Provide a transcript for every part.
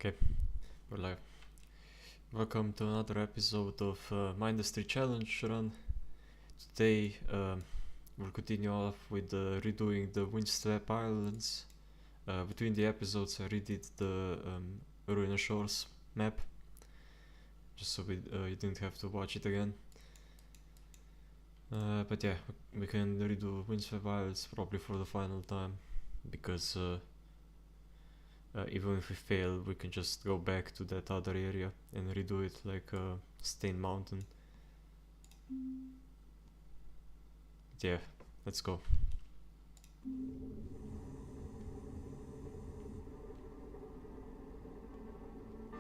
Okay, we're live. Welcome to another episode of Mindustry Challenge Run. Today we'll continue off with redoing the Windswept Islands. Between the episodes I redid the Ruined Shores map, just so you didn't have to watch it again. But yeah, we can redo Windswept Islands probably for the final time, because even if we fail, we can just go back to that other area and redo it, like Stain Mountain. But yeah, let's go.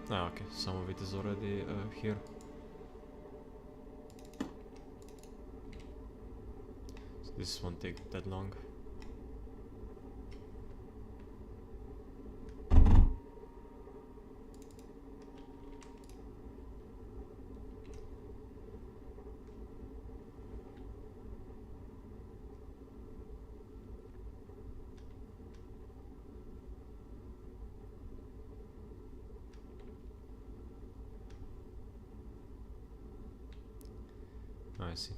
Okay, some of it is already here. So this won't take that long. I see.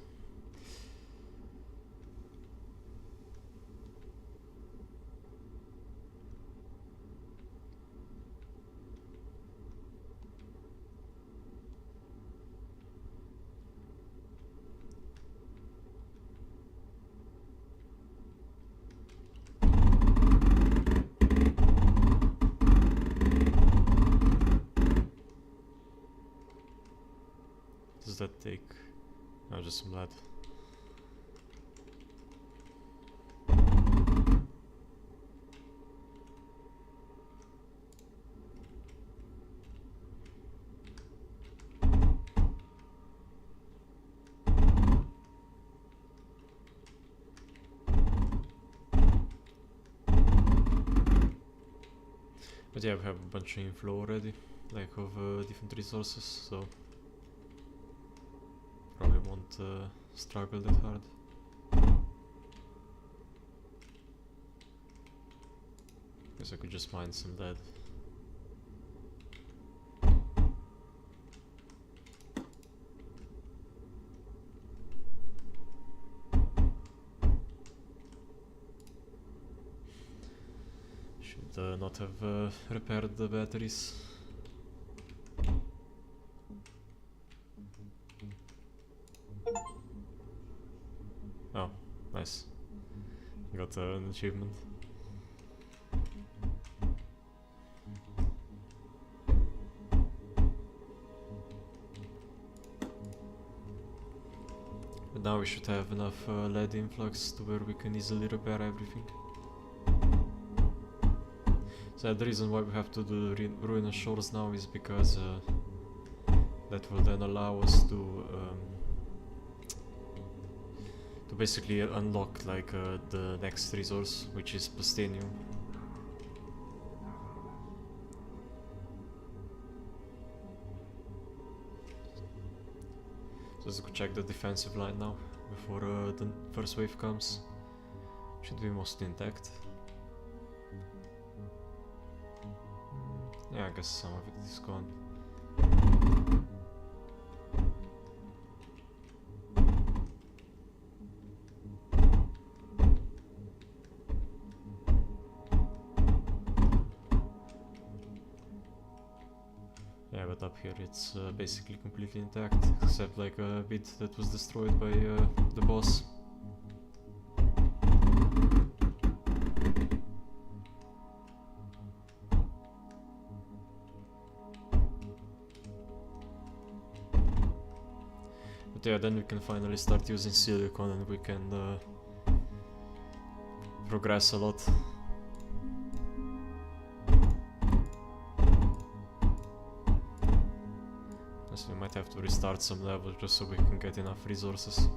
Does that take? No, just some lead. But yeah, we have a bunch of inflow already, like of different resources, so probably won't struggle that hard. Guess I could just mine some lead. Should not have repaired the batteries. Oh, nice. Got an achievement. But now we should have enough lead influx to where we can easily repair everything. So the reason why we have to do Ruined Shores now is because that will then allow us to basically unlock like the next resource, which is Plastinium. So let's go check the defensive line now before the first wave comes. Should be mostly intact. Yeah, I guess some of it is gone. Yeah, but up here it's basically completely intact, except like a bit that was destroyed by the boss. But yeah, then we can finally start using silicon and we can progress a lot. So we might have to restart some levels just so we can get enough resources.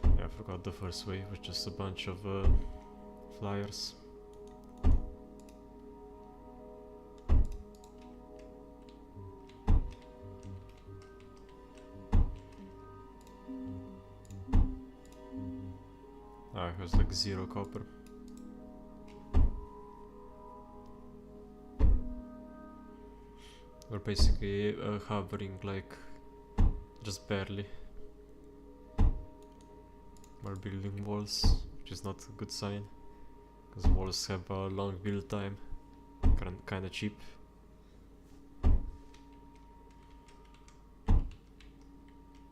Yeah, I forgot the first wave was just a bunch of flyers. Ah, it has like 0 copper. We're basically hovering like just barely while building walls, which is not a good sign, because walls have a long build time, kinda cheap.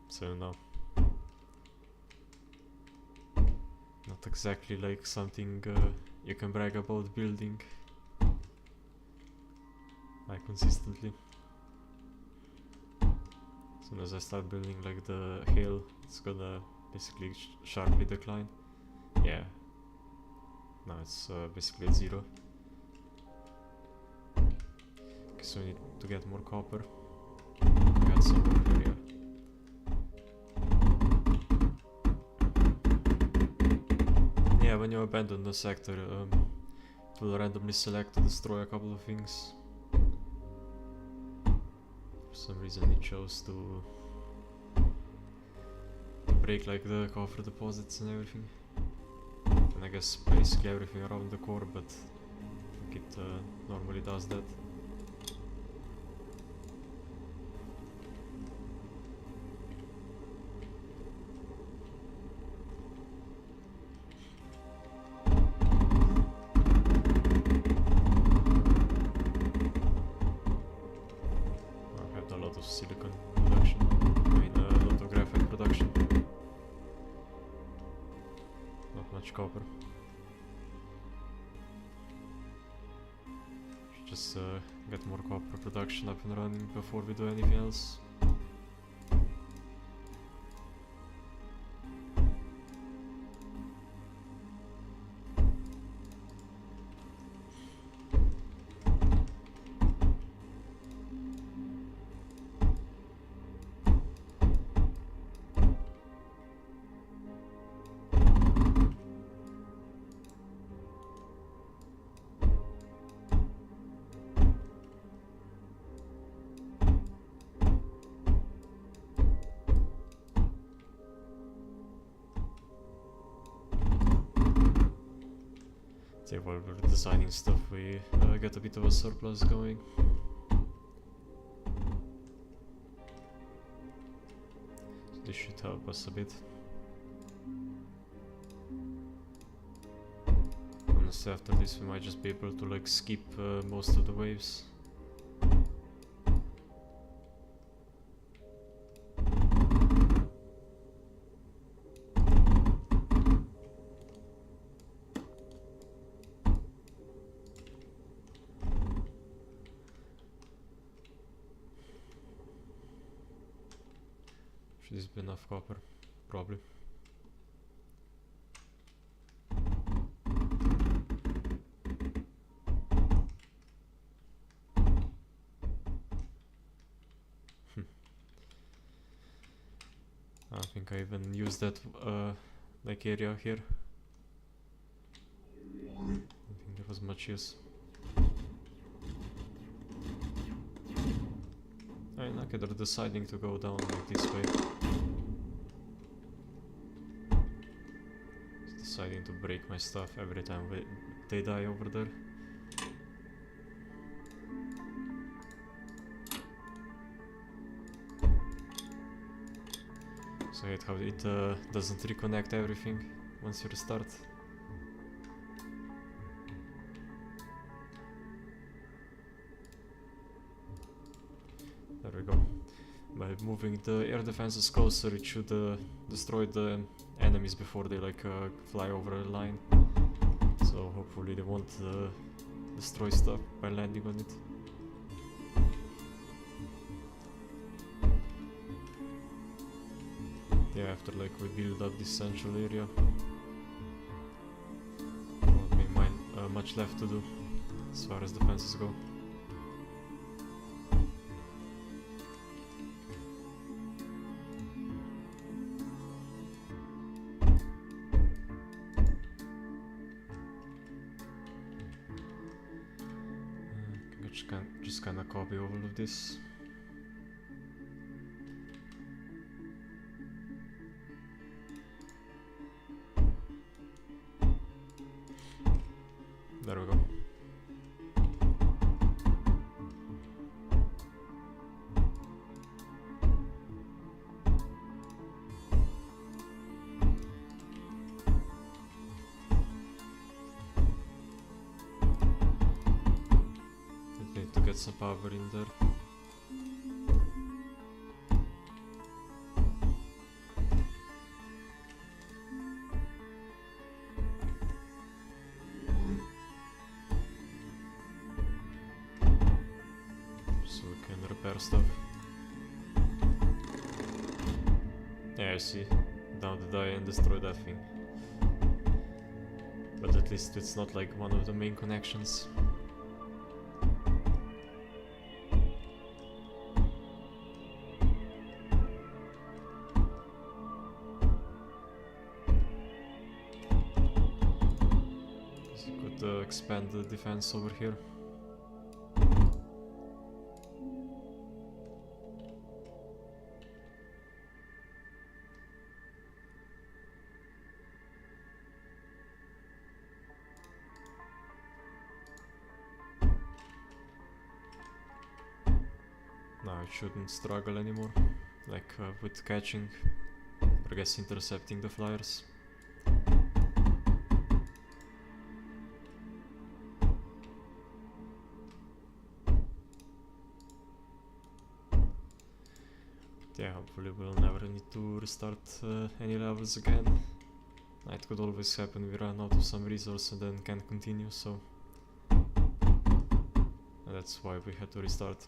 So no, not exactly like something you can brag about building like consistently. As soon as I start building like the hill, it's gonna basically sharply decline. Yeah, now it's basically at 0. Okay, so we need to get more copper. We got some over here. Yeah, when you abandon the sector, it will randomly select to destroy a couple of things. For some reason it chose to break like the copper deposits and everything. And I guess basically everything around the core, but I think it normally does that. I had a lot of silicon production, I mean a lot of graphite production. Not much copper. Should just get more copper production up and running before we do anything else. So while we're designing stuff, we get a bit of a surplus going. So this should help us a bit. Honestly, after this we might just be able to like skip most of the waves. Should this be enough copper? Probably. I don't think I even used that like area here. I don't think there was much use. I mean, okay, they're deciding to go down like this way. It's deciding to break my stuff every time they die over there. So I hate how it doesn't reconnect everything once you restart. There we go. By moving the air defenses closer, it should destroy the enemies before they like fly over a line. So hopefully they won't destroy stuff by landing on it. Yeah, after like we build up this central area, won't be much left to do as far as defenses go. Just kinda copy all of this. There we go. Need to get some power in there. So we can repair stuff. Yeah, I see. Down the die and destroy that thing. But at least it's not like one of the main connections. Expand the defense over here. Now it shouldn't struggle anymore, like with catching, or I guess intercepting the flyers. Yeah, hopefully we'll never need to restart any levels again. It could always happen, we run out of some resource and then can't continue, so that's why we had to restart.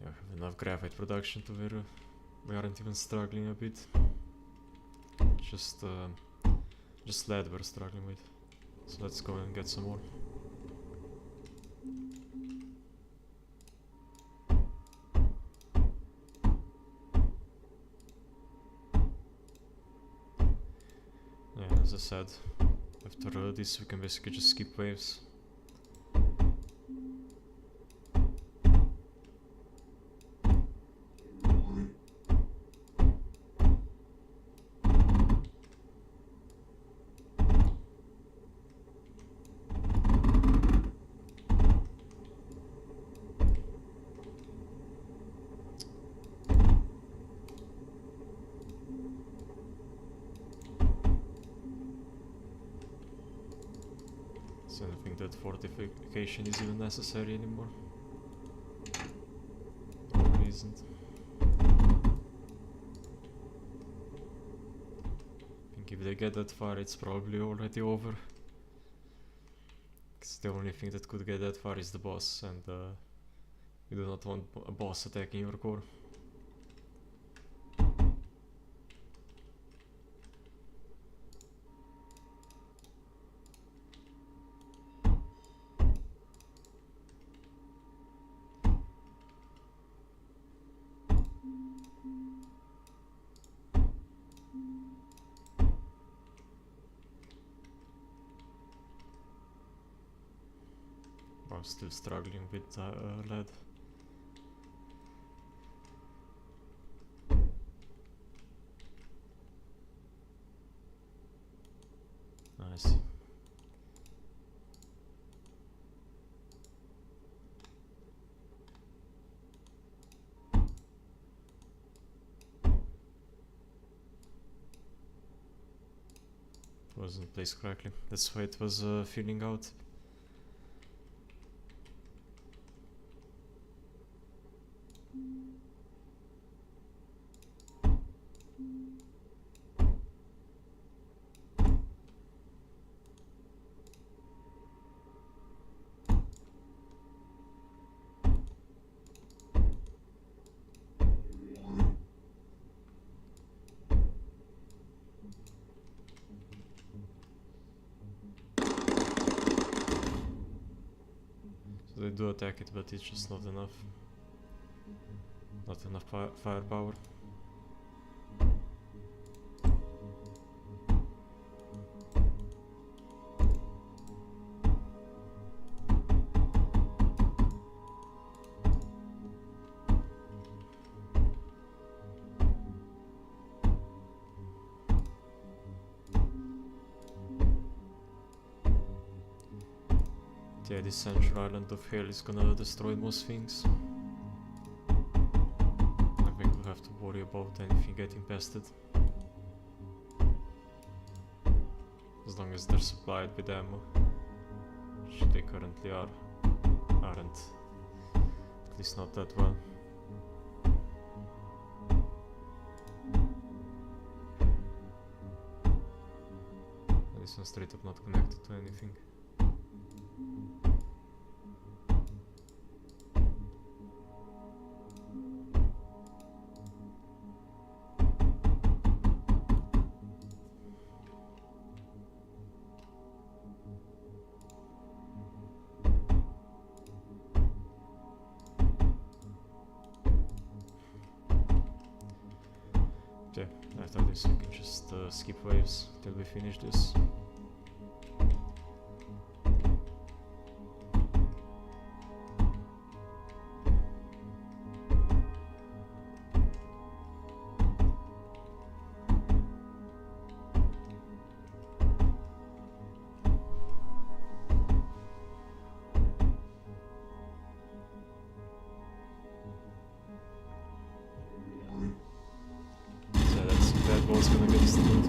Yeah, we have enough graphite production to where we aren't even struggling a bit. Just lead we're struggling with. So let's go and get some more. Yeah, as I said, after this we can basically just skip waves. So I don't think that fortification is even necessary anymore. Probably isn't. I think if they get that far, it's probably already over. Because the only thing that could get that far is the boss, and you do not want a boss attacking your core. I'm still struggling with lead. I see. Wasn't placed correctly. That's why it was filling out. They do attack it, but it's just not enough. Not enough firepower. Yeah, this central island of Hell is gonna destroy most things. I think we'll have to worry about anything getting past it. As long as they're supplied with ammo, which they currently aren't. At least not that well. This one's straight up not connected to anything. Yeah, after this we can just skip waves till we finish this. That ball's gonna get destroyed.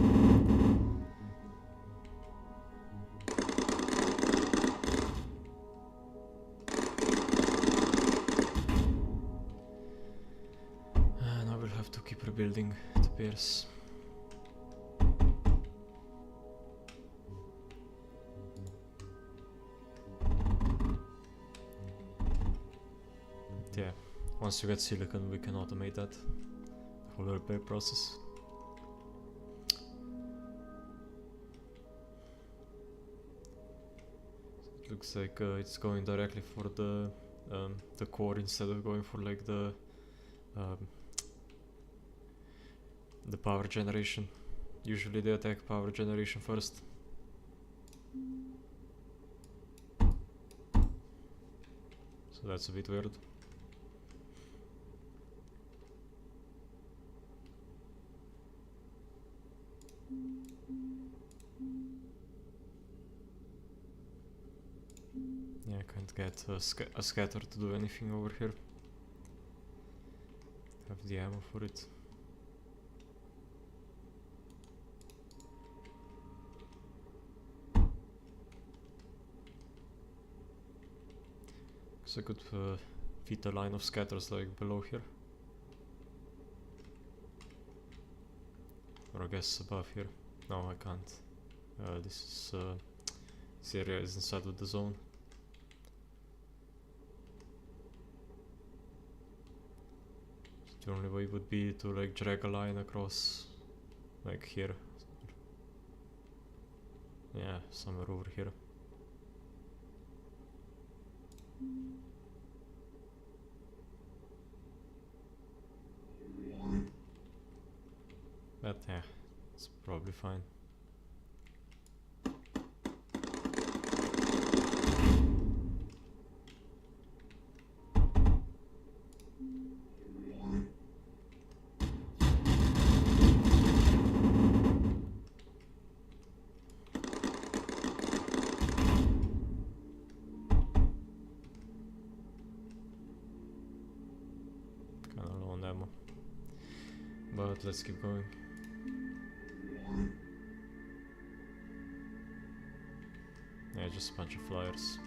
And I will have to keep rebuilding the piers. Yeah, once you get silicon we can automate that whole repair process. Looks like it's going directly for the core instead of going for like the power generation. Usually they attack power generation first. So that's a bit weird. Yeah, I can't get a scatter to do anything over here. Have the ammo for it. Cause I could fit a line of scatters like below here. Or I guess above here. No, I can't. This area is inside of the zone. The only way would be to like drag a line across, like here. Yeah, somewhere over here. But yeah, it's probably fine. Ammo. But let's keep going. Yeah, just a bunch of flyers.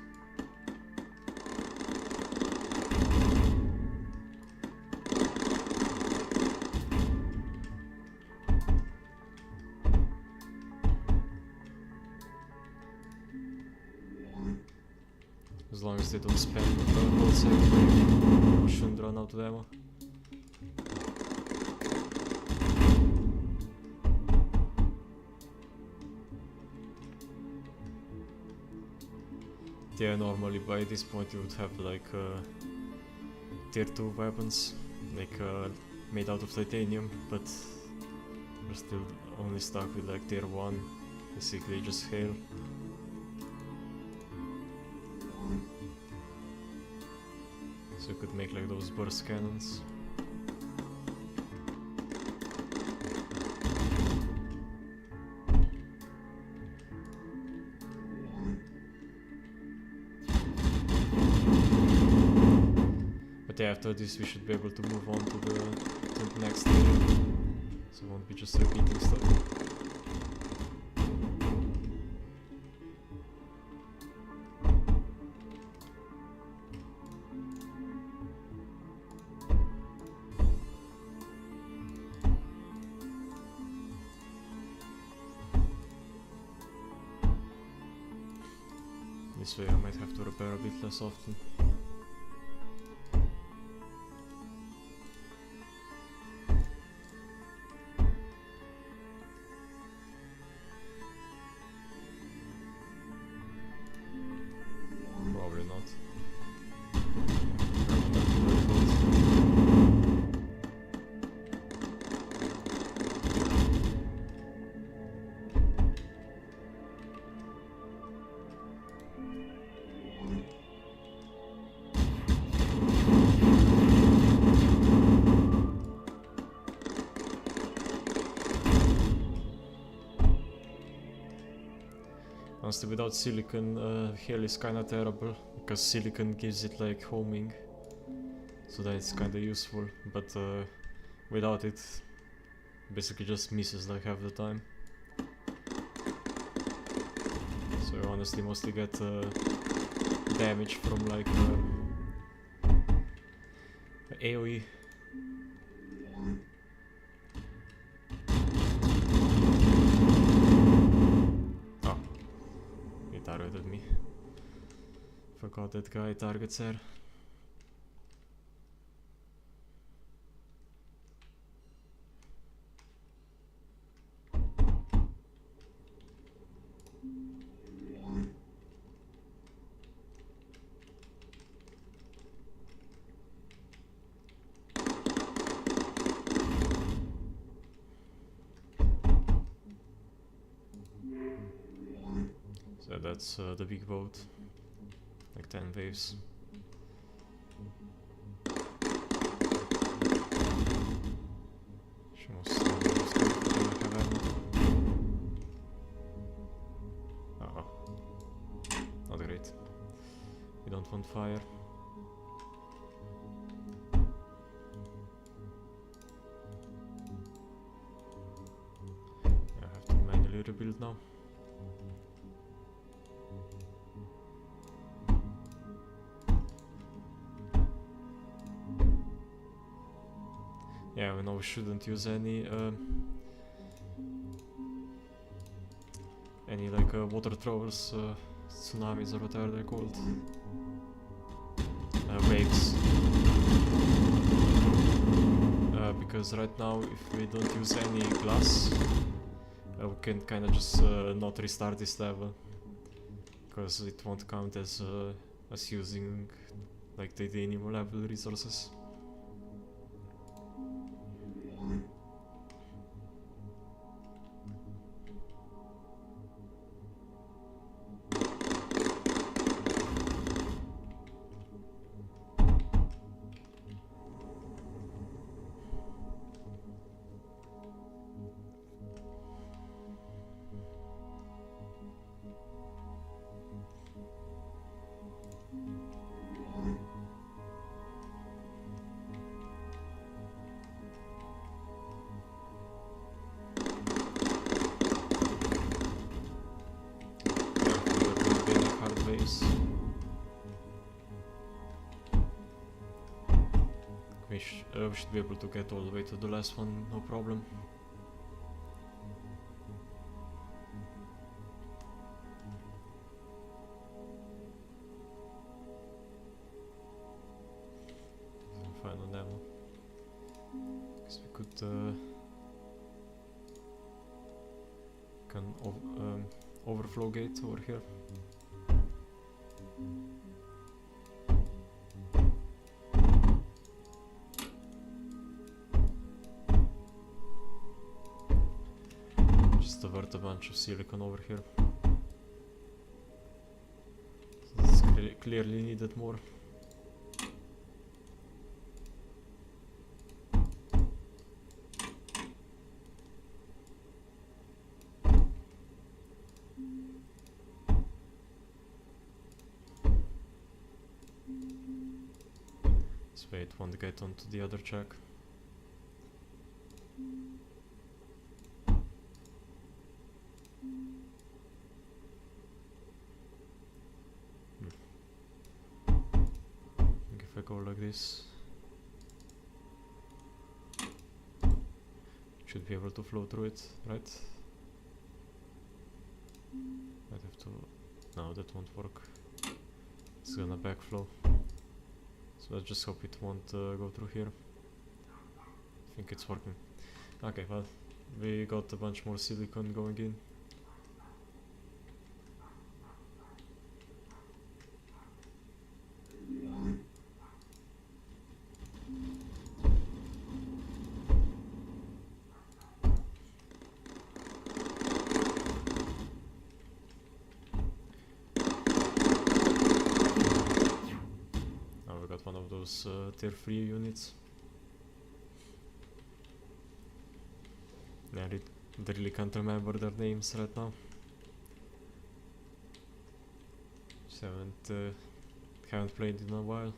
As long as they don't spam the whole sector, we shouldn't run out of ammo. Yeah, normally by this point you would have like tier 2 weapons, like made out of titanium, but we're still only stuck with like tier 1, basically just hail. So you could make like those burst cannons. yeah, after this we should be able to move on to the next area, so we won't be just repeating stuff. This way I might have to repair a bit less often. Probably not. Honestly, without silicon, hail is kinda terrible, because silicon gives it like homing, so that it's kinda useful, but without it, basically just misses like half the time. So you honestly mostly get damage from like AoE. Targeted me. Forgot that guy targets her. So that's the big boat, like 10 waves. She must have ammo. Uh-oh. Not great. We don't want fire. I have to manually rebuild now. Yeah, we know we shouldn't use any like water throwers, tsunamis or whatever they're called, waves. Because right now, if we don't use any glass, we can kind of just not restart this level, because it won't count as using like titanium level resources. We should be able to get all the way to the last one, no problem. Final ammo. Guess we could can overflow gate over here. Divert a bunch of silicon over here. So this clearly needed more. This way it won't get onto the other track. If I go like this, should be able to flow through it, right? Might have to... no, that won't work. It's gonna backflow. So let's just hope it won't go through here. I think it's working. Okay, well, we got a bunch more silicon going in. One of those tier 3 units. Yeah, I really can't remember their names right now. Just haven't played in a while.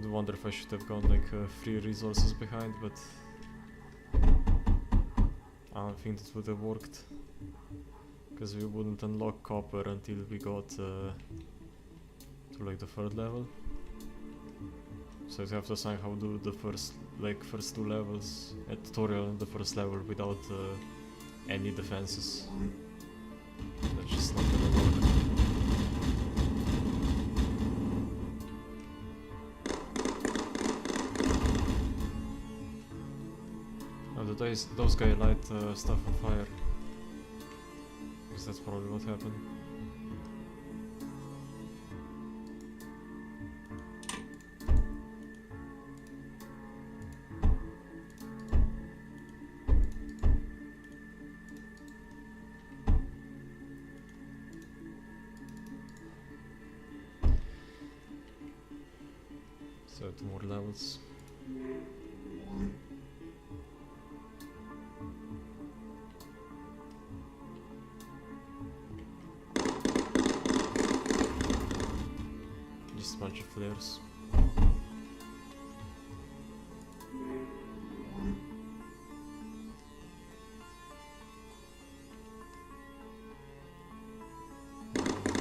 I wonder if I should have gone like free resources behind, but I don't think that would have worked, because we wouldn't unlock copper until we got to like the 3rd level. So you have to somehow do the first 2 levels at tutorial and the 1st level without any defenses. That's just not gonna work. Those guys light stuff on fire, because that's probably what happened. So 2 more levels. Just a bunch of flares.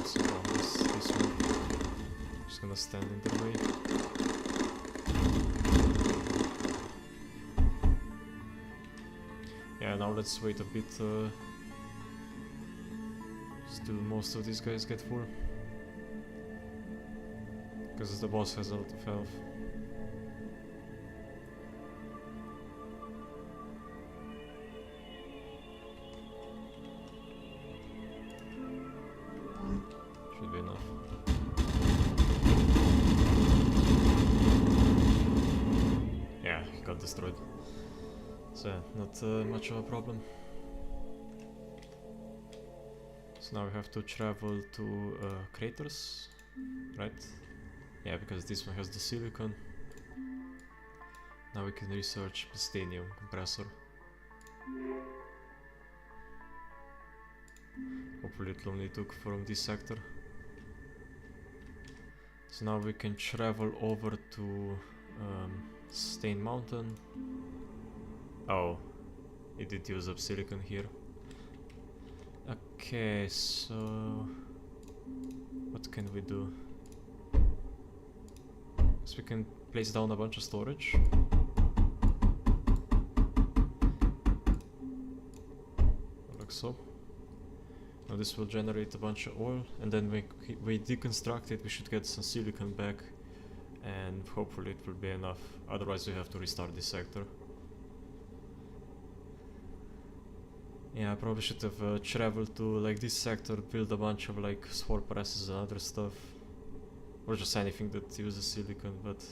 So this one. Just gonna stand in the way. Yeah, now let's wait a bit. Still most of these guys get full. Because the boss has a lot of health. Should be enough. Yeah, he got destroyed. So, not much of a problem. So now we have to travel to craters, right? Yeah, because this one has the silicon. Now we can research plutonium compressor. Hopefully it will only took from this sector. So now we can travel over to Stain Mountain. Oh, it did use up silicon here. Okay, so what can we do? So we can place down a bunch of storage. Like so. Now this will generate a bunch of oil, and then when we deconstruct it, we should get some silicon back, and hopefully it will be enough. Otherwise we have to restart this sector. Yeah, I probably should have traveled to like this sector, build a bunch of like sword presses and other stuff, or just anything that uses silicon, but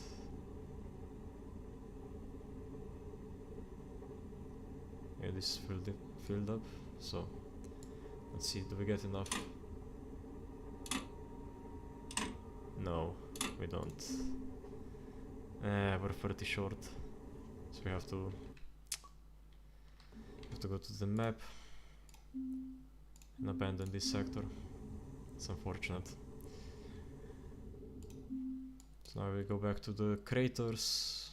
yeah, this is filled up, so let's see, do we get enough? No, we don't. We're pretty short, so we have to go to the map and abandon this sector. It's unfortunate. So now we go back to the craters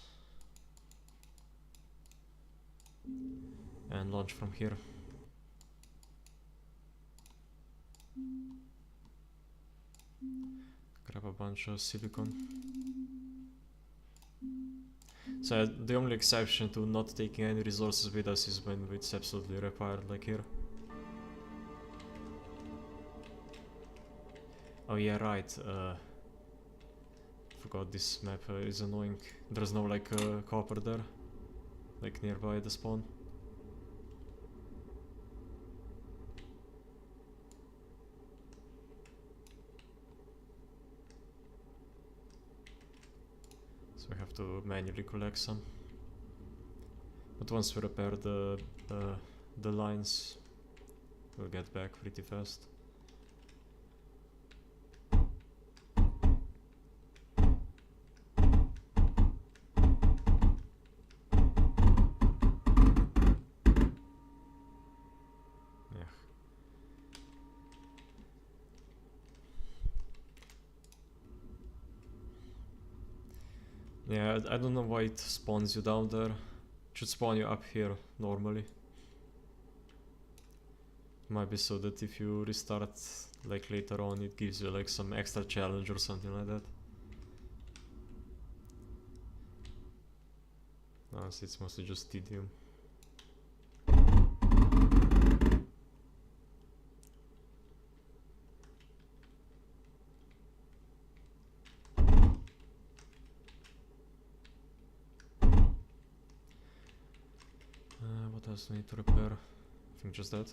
and launch from here. Grab a bunch of silicon. So the only exception to not taking any resources with us is when it's absolutely required, like here. Oh yeah, right. Forgot this map is annoying. There's no like copper there, like nearby the spawn. So we have to manually collect some. But once we repair the lines, we'll get back pretty fast. Yeah, I don't know why it spawns you down there. It should spawn you up here normally. Might be so that if you restart like later on, it gives you like some extra challenge or something like that. Honestly, it's mostly just tedium. What else do I need to repair? I think just that.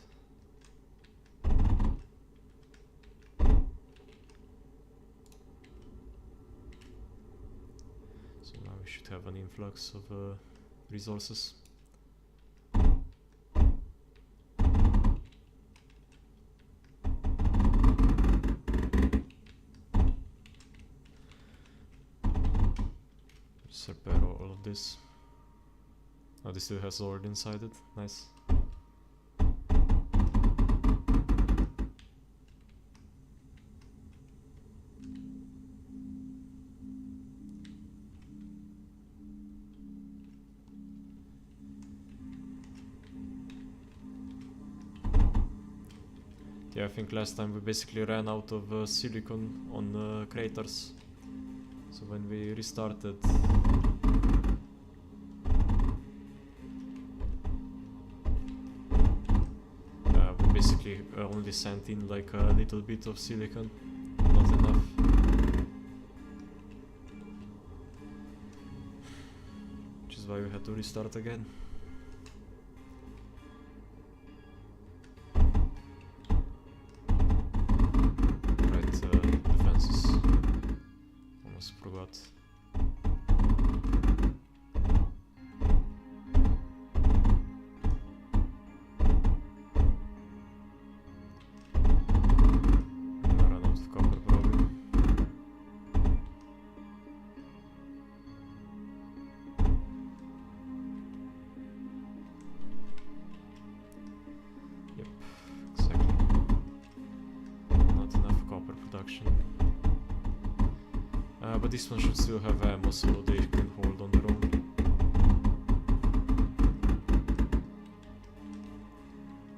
So now we should have an influx of resources. Just repair all of this. Oh, this still has sword inside it. Nice. Yeah, I think last time we basically ran out of silicon on craters. So when we restarted, basically only sent in like a little bit of silicon, not enough. Which is why we had to restart again. Right, defenses. Almost forgot. But this one should still have ammo, so they can hold on their own.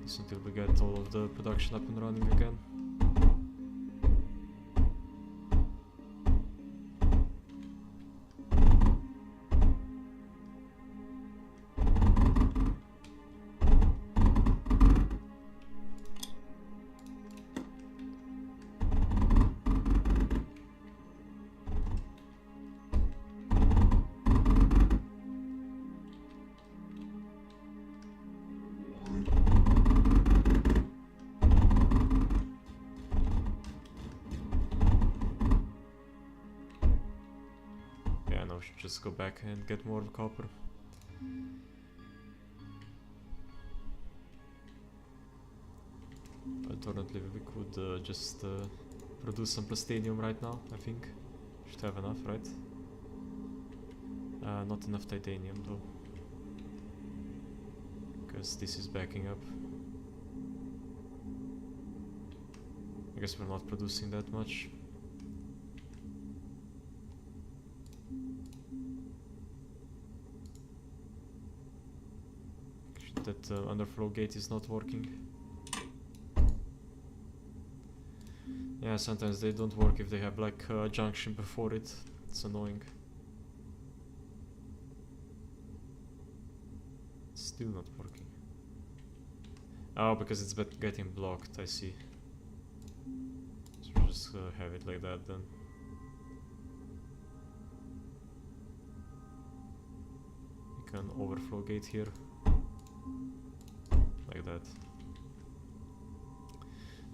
Just until we get all of the production up and running again. we should just go back and get more copper. Alternatively, we could just produce some plastinium right now, I think. Should have enough, right? Not enough titanium though. Because this is backing up. I guess we're not producing that much. That underflow gate is not working. Yeah, sometimes they don't work if they have like a junction before it. It's annoying. It's still not working. Oh, because it's getting blocked, I see. So we'll just have it like that then. Make an overflow gate here. Like that.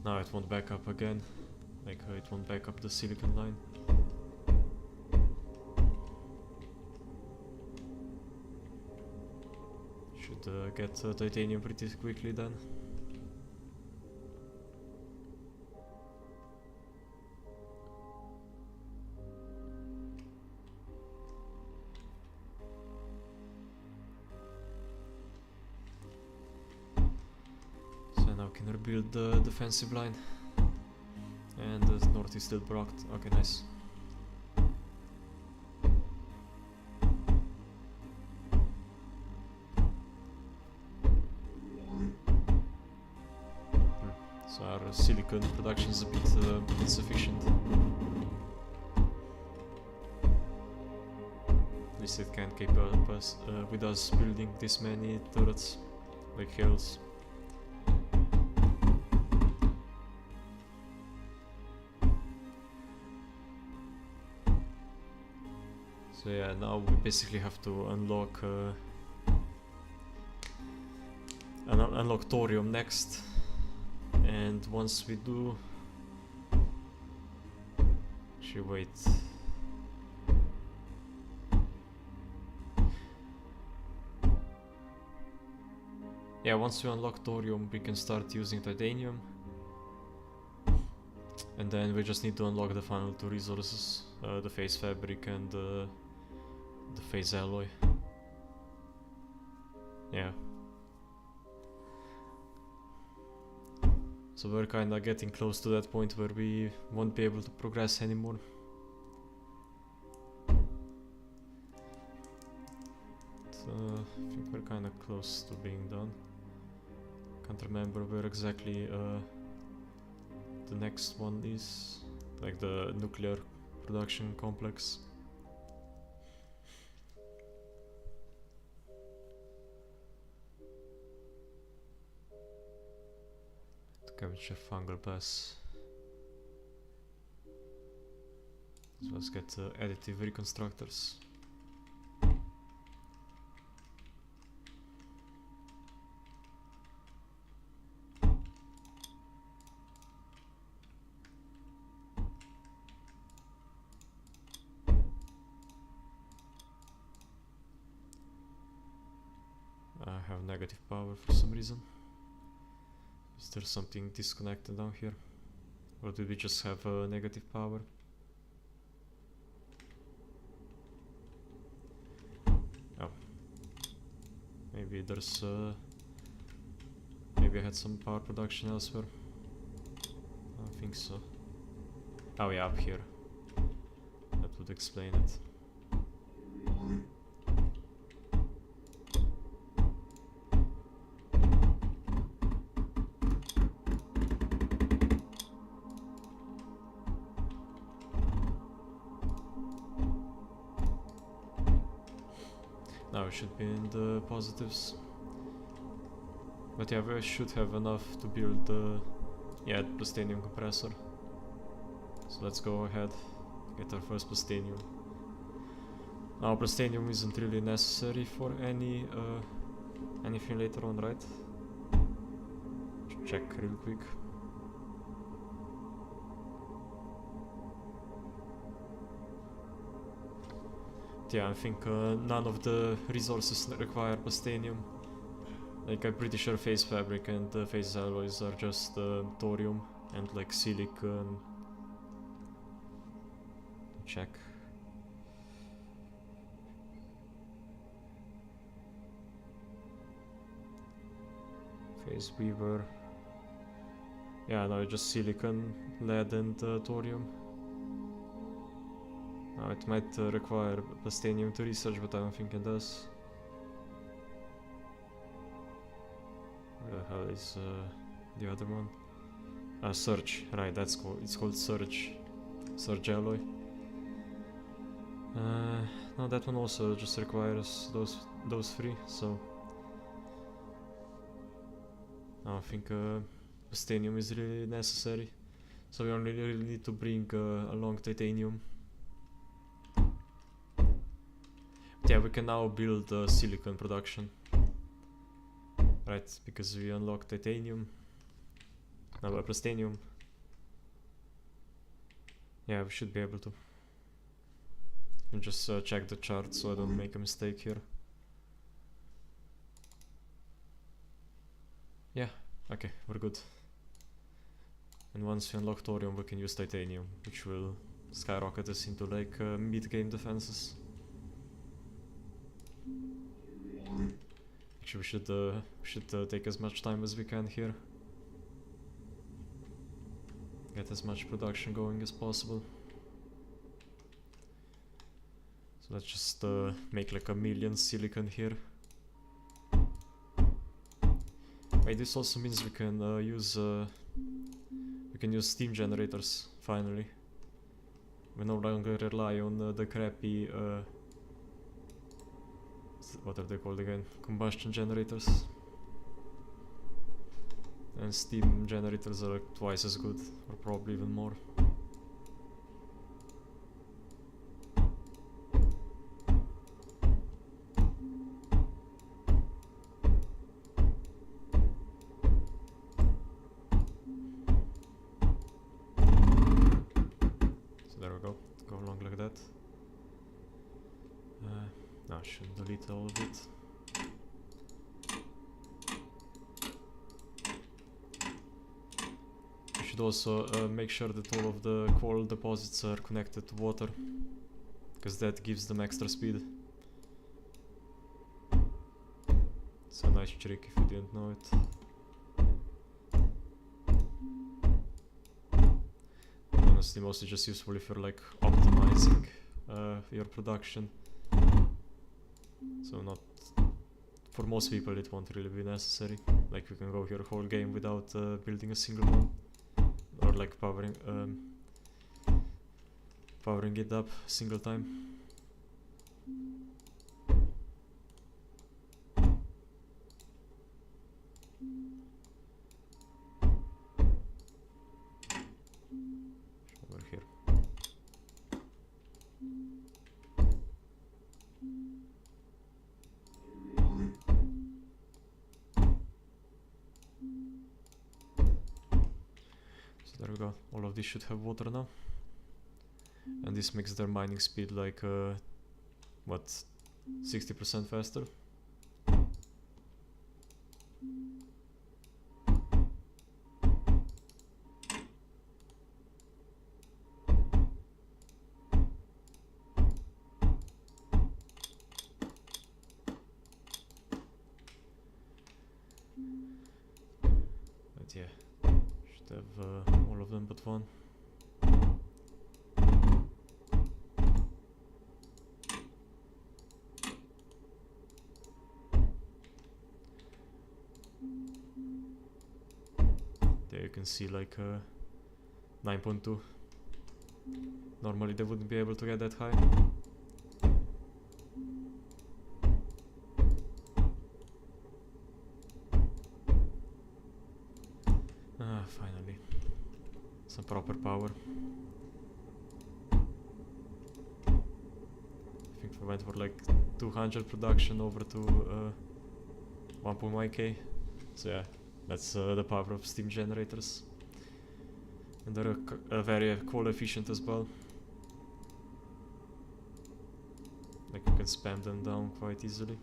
Now it won't back up again. Like it won't back up the silicon line. Should get titanium pretty quickly then. Can rebuild the defensive line, and the north is still blocked. Okay, nice. So our silicon production is a bit insufficient. At least it can't keep up with us building this many turrets like hills. So yeah, now we basically have to unlock thorium next, and once we do, actually wait. Yeah, once we unlock thorium, we can start using titanium, and then we just need to unlock the final two resources, the phase fabric and the phase alloy. Yeah. So we're kinda getting close to that point where we won't be able to progress anymore. But, I think we're kinda close to being done. Can't remember where exactly the next one is, like the nuclear production complex. Capture fungal pass. So let's get additive reconstructors. I have negative power for some reason. Is there something disconnected down here? Or did we just have negative power? Oh. Maybe there's maybe I had some power production elsewhere. I don't think so. Oh yeah, up here. That would explain it. Now we should be in the positives. But yeah, we should have enough to build the plastinium compressor. So let's go ahead, get our first plastinium. Now plastinium isn't really necessary for anything later on, right? Check real quick. Yeah, I think none of the resources require plastinium. Like, I'm pretty sure phase fabric and phase alloys are just thorium and like silicon. Check. Phase weaver. Yeah, no, just silicon, lead and thorium. Now it might require plastinium to research, but I don't think it does. Where the hell is the other one? Surge, right, that's called, it's called Surge. Surge alloy. No, that one also just requires those three, so I don't think plastinium is really necessary. So we only really need to bring along titanium. But yeah, we can now build silicon production. Right, because we unlock titanium. No, plastinium. Yeah, we should be able to. And just check the chart so I don't make a mistake here. Yeah, okay, we're good. And once we unlock thorium, we can use titanium, which will skyrocket us into like mid-game defenses. Actually, we should take as much time as we can here. Get as much production going as possible. So let's just make like 1,000,000 silicon here. Wait, this also means we can use steam generators finally. We no longer rely on the crappy what are they called again? Combustion generators. And steam generators are like twice as good, or probably even more. So there we go. Go along like that. No, I should delete all of it. We should also make sure that all of the coral deposits are connected to water, because that gives them extra speed. It's a nice trick if you didn't know it. Honestly, mostly just useful if you're like optimizing your production. So not for most people it won't really be necessary. Like we can go here a whole game without building a single one, or like powering it up a single time. Over here. There we go, all of these should have water now. And this makes their mining speed like, what, 60% faster? But yeah. Should have all of them but one. There you can see like 9.2. Normally they wouldn't be able to get that high. Finally. Some proper power. I think we went for like 200 production over to 1.1k. So yeah, that's the power of steam generators. And they're very coal efficient as well. Like spam them down quite easily.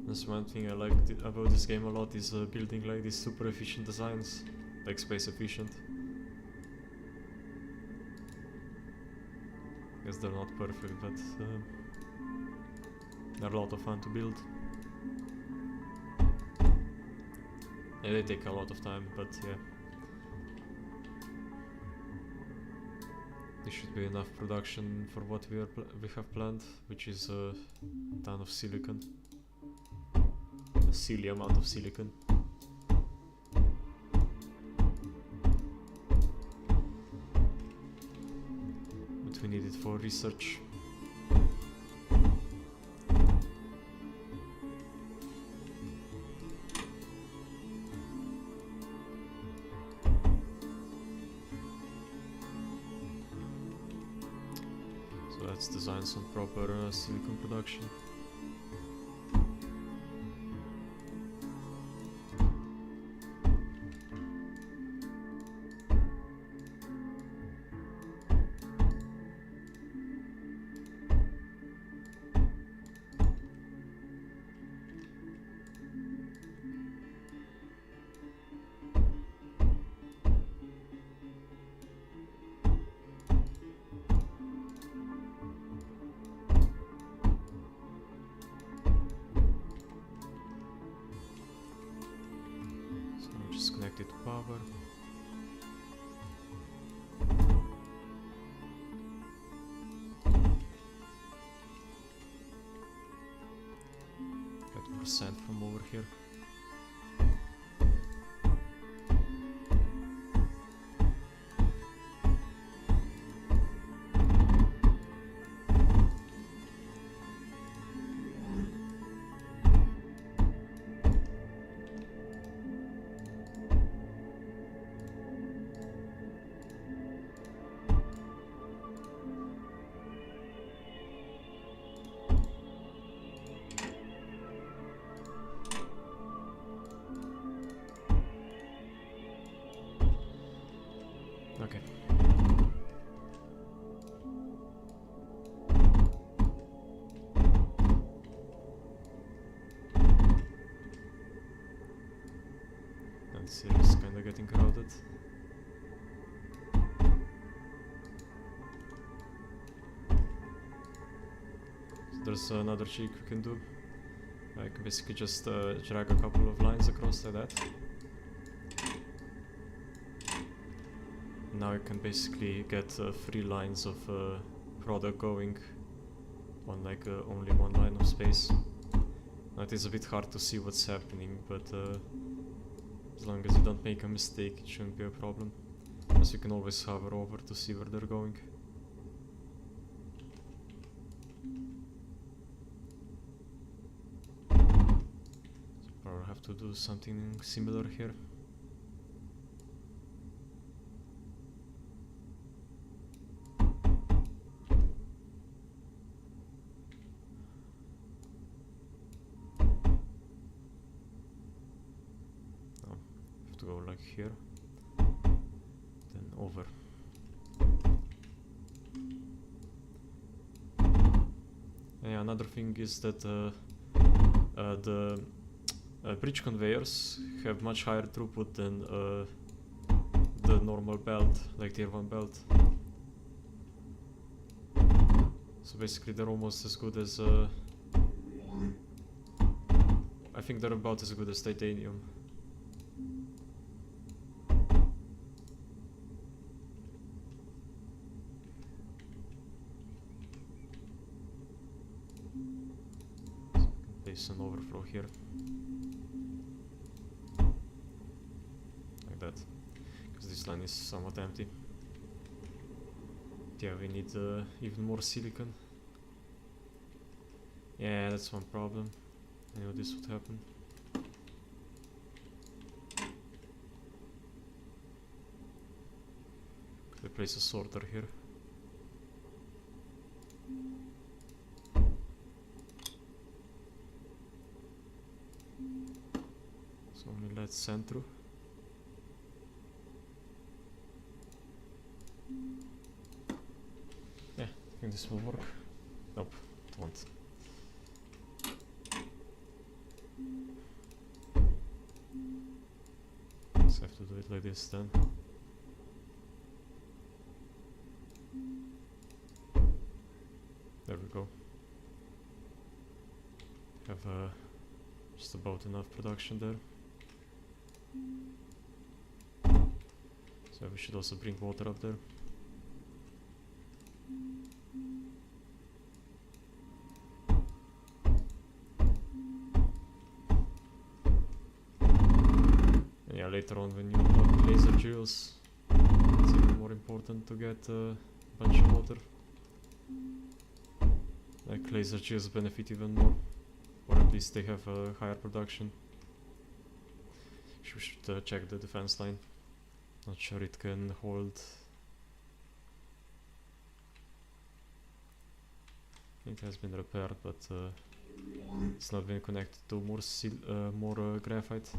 That's one thing I like about this game a lot, is building like these super efficient designs, like space efficient. Guess they're not perfect, but they're a lot of fun to build. Yeah, they take a lot of time, but yeah. This should be enough production for what we have planned, which is a ton of silicon. A silly amount of silicon. But we need it for research. So let's design some proper silicon production. Just connect it to power. Get percent from over here. Okay. And series kinda getting crowded. So there's another trick we can do. I can basically just drag a couple of lines across like that. Now you can basically get 3 lines of product going on like only one line of space. Now it is a bit hard to see what's happening, but as long as you don't make a mistake, it shouldn't be a problem. Plus you can always hover over to see where they're going. So I'll have to do something similar here. To go like here, then over. Yeah, another thing is that the bridge conveyors have much higher throughput than the normal belt, like tier 1 belt. So basically they're almost as good as I think they're about as good as titanium. Place an overflow here, like that, because this line is somewhat empty. Yeah, we need even more silicon. Yeah, that's one problem. I knew this would happen. Could I place a sorter here? So only let's send through. Yeah, I think this will work. Nope, it won't. Just have to do it like this then. There we go. Have just about enough production there. So we should also bring water up there. And yeah, later on when you unlock laser drills, it's even more important to get a bunch of water. Like laser drills benefit even more, or at least they have a higher production. We should check the defense line. Not sure it can hold. It has been repaired, but it's not been connected to more graphite.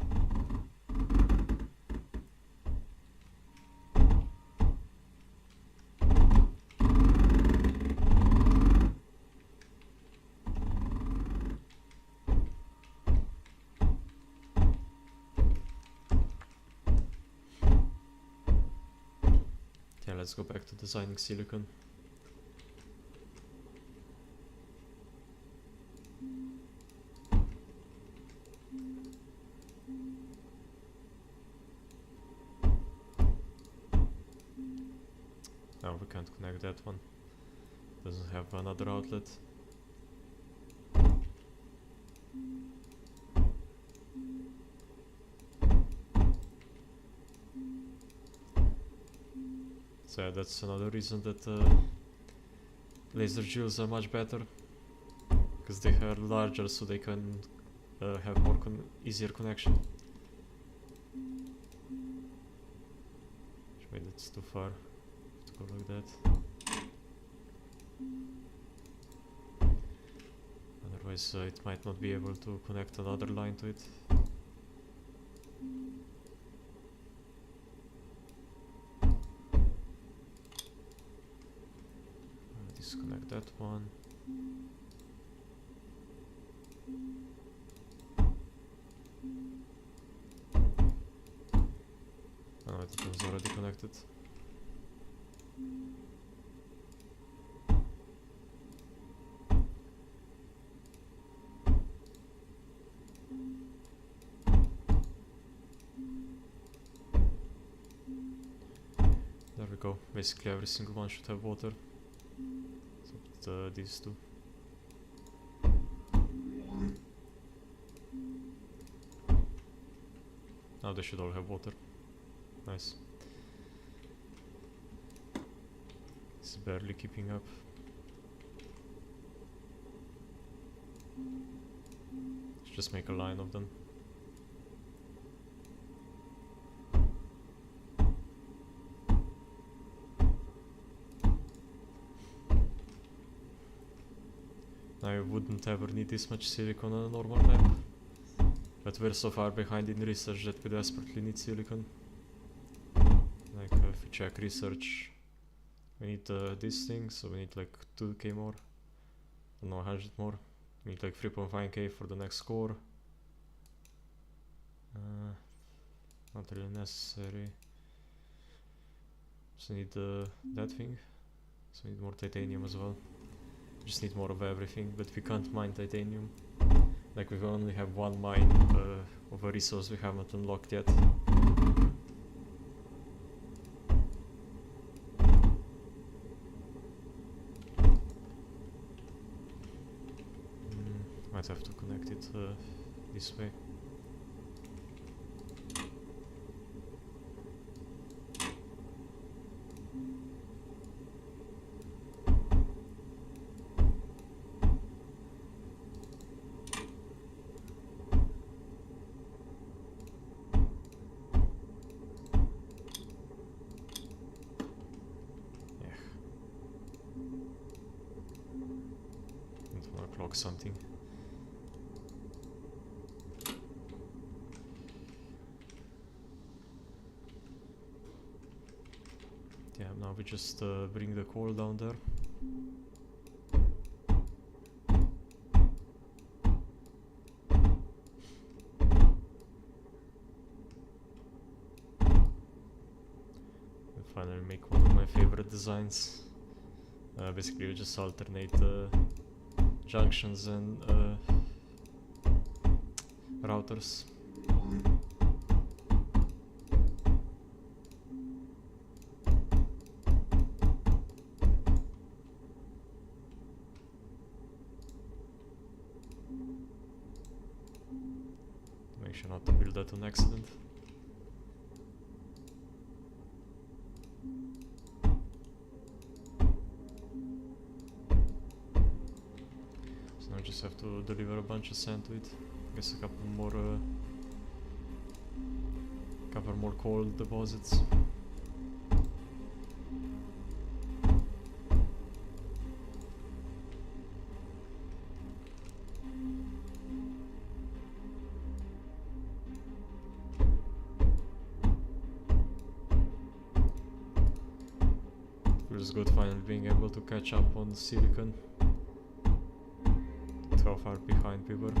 Yeah, let's go back to designing silicon. No, we can't connect that one. Doesn't have another outlet. So yeah, that's another reason that laser drills are much better, because they are larger, so they can have more easier connection. Wait, that's too far to go like that. Otherwise it might not be able to connect another line to it. Disconnect that one. Oh, it was already connected. There we go. Basically every single one should have water. Except these two. Now they should all have water. Nice. It's barely keeping up. Let's just make a line of them. I wouldn't ever need this much silicon on a normal map, but we're so far behind in research that we desperately need silicon. Like if we check research, we need this thing, so we need like 2k more, or no, 100 more. We need like 3.5k for the next core. Not really necessary. Just need that thing, so we need more titanium as well. Just need more of everything, but we can't mine titanium. Like we only have one mine of a resource we haven't unlocked yet. Might have to connect it this way. proc something. Yeah, now we just bring the coal down there. And finally make one of my favorite designs. Basically we just alternate junctions and routers. Make sure not to build that on accident. So now I just have to deliver a bunch of sand to it. I guess a couple more coal deposits. Feels good finally being able to catch up on silicon. 12 hours behind people.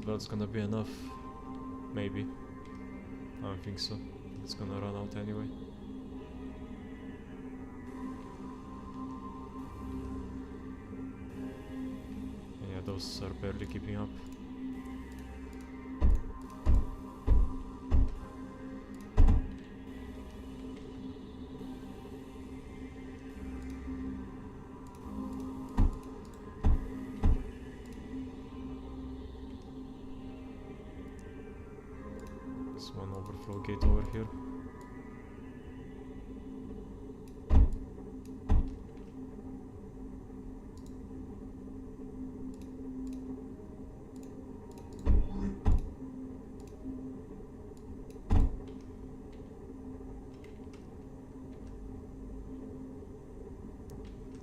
That's gonna be enough. Maybe. I don't think so. It's gonna run out anyway. Yeah, those are barely keeping up. There's one overflow gate over here.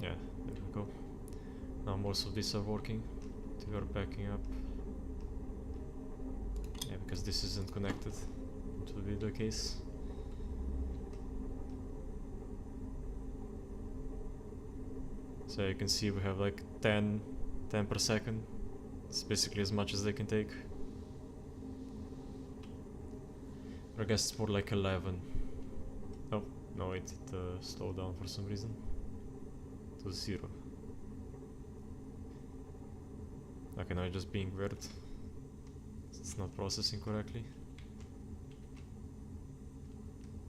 Yeah, there we go. Now most of these are working. They are backing up. Yeah, because this isn't connected. It will be the case. So you can see we have like 10 per second. It's basically as much as they can take. I guess it's more like 11. Oh, no, it slowed down for some reason. To 0. Okay, now it's just being weird. It's not processing correctly.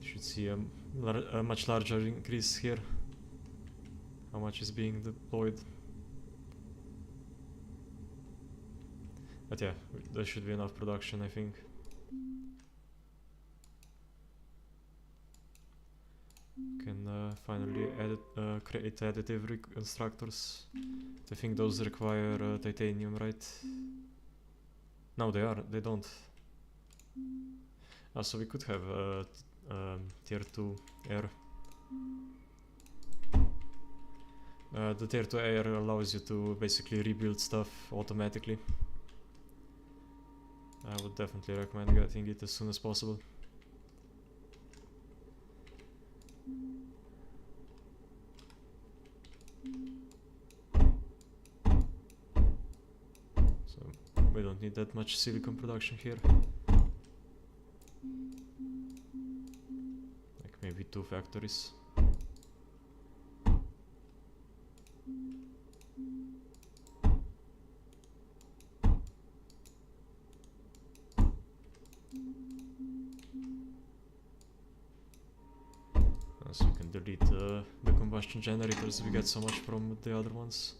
Should see a much larger increase here. How much is being deployed. But yeah, there should be enough production, I think. Can finally create additive reconstructors. I think those require titanium, right? No, they don't. So we could have tier 2 air. The tier 2 air allows you to basically rebuild stuff automatically. I would definitely recommend getting it as soon as possible. So we don't need that much silicon production here. Like maybe 2 factories. So we can delete the combustion generators, we get so much from the other ones.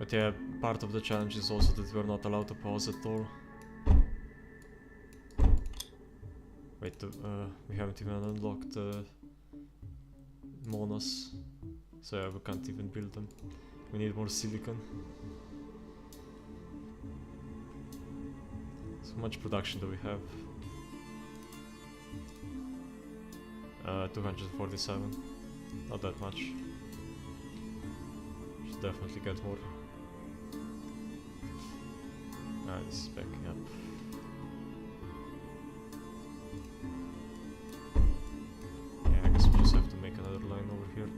But yeah, part of the challenge is also that we're not allowed to pause at all. Wait, we haven't even unlocked monos, so yeah, we can't even build them. We need more silicon. So much production do we have? 247. Not that much. Should definitely get more. This is backing up. Yeah, I guess we just have to make another line over here.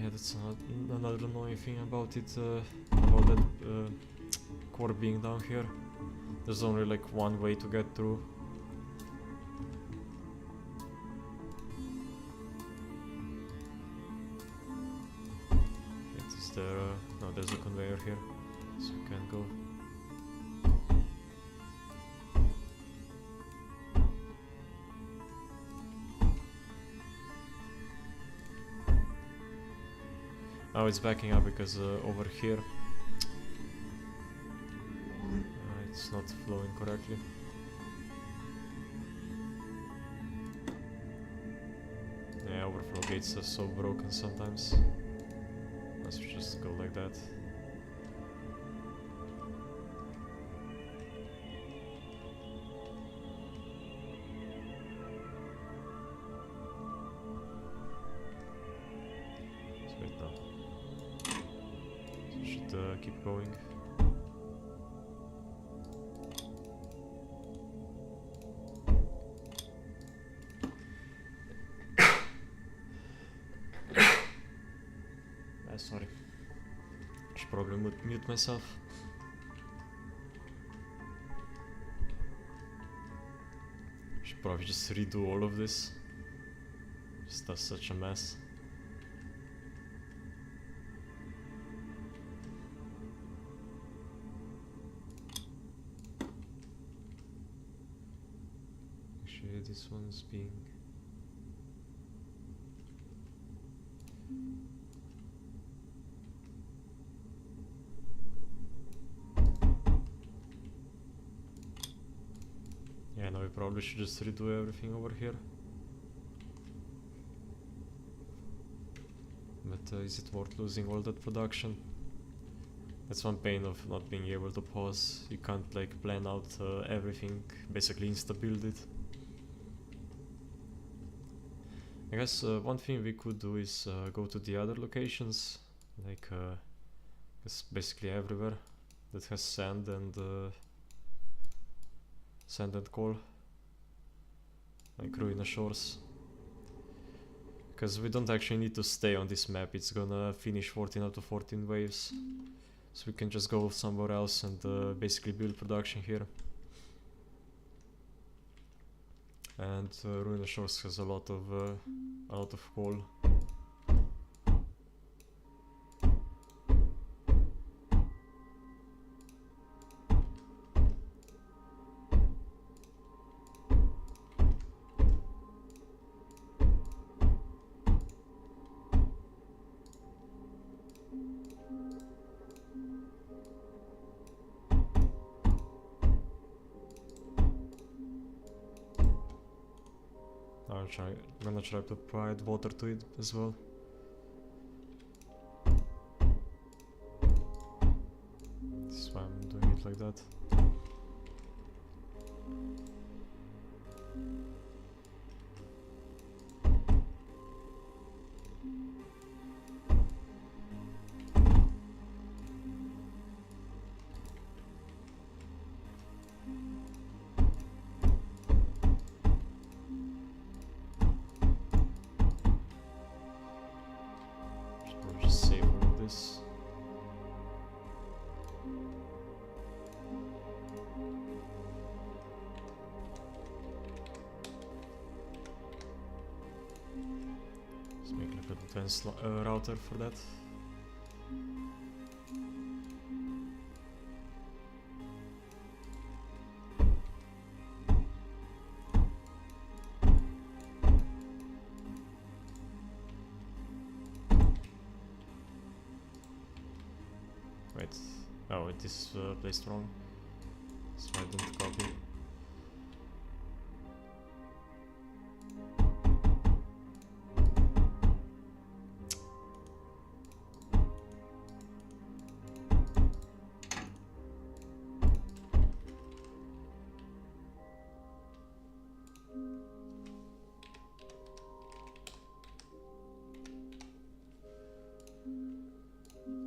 Yeah, that's another annoying thing about it, about that core being down here. There's only like one way to get through. Is there no, there's a conveyor here, so we can go. Oh, it's backing up because over here it's not flowing correctly. Yeah, overflow gates are so broken sometimes. Let's just go like that. Let's wait now. So should keep going. Sorry. Should probably mute myself. Should probably just redo all of this. Just does such a mess. Actually, this one's being... Yeah, no, we probably should just redo everything over here. But is it worth losing all that production? That's one pain of not being able to pause. You can't like plan out everything, basically insta-build it. I guess one thing we could do is go to the other locations, like it's basically everywhere that has sand and coal, like Ruina Shores, because we don't actually need to stay on this map. It's gonna finish 14 out of 14 waves, so we can just go somewhere else and basically build production here. And Ruina Shores has a lot of coal. I'm gonna try to provide water to it as well. This is why I'm doing it like that. Just save all of this. Let's make like an advanced router for that. Wait, oh, it is placed wrong, so I don't copy.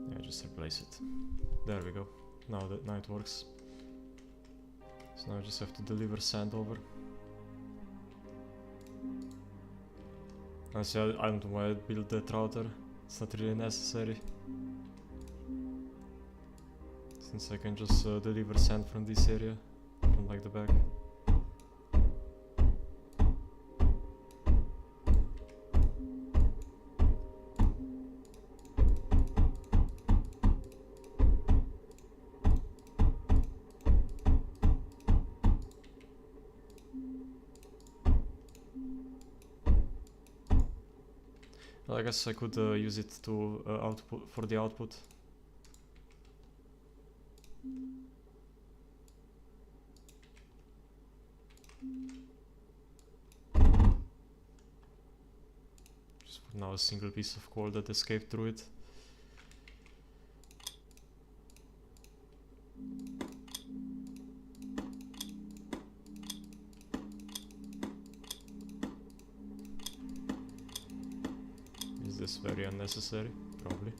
Yeah, just replace it. There we go. Now it works. So now I just have to deliver sand over. Honestly, I don't know why I built that router. It's not really necessary, since I can just deliver sand from this area, from like the back. Well, I guess I could use it to output for the output. Just for now, a single piece of coal that escaped through it. Is this very unnecessary? Probably.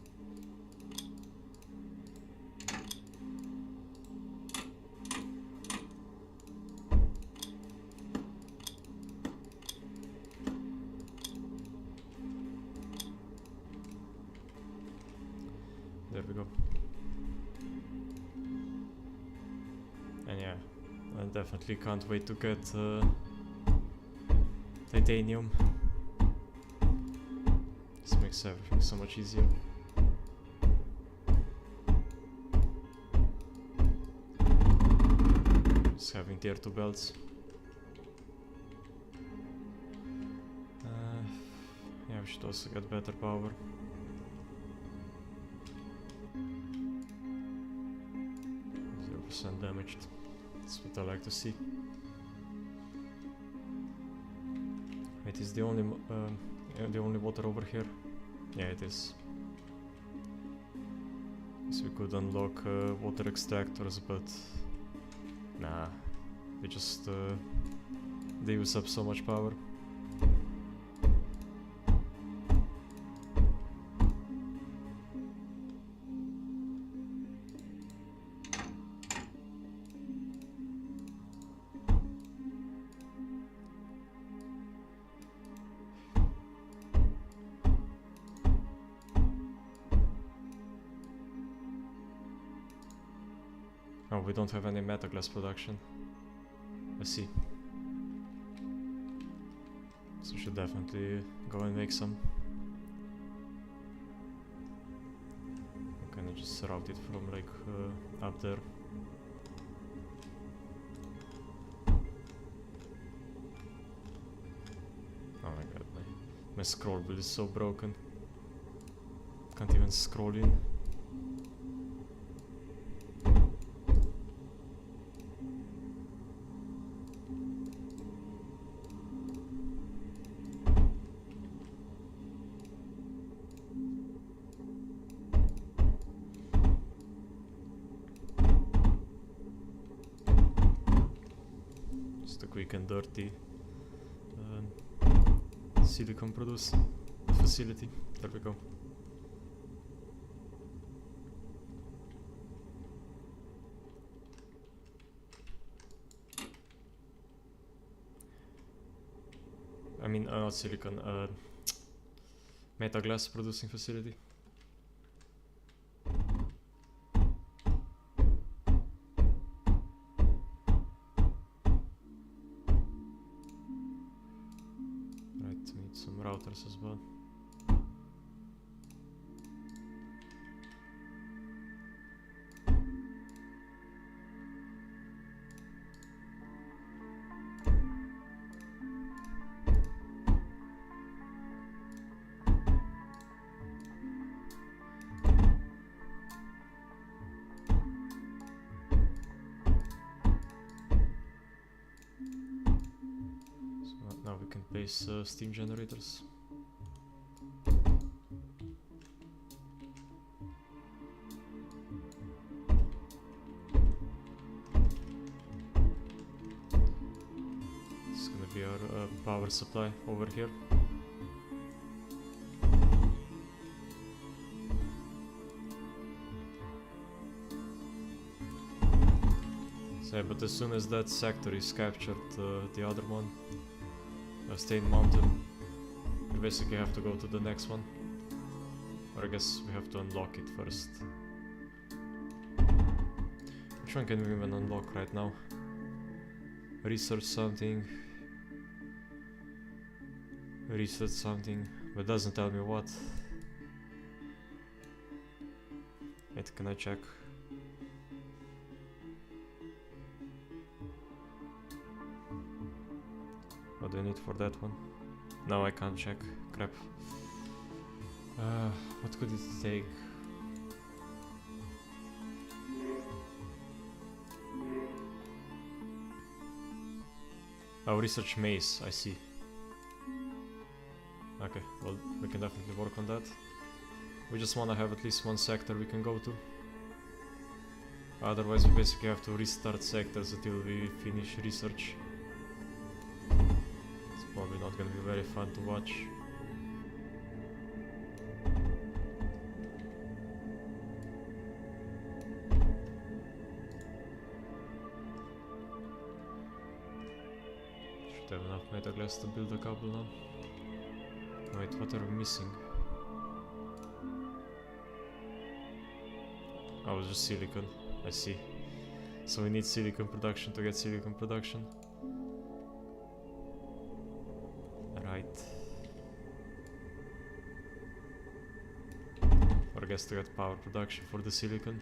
There we go. And yeah, I definitely can't wait to get titanium. This makes everything so much easier. Just having tier 2 belts. Yeah, we should also get better power. Damaged. That's what I like to see. It is the only water over here. Yeah, it is. So we could unlock water extractors, but nah, they just they use up so much power. Oh, we don't have any metaglass production. I see. So we should definitely go and make some. I'm gonna just route it from like up there. Oh my god, my scroll wheel is so broken. Can't even scroll in. Just a quick and dirty silicon produce facility. There we go. I mean, not silicon, metaglass producing facility. Right, need some routers as well. place steam generators. This is gonna be our power supply over here. So yeah, but as soon as that sector is captured, the other one, Stain Mountain, we basically have to go to the next one. Or I guess we have to unlock it first. Which one can we even unlock right now? Research something. Research something, but doesn't tell me what. Wait, can I check? What do I need for that one? No, I can't check. Crap. What could it take? Oh, research maze, I see. Okay, well, we can definitely work on that. We just want to have at least one sector we can go to. Otherwise we basically have to restart sectors until we finish research. It's probably not gonna be very fun to watch. Should have enough metal glass to build a couple now. Wait, what are we missing? Oh, it's just silicon. I see. So we need silicon production to get silicon production. Right. Or I guess to get power production for the silicon.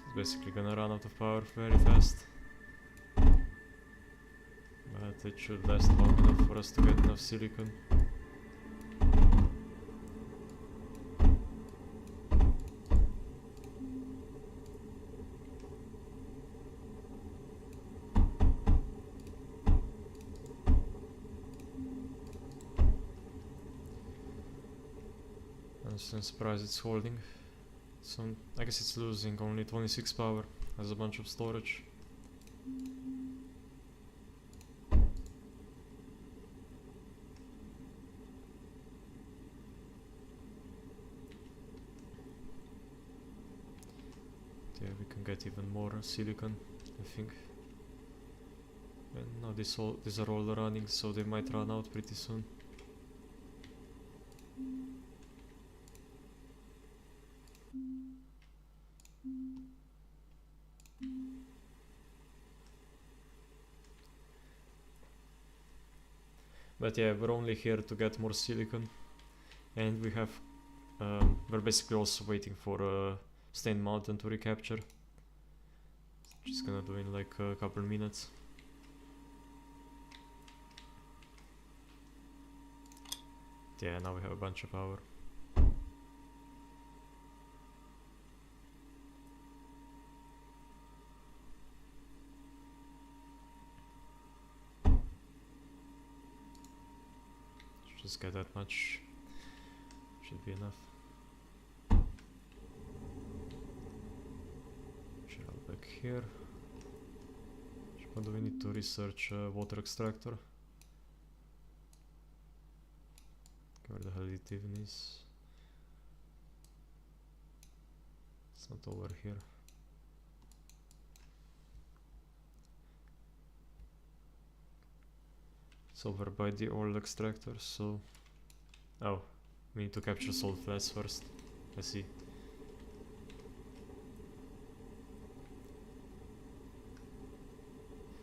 It's basically gonna run out of power very fast. But it should last long enough for us to get enough silicon. I'm surprised it's holding. So I guess it's losing only 26 power, has a bunch of storage. Yeah, we can get even more silicon, I think. And now these are all running, so they might run out pretty soon. But yeah, we're only here to get more silicon, and we have we're basically also waiting for Stain Mountain to recapture. Just gonna do in like a couple minutes. Yeah, now we have a bunch of power. Just get that much, should be enough. Shell back here. What do we need to research? Water extractor. Where the hell it even is? It's not over here. It's over by the old extractor, so... Oh, we need to capture salt flats first. I see.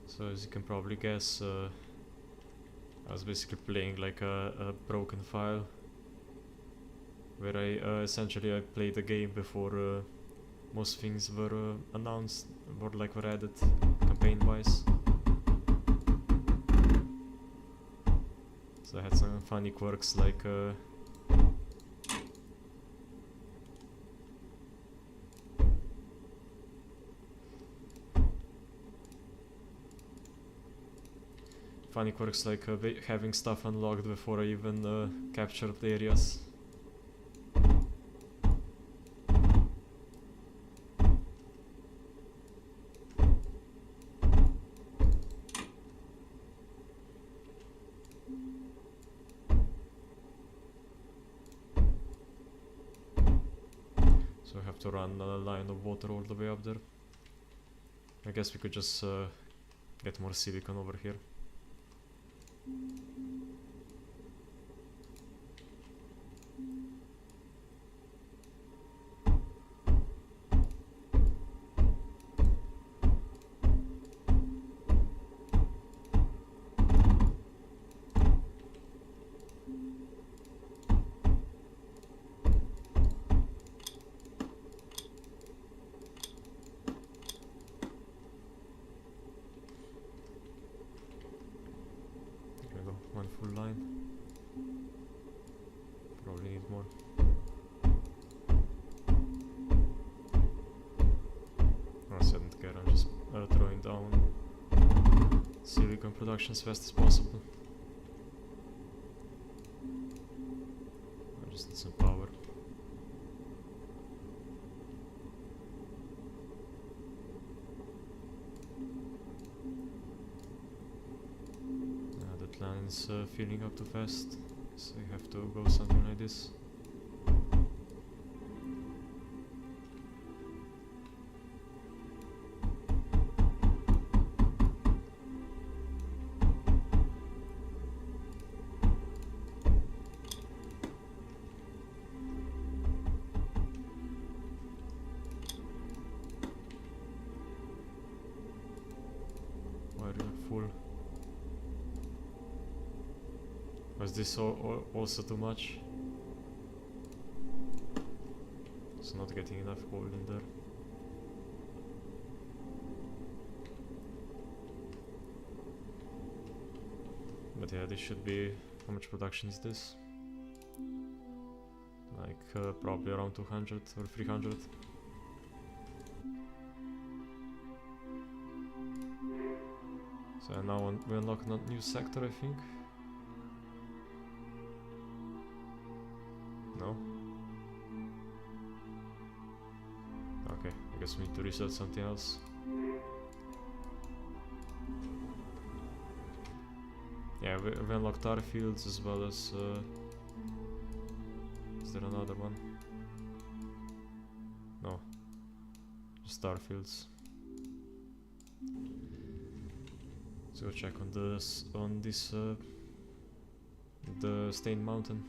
So as you can probably guess, I was basically playing like a broken file, where I essentially I played the game before most things were announced, were added campaign-wise. So I had some funny quirks like funny quirks like having stuff unlocked before I even captured the areas. So I have to run a line of water all the way up there. I guess we could just get more silicon over here. One full line. Probably need more. I didn't care, I'm just throwing down silicon production as fast as possible. I just need some power. Land is filling up too fast, so you have to go something like this. Why are you full? Was this also too much? It's not getting enough coal in there. But yeah, this should be... How much production is this? Like probably around 200 or 300. So now we unlock a new sector, I think. No? Okay, I guess we need to research something else. Yeah, we unlocked tar fields as well as... is there another one? No. Just tar fields. Let's go check on this, the Stained Mountain.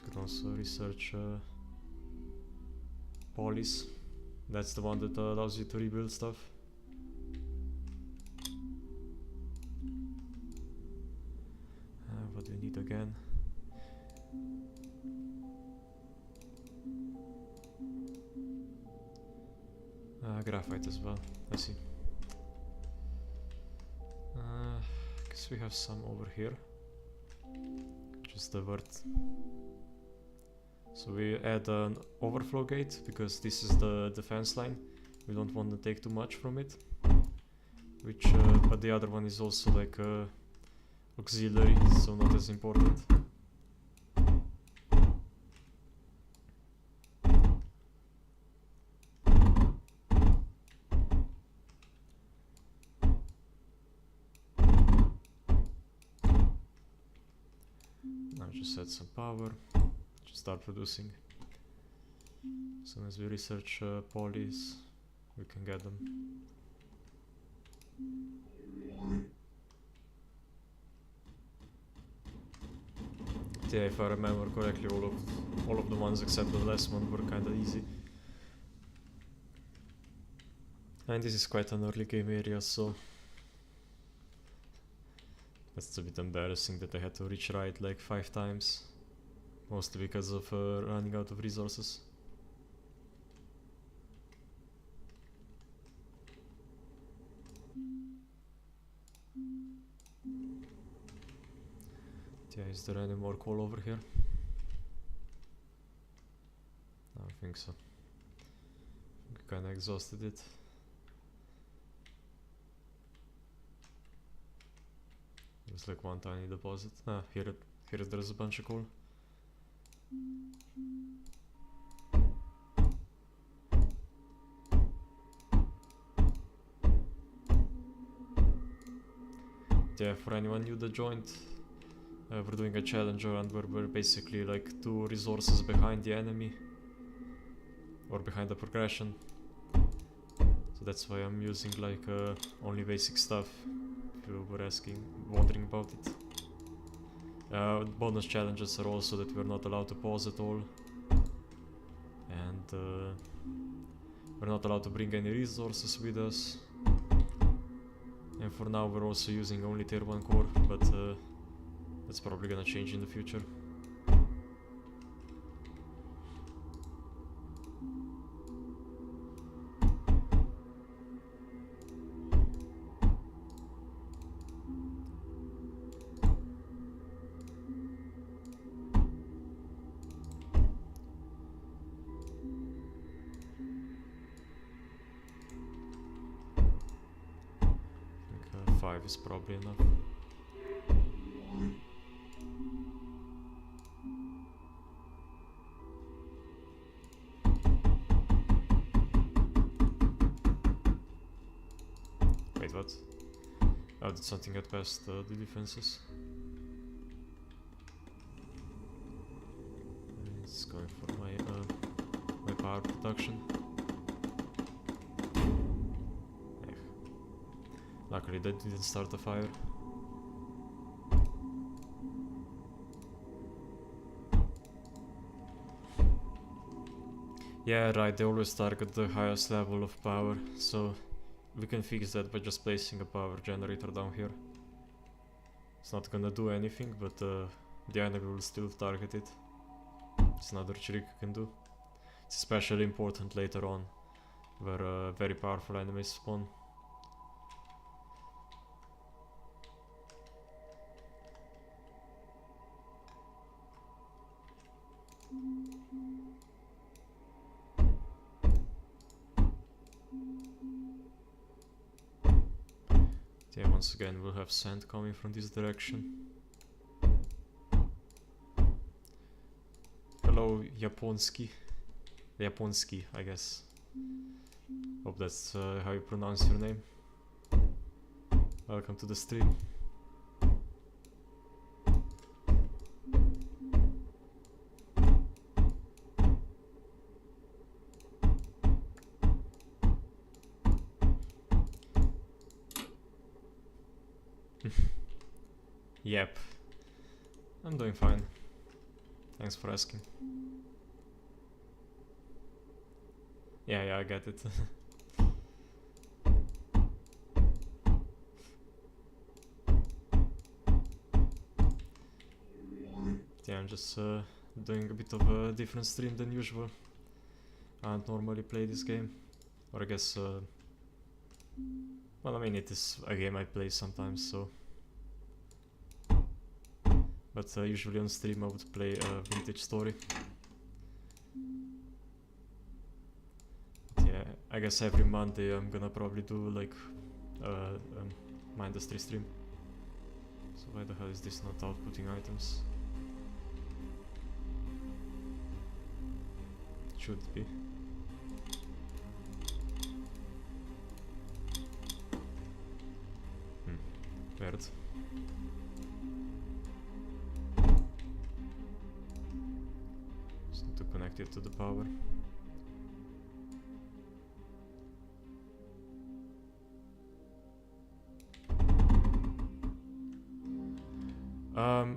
We can also research Polis. That's the one that allows you to rebuild stuff. What do we need again? Graphite as well, I see. Guess we have some over here. Just the word. So we add an overflow gate because this is the defense line. We don't want to take too much from it. Which, but the other one is also like auxiliary, so not as important. Now just add some power. Start producing. As soon as we research polys, we can get them. Yeah, if I remember correctly, all of the ones except the last one were kinda easy. And this is quite an early game area, so that's a bit embarrassing that I had to reach right like 5 times. Mostly because of running out of resources. Yeah, is there any more coal over here? I don't think so. We kinda exhausted it. There's like one tiny deposit. Ah, here there's a bunch of coal. Yeah, for anyone new that joined, we're doing a challenge round where we're basically like 2 resources behind the enemy or behind the progression. So that's why I'm using like only basic stuff, if you were wondering about it. Bonus challenges are also that we're not allowed to pause at all, and we're not allowed to bring any resources with us. And for now we're also using only tier 1 core, but that's probably gonna change in the future. I think 5 is probably enough. Wait, what? Oh, did something get past the defenses? It's going for my power production. Luckily that didn't start a fire. Yeah, right, they always target the highest level of power, so we can fix that by just placing a power generator down here. It's not gonna do anything, but the enemy will still target it. It's another trick you can do. It's especially important later on, where very powerful enemies spawn. Yeah, once again we'll have sand coming from this direction. Hello, Japonski. Japonski, I guess. Hope that's how you pronounce your name. Welcome to the stream. Yep. I'm doing fine. Thanks for asking. Yeah, I get it. Yeah, I'm just doing a bit of a different stream than usual. I don't normally play this game. Or I guess, well, I mean, it is a game I play sometimes, so. But usually on stream I would play Vintage Story. But yeah, I guess every Monday I'm gonna probably do like Mindustry stream. So why the hell is this not outputting items? Should be. Weird. Just need to connect it to the power.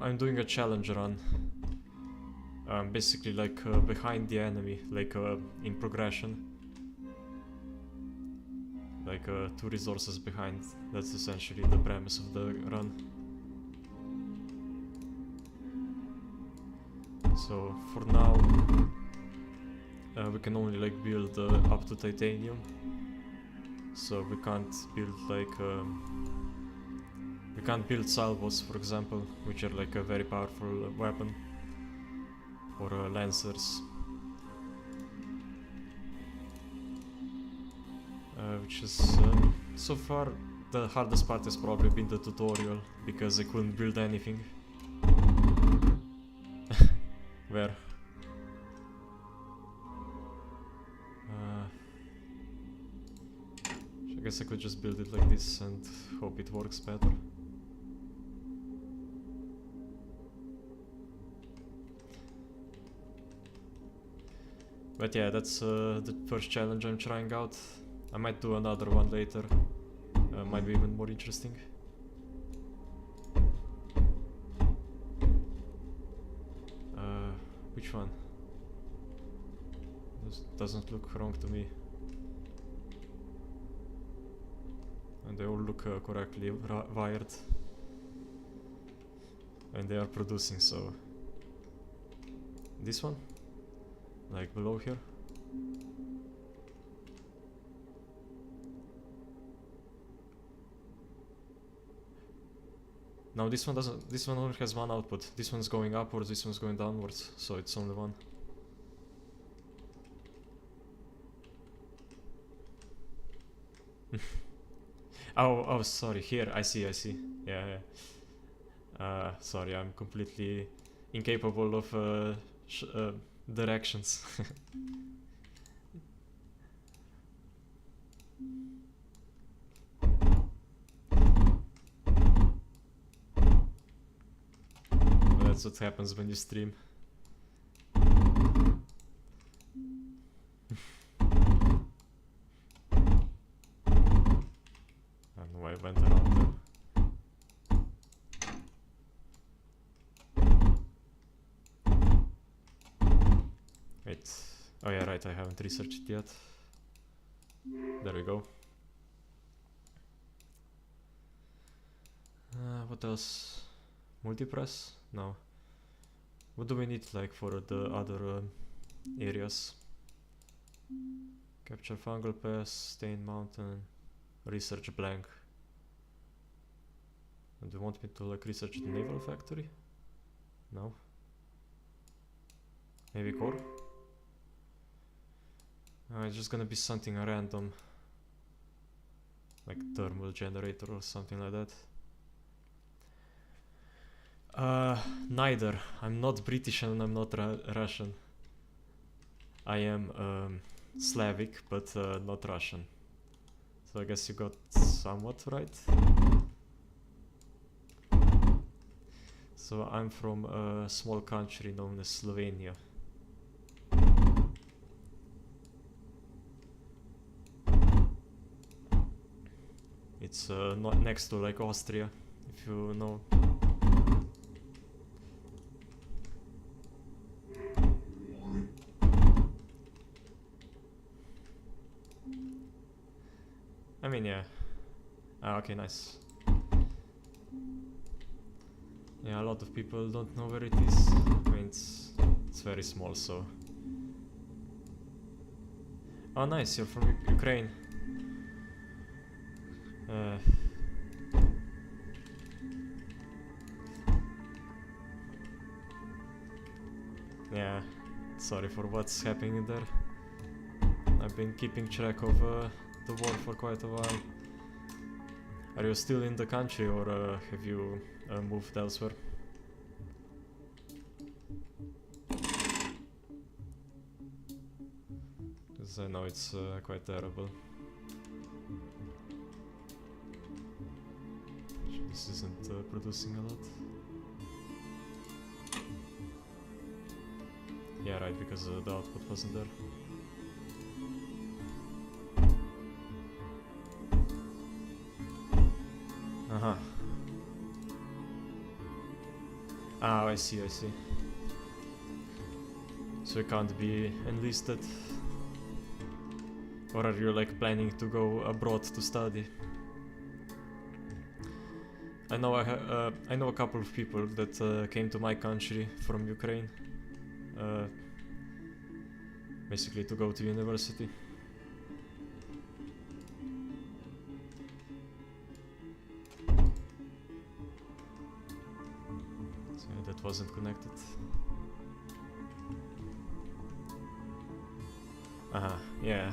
I'm doing a challenge run. Basically like behind the enemy, like in progression. Like 2 resources behind. That's essentially the premise of the run. So for now we can only like build up to titanium. So we can't build like we can't build salvos, for example, which are like a very powerful weapon, or lancers, which is so far the hardest part has probably been the tutorial, because I couldn't build anything. Where? I guess I could just build it like this and hope it works better. But yeah, that's the first challenge I'm trying out. I might do another one later. Might be even more interesting. Which one? This doesn't look wrong to me. And they all look correctly wired. And they are producing, so... This one? Like below here? No, this one doesn't. This one only has one output. This one's going upwards, this one's going downwards, so it's only one. Oh, sorry. Here, I see. Yeah. Sorry, I'm completely incapable of directions. That's what happens when you stream. I don't know why I went around there. Wait. Oh yeah, right, I haven't researched it yet. There we go. What else? Multipress? No. What do we need like for the other areas? Capture fungal pest, stain mountain, research blank. And do you want me to like research the naval factory? No. Maybe core? It's just gonna be something random. Like thermal generator or something like that. Neither. I'm not British and I'm not Russian. I am Slavic, but not Russian. So I guess you got somewhat right. So I'm from a small country known as Slovenia. It's not next to like Austria, if you know. I mean, yeah. Okay, nice. Yeah, a lot of people don't know where it is. I mean, it's very small, so... Oh, nice, you're from Ukraine. Yeah, sorry for what's happening there. I've been keeping track of the war for quite a while. Are you still in the country or have you moved elsewhere? Because I know it's quite terrible. This isn't producing a lot. Yeah, right, because the output wasn't there. Uh-huh. Ah, I see. So you can't be enlisted? Or are you like planning to go abroad to study? I know I know a couple of people that came to my country from Ukraine, basically to go to university. So yeah, that wasn't connected. Yeah.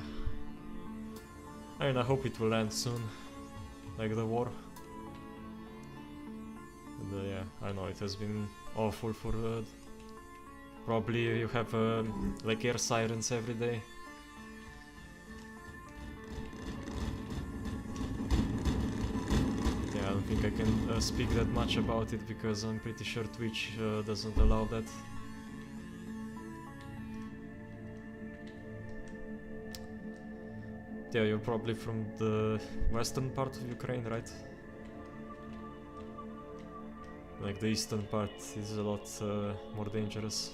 I mean, I hope it will end soon. like the war. And yeah, I know it has been awful for probably you have like air sirens every day. Yeah, I don't think I can speak that much about it because I'm pretty sure Twitch doesn't allow that. Yeah, you're probably from the western part of Ukraine, right? Like the eastern part is a lot more dangerous.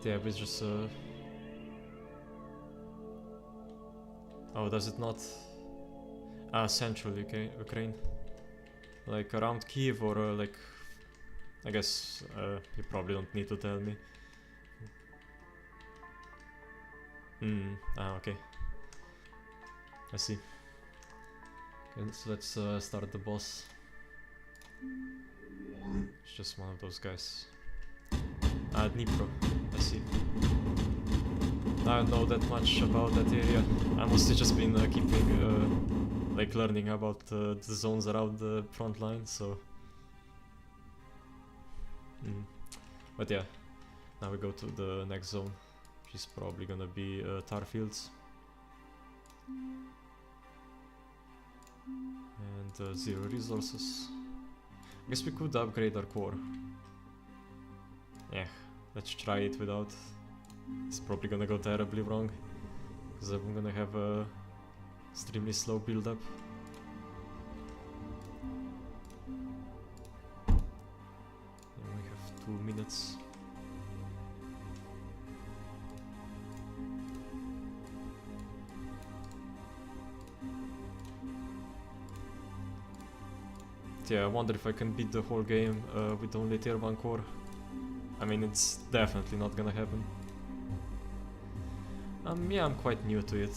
Yeah, but it's just oh, does it not? Ah, central Ukraine. Like around Kiev or like... I guess you probably don't need to tell me. Okay. I see. Okay, so let's start the boss. It's just one of those guys. Dnipro, I see. I don't know that much about that area. I mostly just been keeping, like learning about the zones around the front line, so... But yeah, now we go to the next zone, which is probably gonna be tar fields. And 0 resources. I guess we could upgrade our core. Yeah, let's try it without. It's probably gonna go terribly wrong, because I'm gonna have a extremely slow build up. And we have 2 minutes. Yeah, I wonder if I can beat the whole game with only tier 1 core. I mean, it's definitely not gonna happen. Yeah, I'm quite new to it.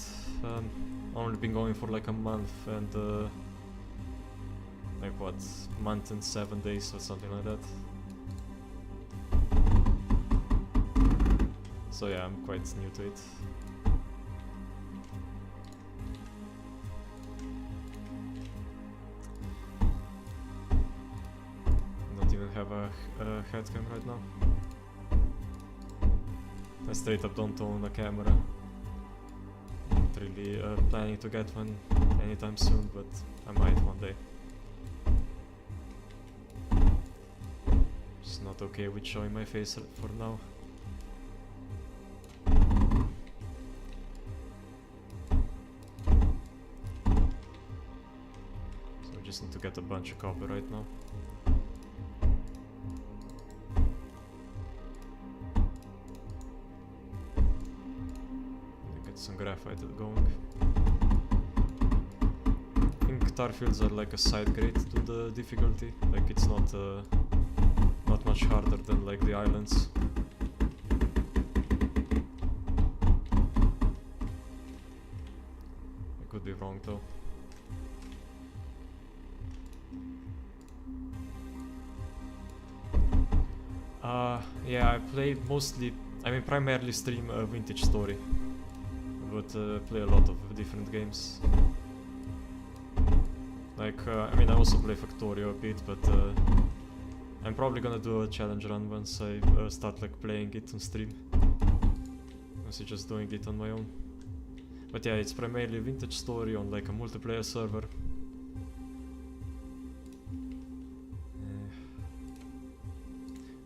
Only been going for like a month and like what, month and 7 days or something like that. So yeah, I'm quite new to it. Don't even have a headcam right now. I straight up don't own a camera. Not really planning to get one anytime soon, but I might one day. Just not okay with showing my face for now. So I just need to get a bunch of copper right now. Some graphite going. I think tar fields are like a side grade to the difficulty. Like it's not much harder than like the islands. I could be wrong though. Yeah, I play mostly, I mean primarily stream Vintage Story. But play a lot of different games. Like, I mean, I also play Factorio a bit, but I'm probably gonna do a challenge run once I start like playing it on stream. Instead of just doing it on my own. But yeah, it's primarily Vintage Story on like a multiplayer server.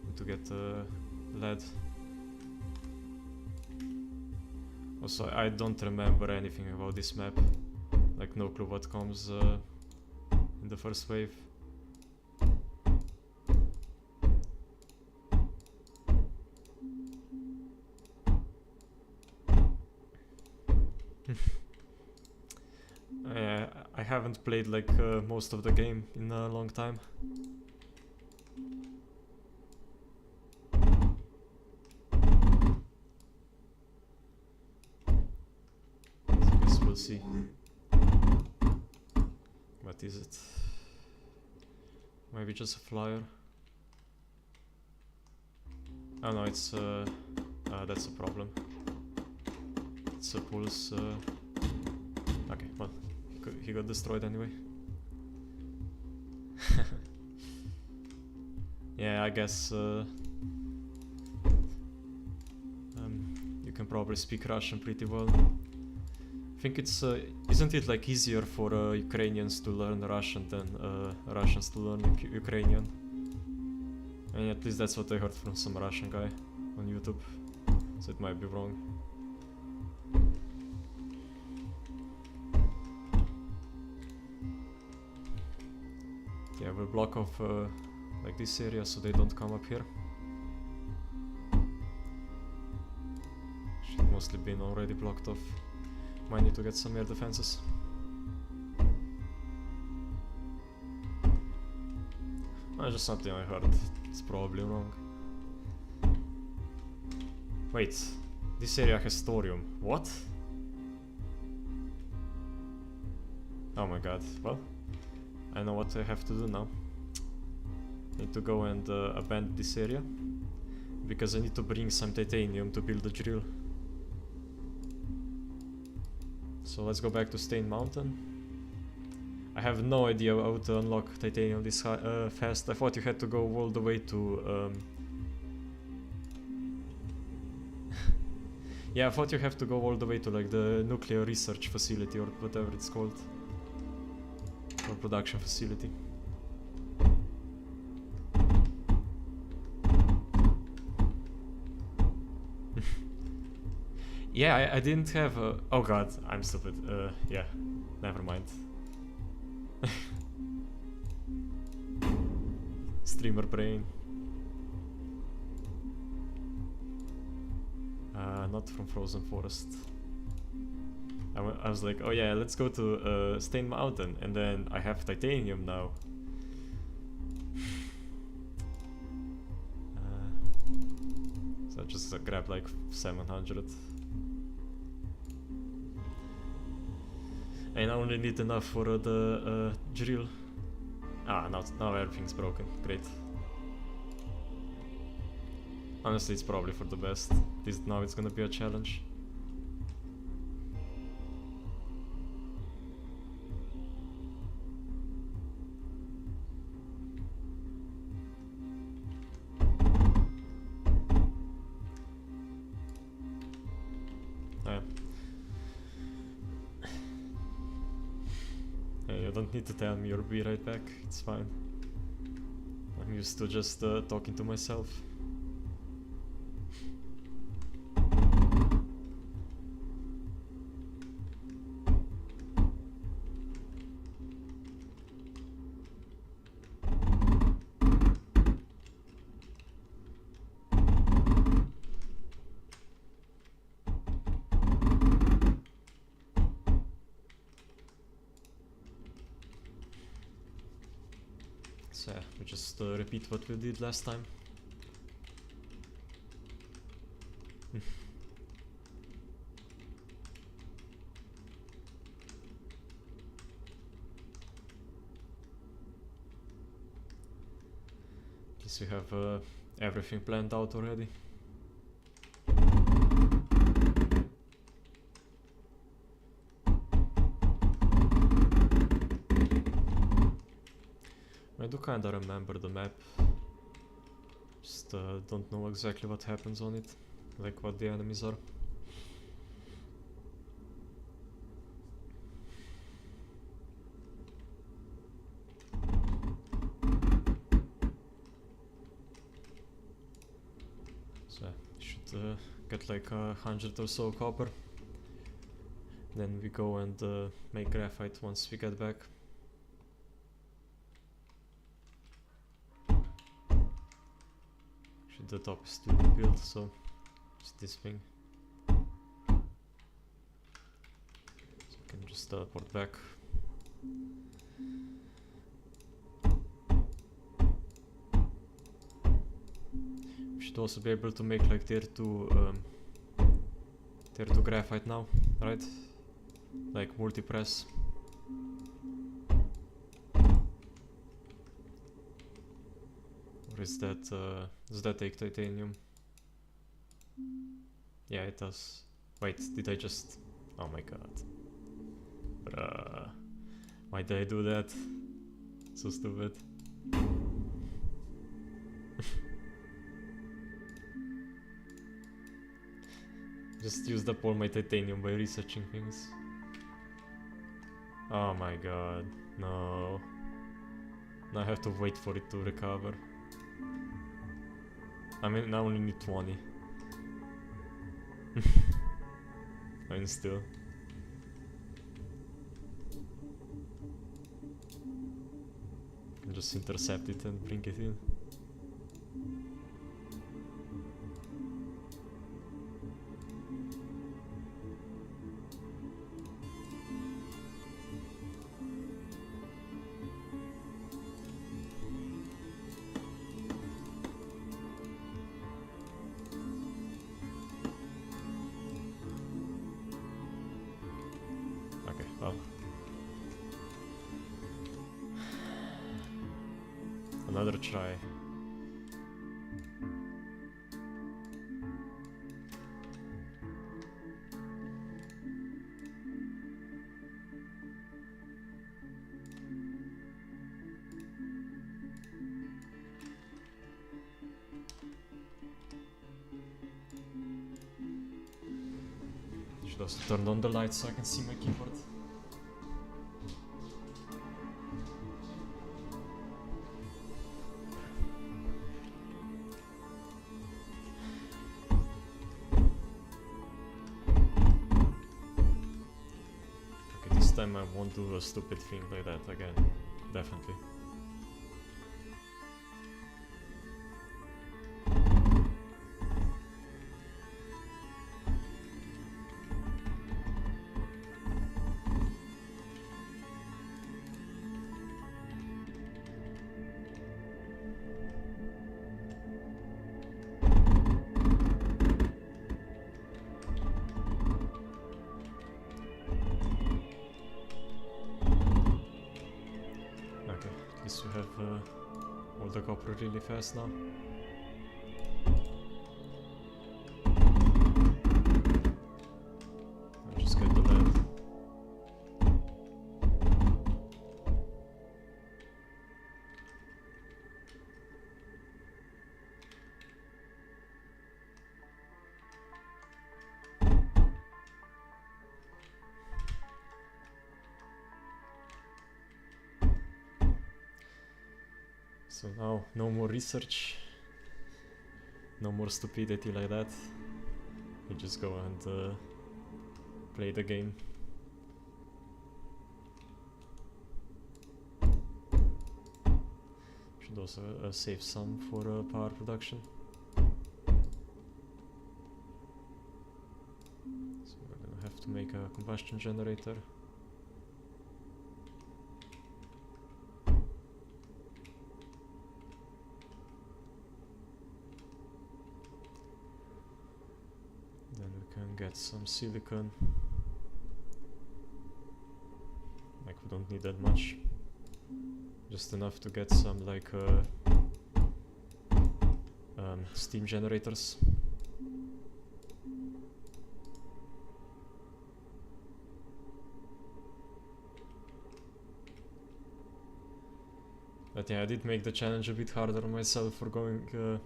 Need to get lead. Also, I don't remember anything about this map. Like, no clue what comes in the first wave. I haven't played like most of the game in a long time. We'll see. What is it? Maybe just a flyer? Oh no, it's That's a problem. It's a pulse. Okay, well, he got destroyed anyway. Yeah, I guess you can probably speak Russian pretty well. I think it's isn't it like easier for Ukrainians to learn Russian than Russians to learn Ukrainian? And at least that's what I heard from some Russian guy on YouTube, so it might be wrong. Yeah, we'll block off like this area so they don't come up here. Should mostly been already blocked off. Might need to get some air defenses. Just something I heard. It's probably wrong. Wait, this area has thorium. What? Oh my god, well, I know what I have to do now. Need to go and abandon this area, because I need to bring some titanium to build the drill. So let's go back to Stain Mountain. I have no idea how to unlock titanium this fast. I thought you had to go all the way to... yeah, I thought you have to go all the way to like the nuclear research facility or whatever it's called. Or production facility. Yeah, I didn't have a... Oh god, I'm stupid. Yeah, never mind. Streamer brain. Not from Frozen Forest. I was like, oh yeah, let's go to Stain Mountain, and then I have titanium now. So I just grabbed like 700. And I only need enough for the drill. Ah, now everything's broken. Great. Honestly, it's probably for the best. At least now it's gonna be a challenge. You don't need to tell me, you'll be right back, it's fine. I'm used to just talking to myself. So yeah, we just repeat what we did last time. Guess we have everything planned out already. I do kinda remember the map, just don't know exactly what happens on it, like what the enemies are. So should get like 100 or so copper, then we go and make graphite once we get back. The top is still built, so it's this thing. So I can just teleport back. We should also be able to make like tier 2 graphite now, right? Like multi-press. Or is that, does that take titanium? Yeah, it does. Wait, did I just... Oh my god. Bruh. Why did I do that? So stupid. Just used up all my titanium by researching things. Oh my god. No. Now I have to wait for it to recover. I mean, I only need 20. I mean, still. Just intercept it and bring it in. Okay, well. Another try. Should also turn on the light so I can see my keyboard. Okay, this time I won't do a stupid thing like that again. Definitely. At least we have all the copper really fast now. I'll just get the lead. So now, no more research, no more stupidity like that. We just go and play the game. Should also save some for power production. So we're gonna have to make a combustion generator. Get some silicon. Like, we don't need that much, just enough to get some like steam generators. But yeah, I did make the challenge a bit harder on myself for going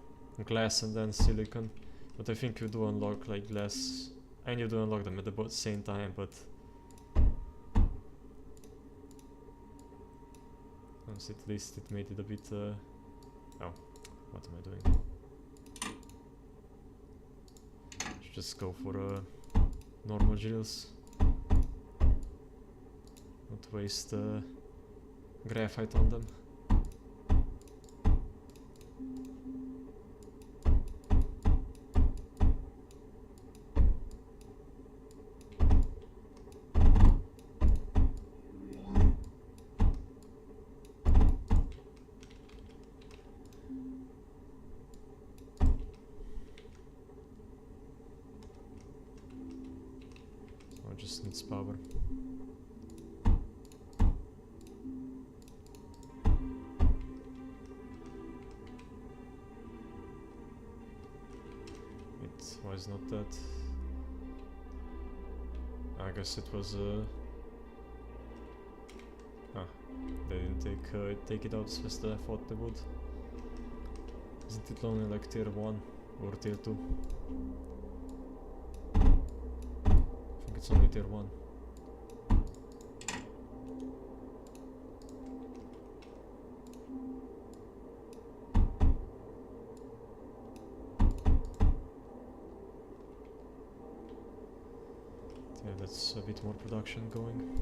glass and then silicon, but I think you do unlock like glass and you do unlock them at the same time, but at least it made it a bit oh, what am I doing? Should just go for normal drills, not waste graphite on them. Just needs power. Wait, why is not that? guess it was they didn't take it out as fast as I thought they would. Isn't it only like tier 1 or tier 2? I think it's only tier 1. Yeah, that's a bit more production going.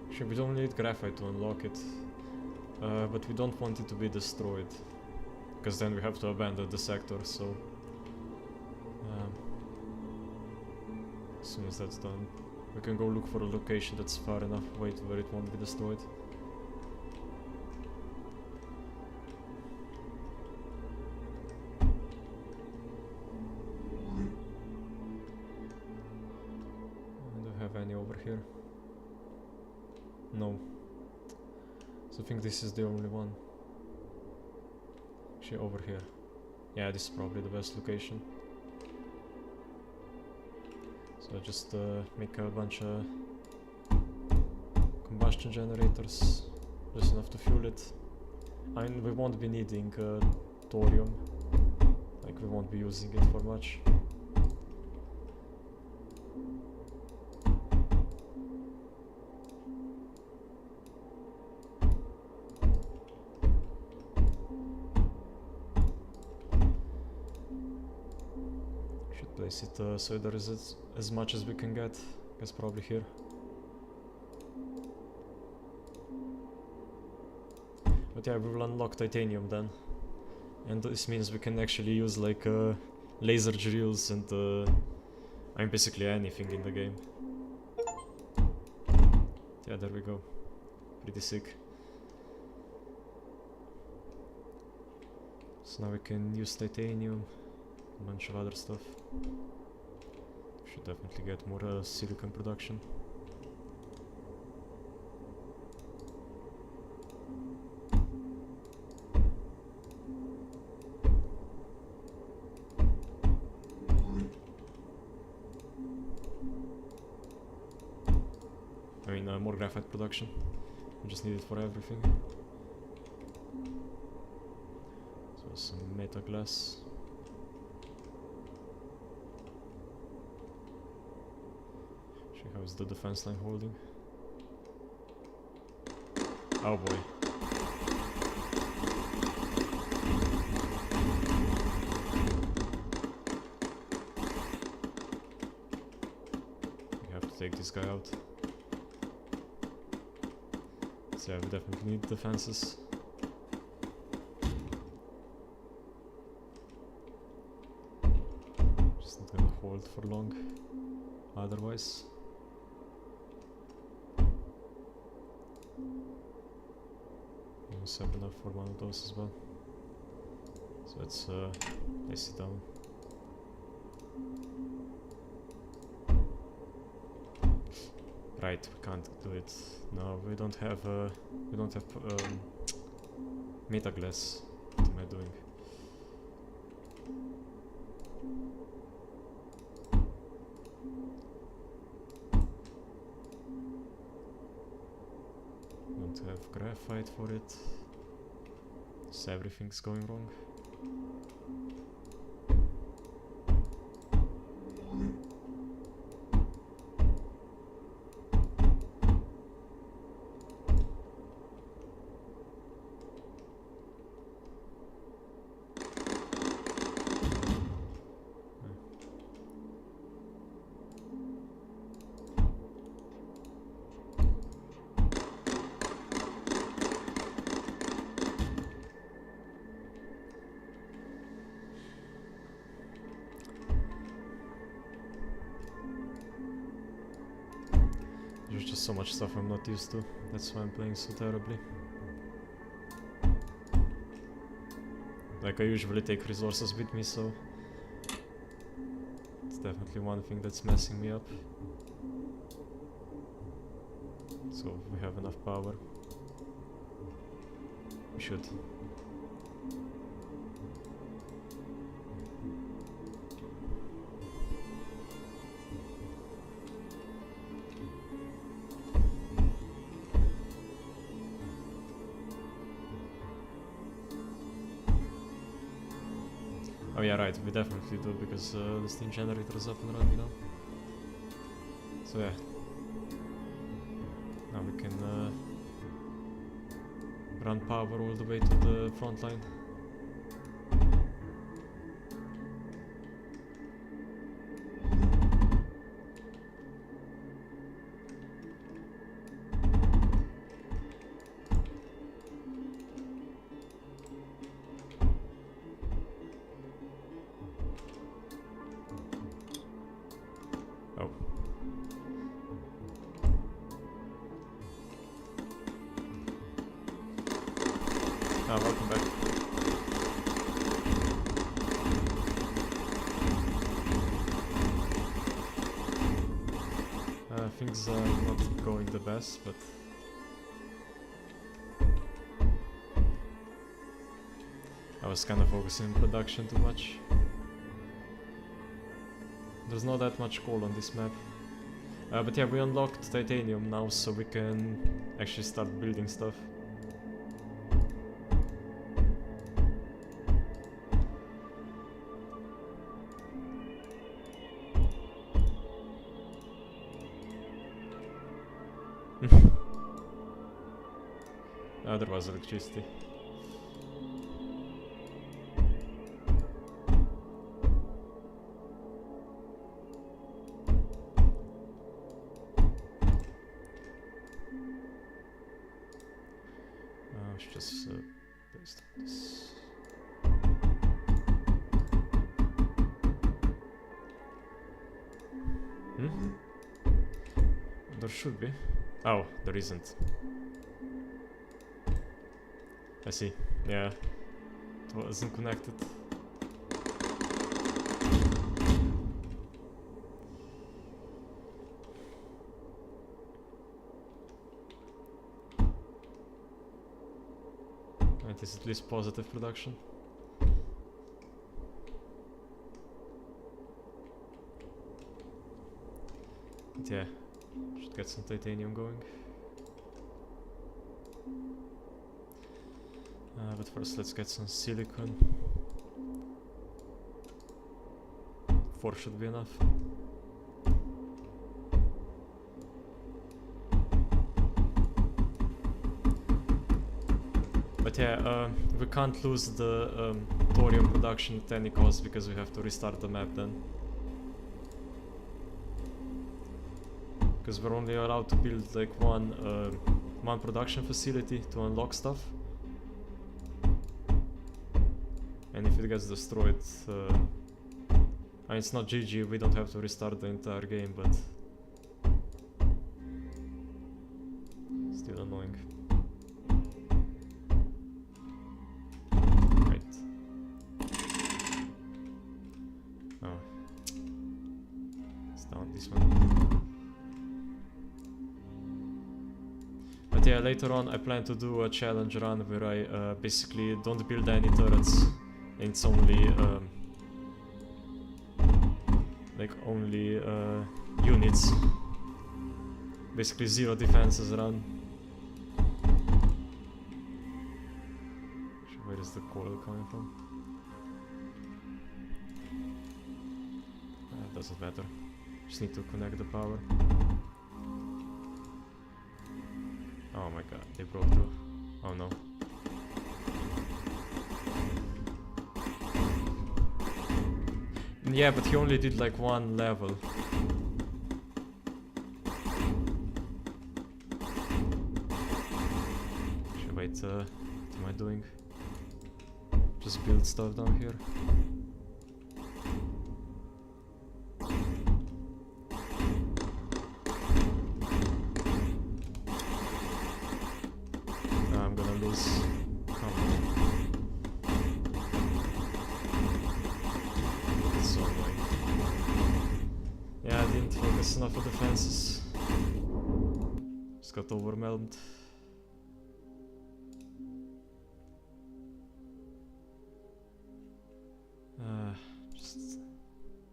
Actually, we don't need graphite to unlock it, but we don't want it to be destroyed, because then we have to abandon the sector, so as soon as that's done, we can go look for a location that's far enough away to where it won't be destroyed. Do I have any over here? No. So I think this is the only one. Actually, over here. Yeah, this is probably the best location. So I just make a bunch of combustion generators, just enough to fuel it. I mean, we won't be needing thorium, like we won't be using it for much. Place it so there is as much as we can get. I guess probably here. But yeah, we will unlock titanium then, and this means we can actually use like laser drills and I mean basically anything in the game. Yeah, there we go. Pretty sick. So now we can use titanium. A bunch of other stuff. Should definitely get more silicon production. I mean, more graphite production. We just need it for everything. So some meta glass. How's the defense line holding? Oh boy. We have to take this guy out. So yeah, we definitely need defenses. Just not gonna hold for long otherwise. Have enough for one of those as well. So let's place it down. Right, we can't do it. No, we don't have meta glass. What am I doing? Don't have graphite for it. So everything's going wrong. There's just so much stuff I'm not used to. That's why I'm playing so terribly. Like I usually take resources with me, so it's definitely one thing that's messing me up. So we have enough power. We should. Oh yeah, right, we definitely do, because the steam generator is up and running now. So yeah. Now we can run power all the way to the front line. Oh. Ah, welcome back. Things are not going the best, but I was kind of focusing on production too much. There's not that much coal on this map. But yeah, we unlocked titanium now, so we can actually start building stuff. There was electricity. I should just paste this. There should be. Oh, there isn't. I see. Yeah, it wasn't connected. It is at least positive production. But yeah, should get some titanium going. But first let's get some silicon. 4 should be enough. But yeah, we can't lose the thorium production at any cost, because we have to restart the map then. Because we're only allowed to build like one production facility to unlock stuff. And if it gets destroyed, I mean, it's not GG, we don't have to restart the entire game, but still annoying. Right. Oh. It's down this one. But yeah, later on I plan to do a challenge run where I basically don't build any turrets. It's only like only units, basically 0 defenses run. Where is the coil coming from? Doesn't matter, just need to connect the power. Oh my god, they broke through. Oh no. Yeah, but he only did like 1 level. Actually, wait, what am I doing? Just build stuff down here. I'm gonna lose company. So annoying. Yeah, I didn't focus enough on defenses. Just got overwhelmed.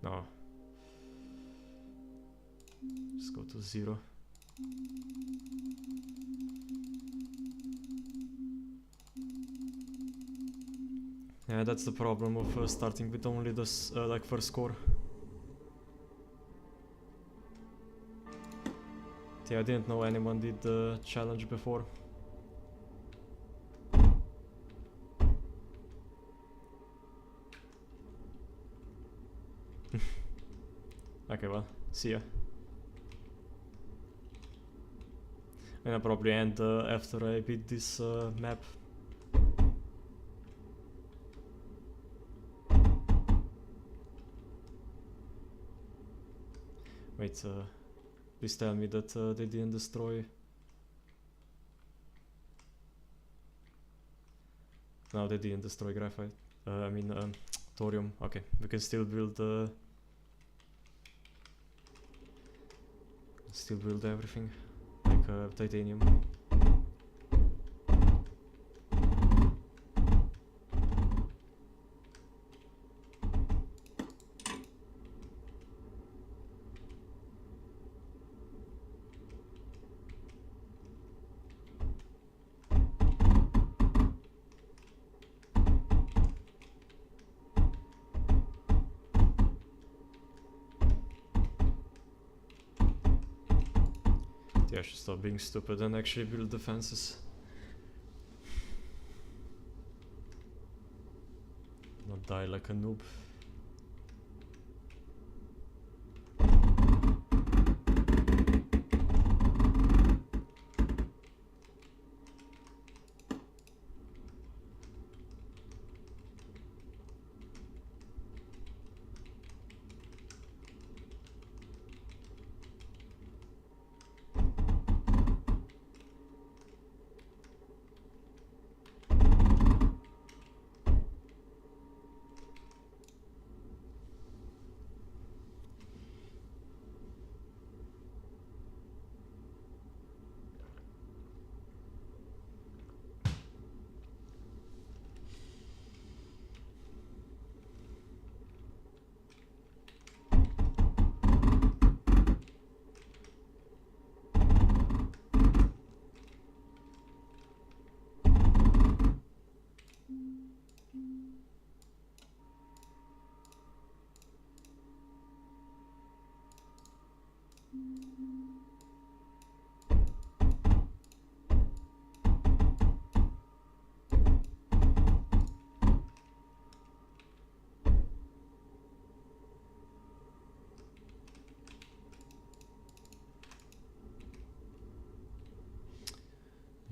No. Just go to 0. Yeah, that's the problem of starting with only this like first core. Yeah, I didn't know anyone did the challenge before. Okay, well, see ya. And I'll probably end after I beat this map. Wait, please tell me that they didn't destroy. No, they didn't destroy graphite. I mean, thorium. Okay, we can still build. Still build everything, like titanium. Yeah, I should stop being stupid and actually build defenses. Not die like a noob.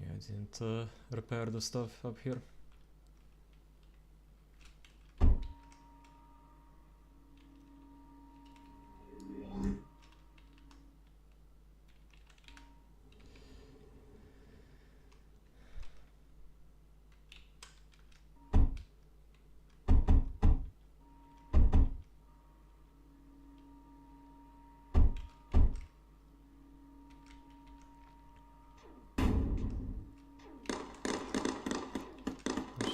Yeah, I didn't repair the stuff up here.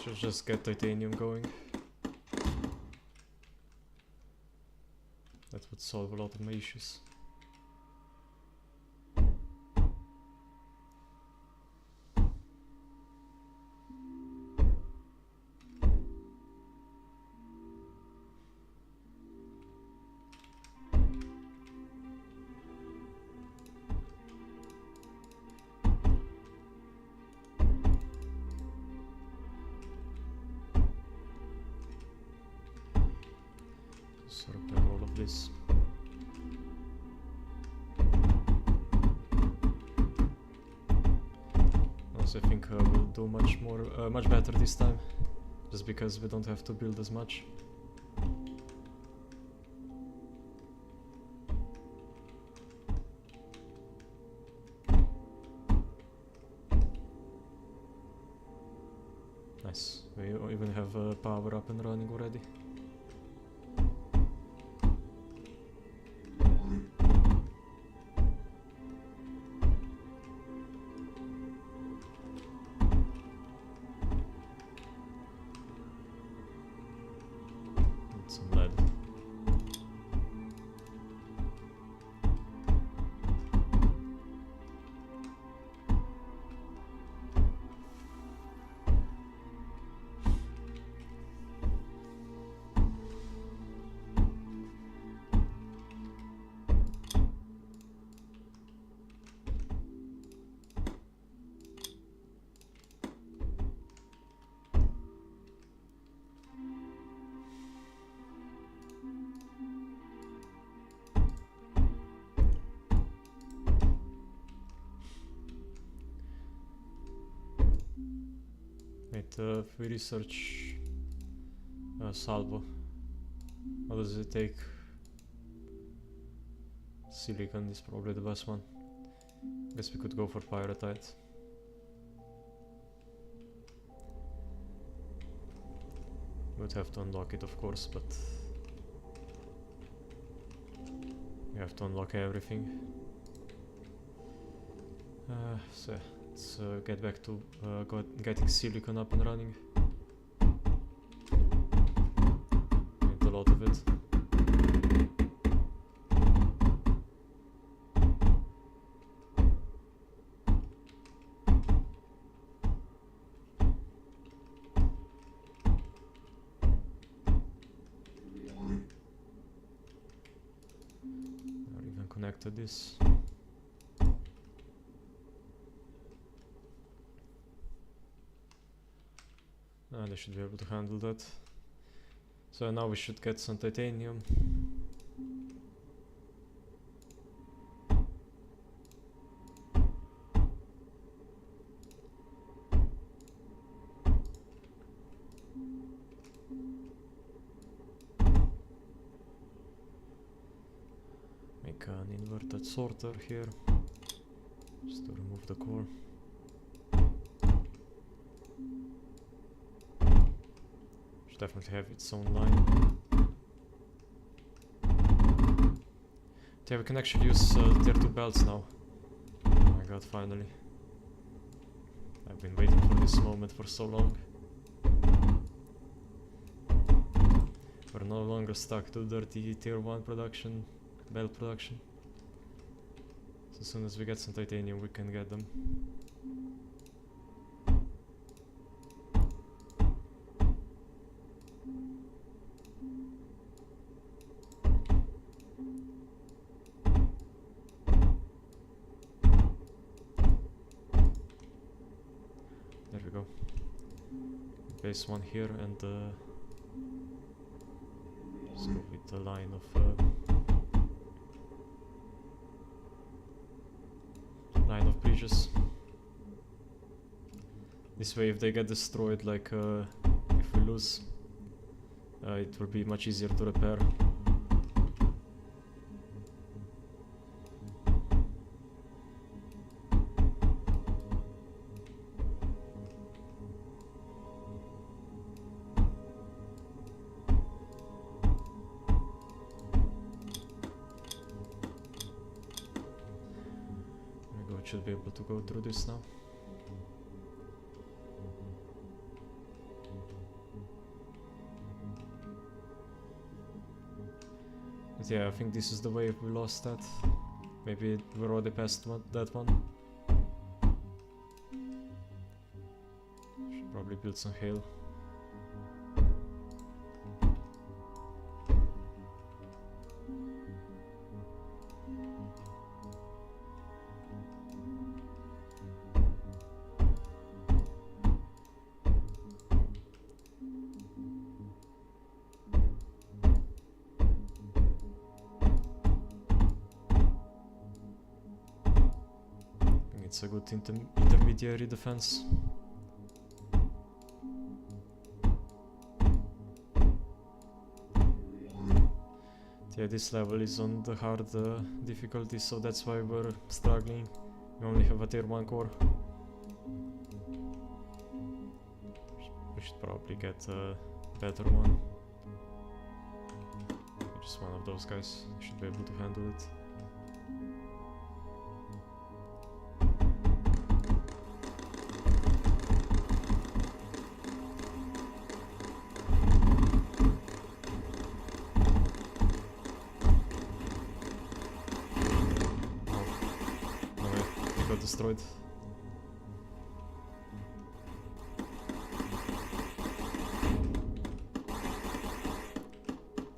Should just get titanium going. That would solve a lot of my issues. Just repair all of this. Also, I think we'll do much better this time, just because we don't have to build as much. Nice. We even have power up and running already. Some lead. Wait, if we research salvo, what does it take? Silicon is probably the best one. Guess we could go for pyrite. Would have to unlock it, of course, but we have to unlock everything. So let's get back to getting silicon up and running. Need a lot of it. Or even connected this. They should be able to handle that. So now we should get some titanium. Make an inverted sorter here, just to remove the core. Definitely have its own line. Yeah, we can actually use tier 2 belts now. Oh my god, finally. I've been waiting for this moment for so long. We're no longer stuck to dirty tier 1 production, belt production. So as soon as we get some titanium, we can get them. There we go. Place one here and let's go with the line of bridges. This way, if they get destroyed, like if we lose, it will be much easier to repair. Should be able to go through this now. But yeah, I think this is the way if we lost that. Maybe we're already past that one. Should probably build some hail. It's a good intermediary defense. Yeah, this level is on the hard difficulty, so that's why we're struggling. We only have a tier 1 core. We should probably get a better one. Just one of those guys should be able to handle it. Destroyed.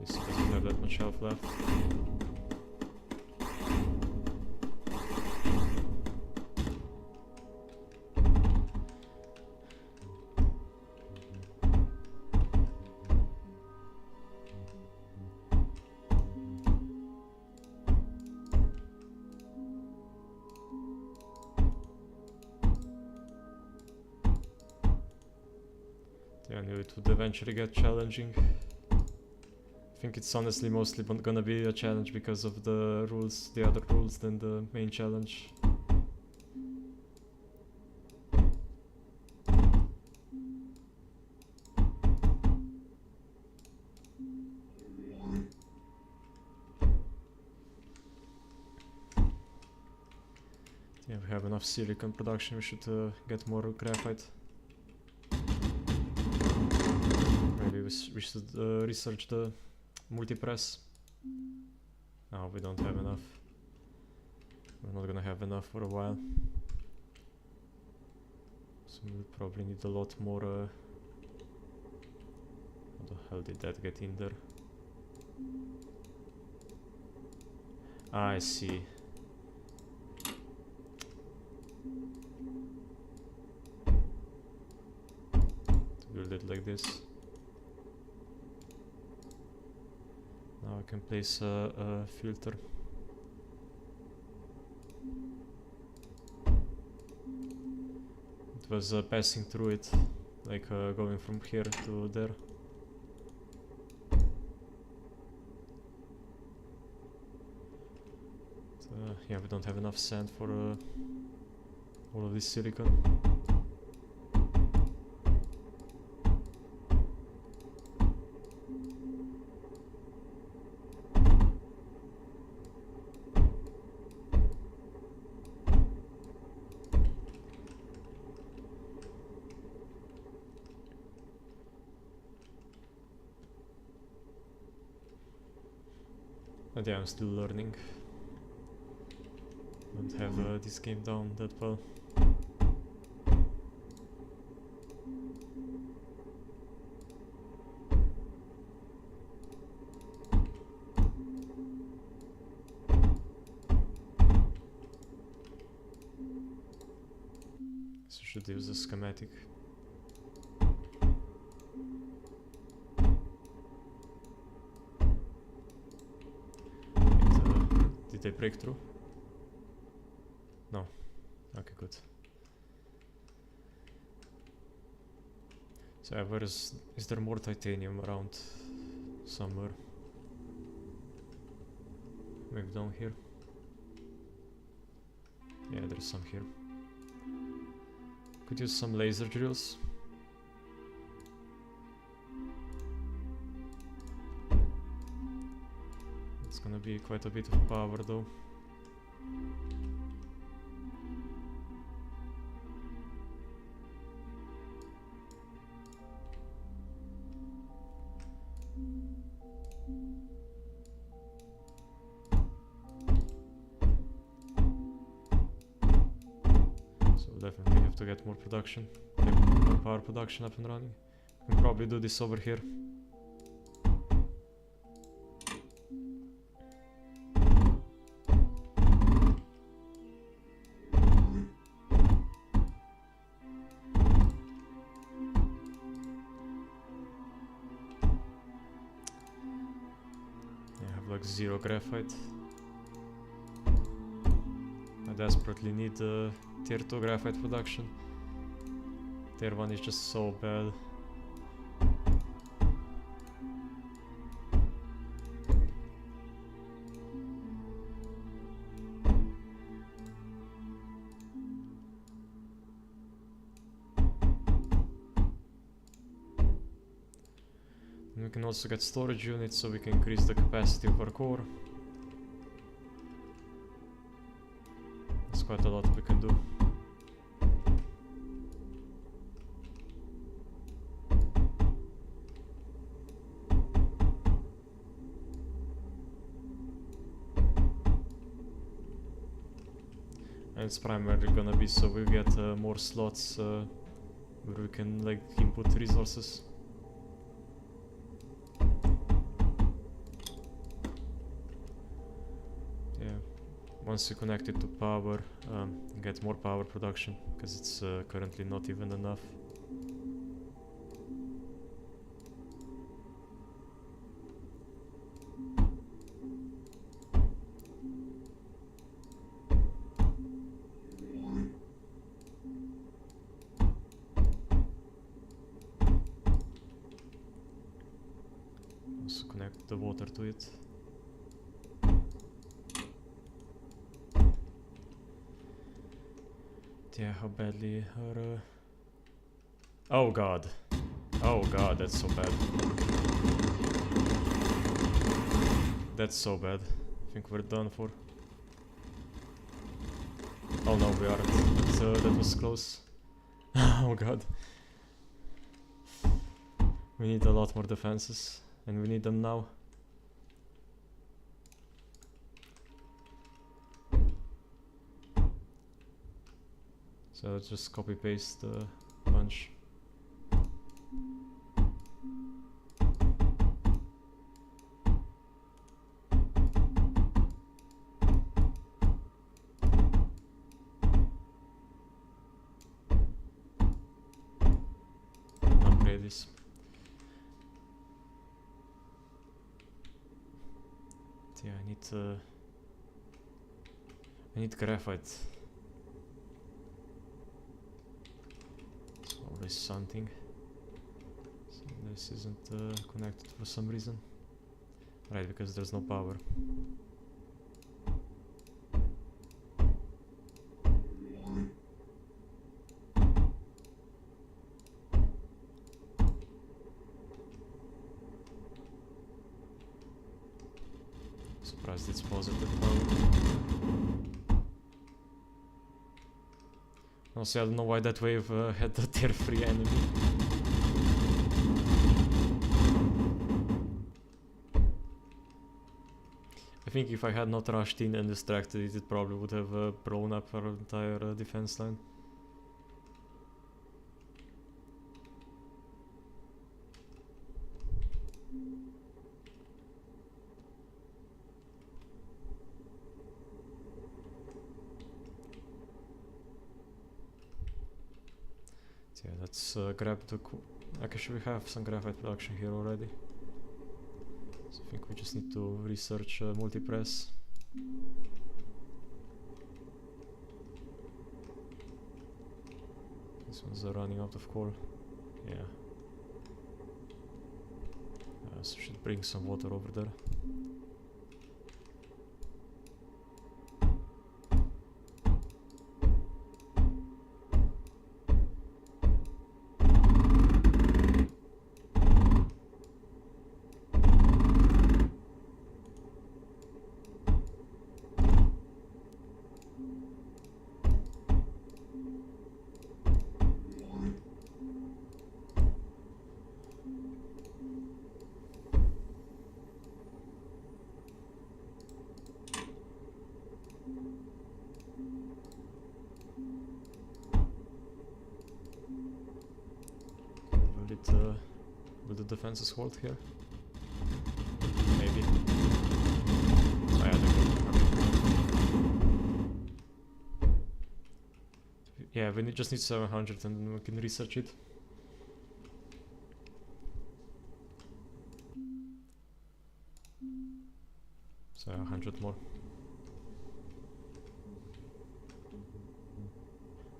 This doesn't have that much health left. Yeah, I knew it would eventually get challenging. I think it's honestly mostly gonna be a challenge because of the rules, the other rules than the main challenge. Yeah, we have enough silicon production, we should get more graphite. Maybe we should research the multipress. No, we don't have enough. We're not gonna have enough for a while. So we'll probably need a lot more. How the hell did that get in there? Ah, I see. To build it like this. Now I can place a filter. It was passing through it, like going from here to there. Yeah, we don't have enough sand for all of this silicon. But yeah, I'm still learning. Don't have this game down that well. So should use a schematic. Did they break through? No. Okay, good. So where is there more titanium around somewhere? Maybe down here. Yeah, there's some here. Could use some laser drills. It's gonna be quite a bit of power though. Definitely have to get more production, get more power production up and running. We can probably do this over here. I have like 0 graphite. I desperately need tier 2 graphite production. Tier 1 is just so bad. And we can also get storage units so we can increase the capacity of our core. There's quite a lot we can do. And it's primarily gonna be so we get more slots where we can like input resources. Yeah, once you connect it to power, get more power production, because it's currently not even enough. the water to it. Yeah, how badly her... Oh god. Oh god, that's so bad. That's so bad. I think we're done for. Oh no, we aren't. So that was close. Oh god. We need a lot more defenses, and we need them now. So let's just copy paste the bunch. Upgrade this. Yeah, I need graphite. It's always something. So this isn't connected for some reason. Right, because there's no power. Surprised it's positive power. Also, I don't know why that wave had the tier 3 enemy. I think if I had not rushed in and distracted it, it probably would have blown up our entire defense line. Yeah, let's grab the... Actually, we have some graphite production here already. So I think we just need to research multipress. This one's running out of coal. Yeah. So should bring some water over there. Will the defenses hold here? Maybe. Oh yeah, they will. Yeah, we just need 700 and then we can research it. So 100 more.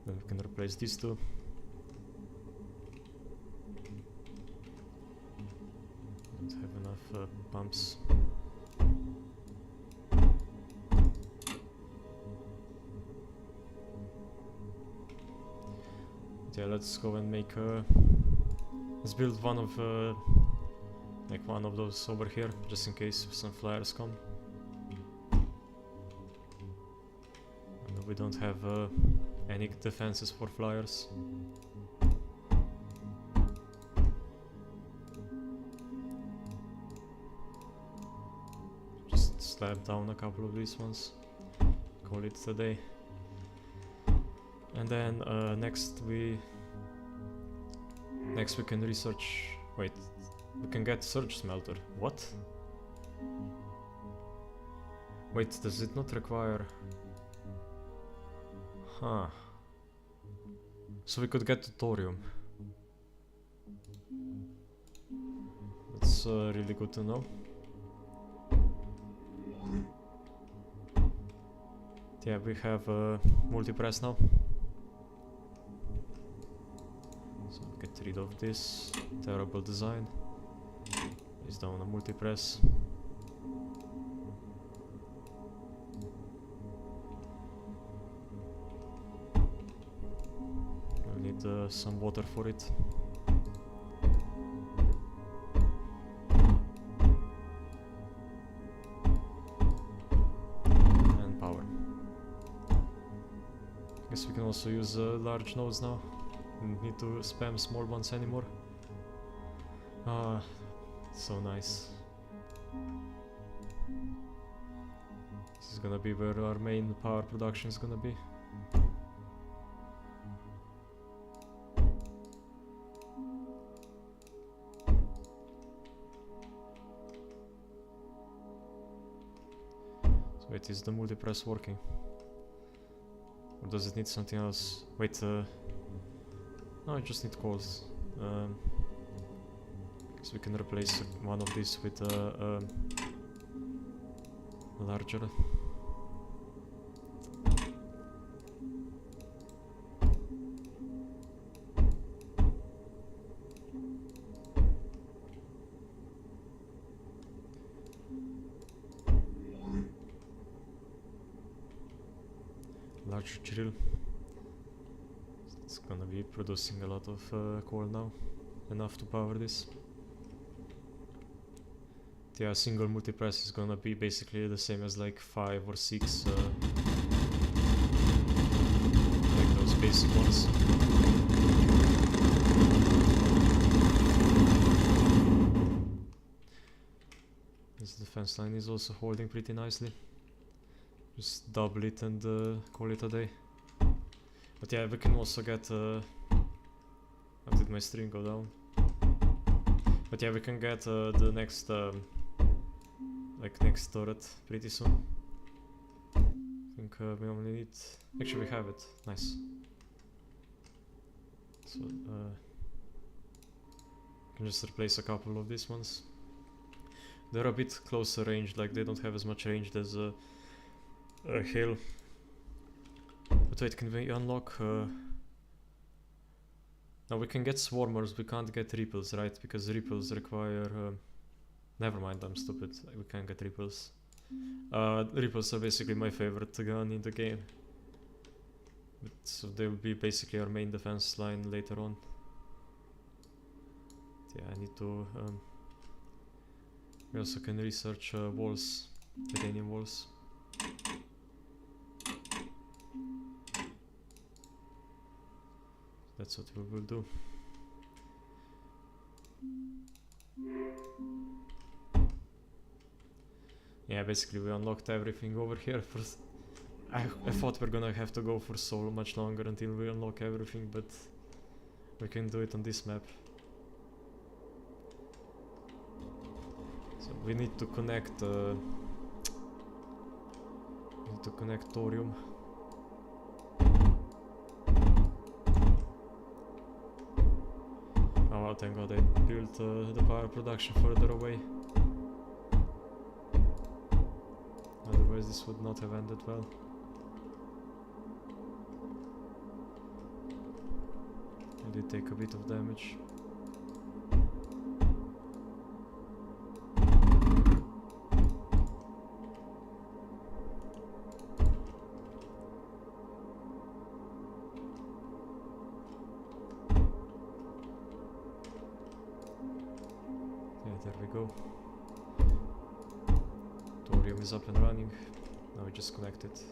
Then we can replace these two. Don't have enough pumps. Yeah, let's go and make let's build one of like one of those over here, just in case some flyers come. And we don't have any defenses for flyers. Just slap down a couple of these ones. Call it a day. And then next we can research. Wait, we can get surge smelter. What? Wait, does it not require? Huh. So we could get thorium. That's really good to know. Yeah, we have multipress now. So get rid of this terrible design. Is down a multipress. need some water for it. And power. Guess we can also use large nodes now. Don't need to spam small ones anymore. Ah, so nice. This is gonna be where our main power production is gonna be. So wait, is the multipress working? Or does it need something else? Wait, no, I just need coils. So we can replace one of these with a larger. Larger drill. It's gonna be producing a lot of coal now, enough to power this. Yeah, single multipress is gonna be basically the same as like 5 or 6 like those basic ones. This defense line is also holding pretty nicely. Just double it and call it a day. But yeah, we can also get how did my stream go down? But yeah, we can get the next next turret pretty soon. I think we only need... Actually, we have it. Nice. So can just replace a couple of these ones. They're a bit closer range, like they don't have as much range as Hail. But wait, can we unlock... Now we can get swarmers, we can't get ripples, right? Because ripples require... Never mind, I'm stupid. We can't get ripples. Ripples are basically my favorite gun in the game. But, so they will be basically our main defense line later on. Yeah, I need to... we also can research walls, titanium walls. That's what we will do. Yeah, basically we unlocked everything over here. First, I thought we're gonna have to go for so much longer until we unlock everything, but we can do it on this map. So we need to connect thorium. Oh wow, thank god I built the power production further away. Otherwise this would not have ended well. I did take a bit of damage. There we go. Thorium is up and running. Now we just connect it.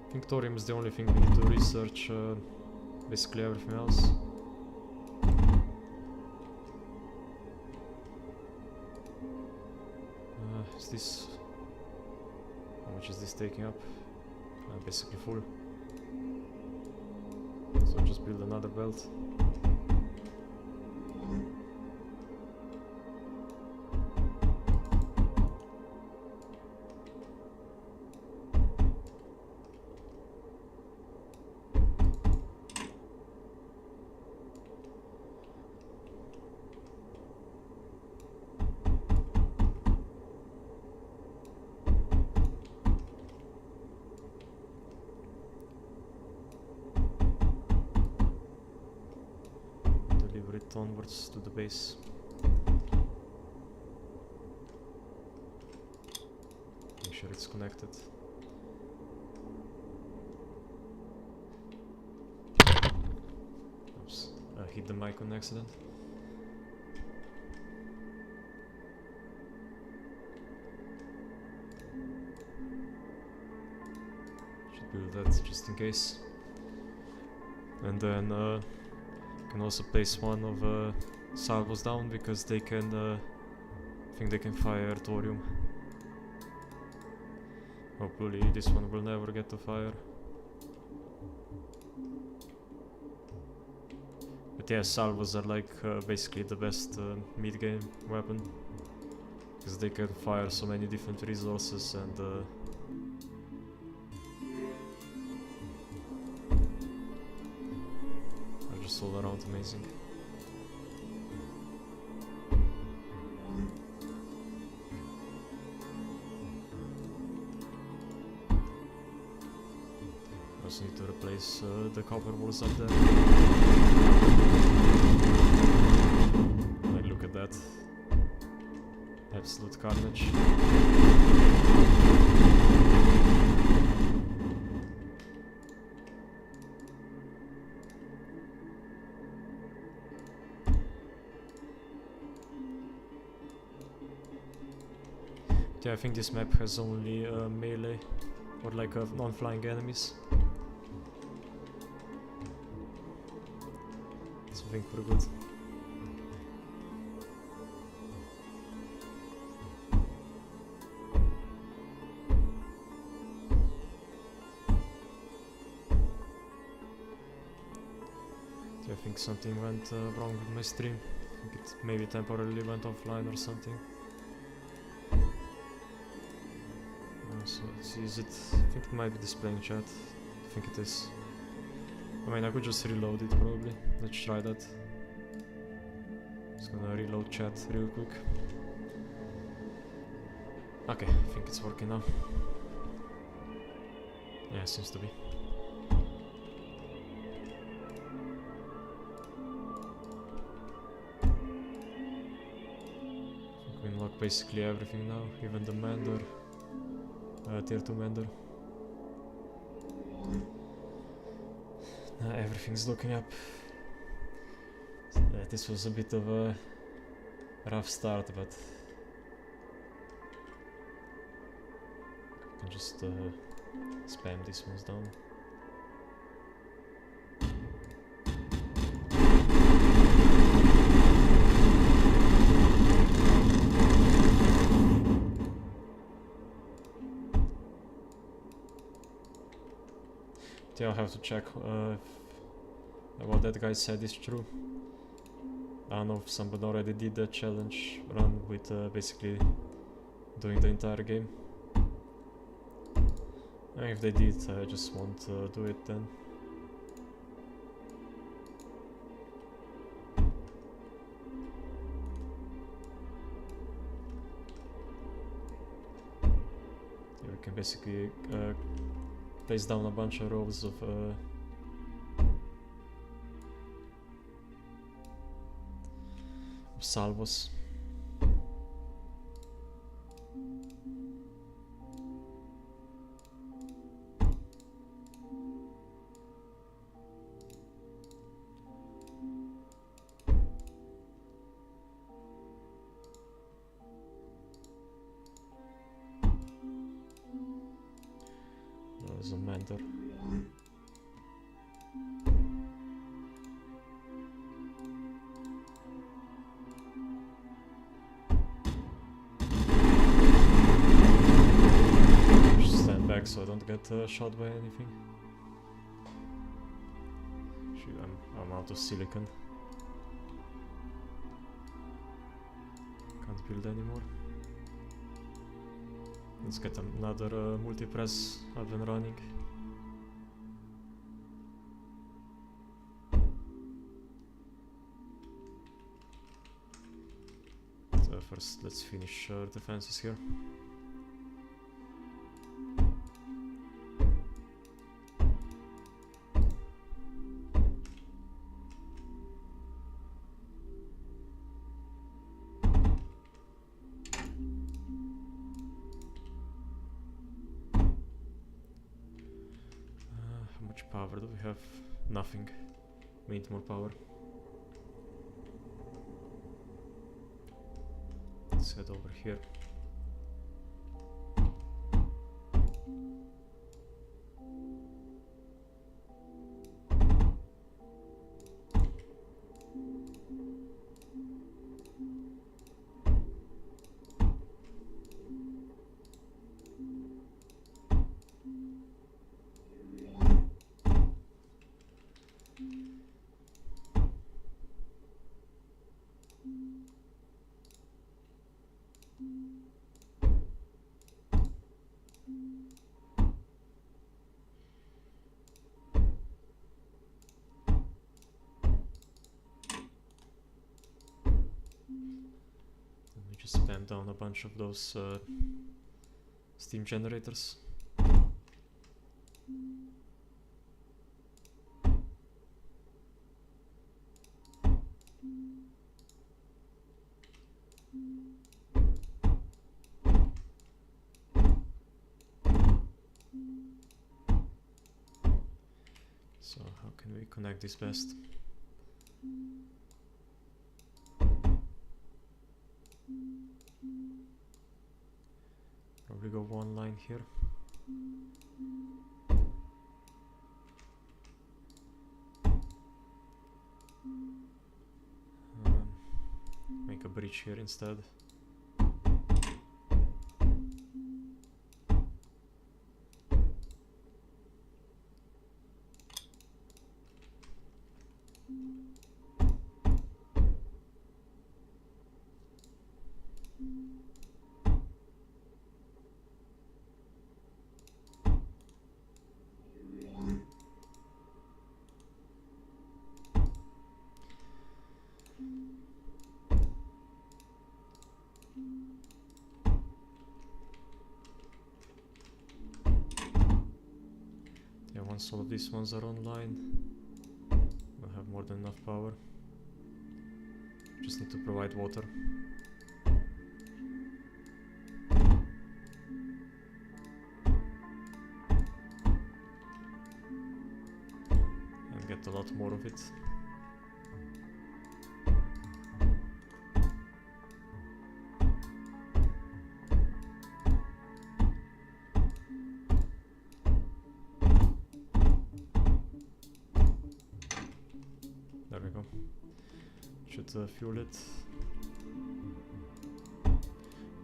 I think thorium is the only thing we need to research. Basically everything else. Is this... How much is this taking up? Basically full. So just build another belt. Onwards to the base. sure it's connected. Oops, I hit the mic on accident. Should build that just in case. And then you can also place one of salvos down because they can, I think they can fire thorium. Hopefully this one will never get to fire. But yeah, salvos are like basically the best mid-game weapon. Because they can fire so many different resources and are just all around amazing. Also need to replace the copper walls up there. Like, look at that. Absolute carnage. Yeah, I think this map has only melee or like non-flying enemies. It's I think pretty good. I think something went wrong with my stream. I think it maybe temporarily went offline or something. So let's use it. I think it might be displaying chat. I think it is. I mean, I could just reload it probably. Let's try that. Just gonna reload chat real quick. Okay, I think it's working now. Yeah, seems to be. I think we unlock basically everything now, even the Mender. Tier 2 Mender. Everything's looking up. This was a bit of a rough start, but I can just spam these ones down. Yeah, I'll have to check if what that guy said is true. I don't know if somebody already did that challenge run with basically doing the entire game. And if they did, I just won't do it then. Yeah, we can basically place down a bunch of rows of salvos. There's a mentor. Just stand back so I don't get shot by anything. Shoot, I'm out of silicon. Can't build anymore. Let's get another multi-press up and running. So first, let's finish our defenses here. power do we have? Nothing. We need more power. Let's head over here. Spam down a bunch of those steam generators. So how can we connect this best? Probably go one line here. Make a bridge here instead. Once all of these ones are online, we'll have more than enough power. Just need to provide water. And get a lot more of it. There we go. Should fuel it.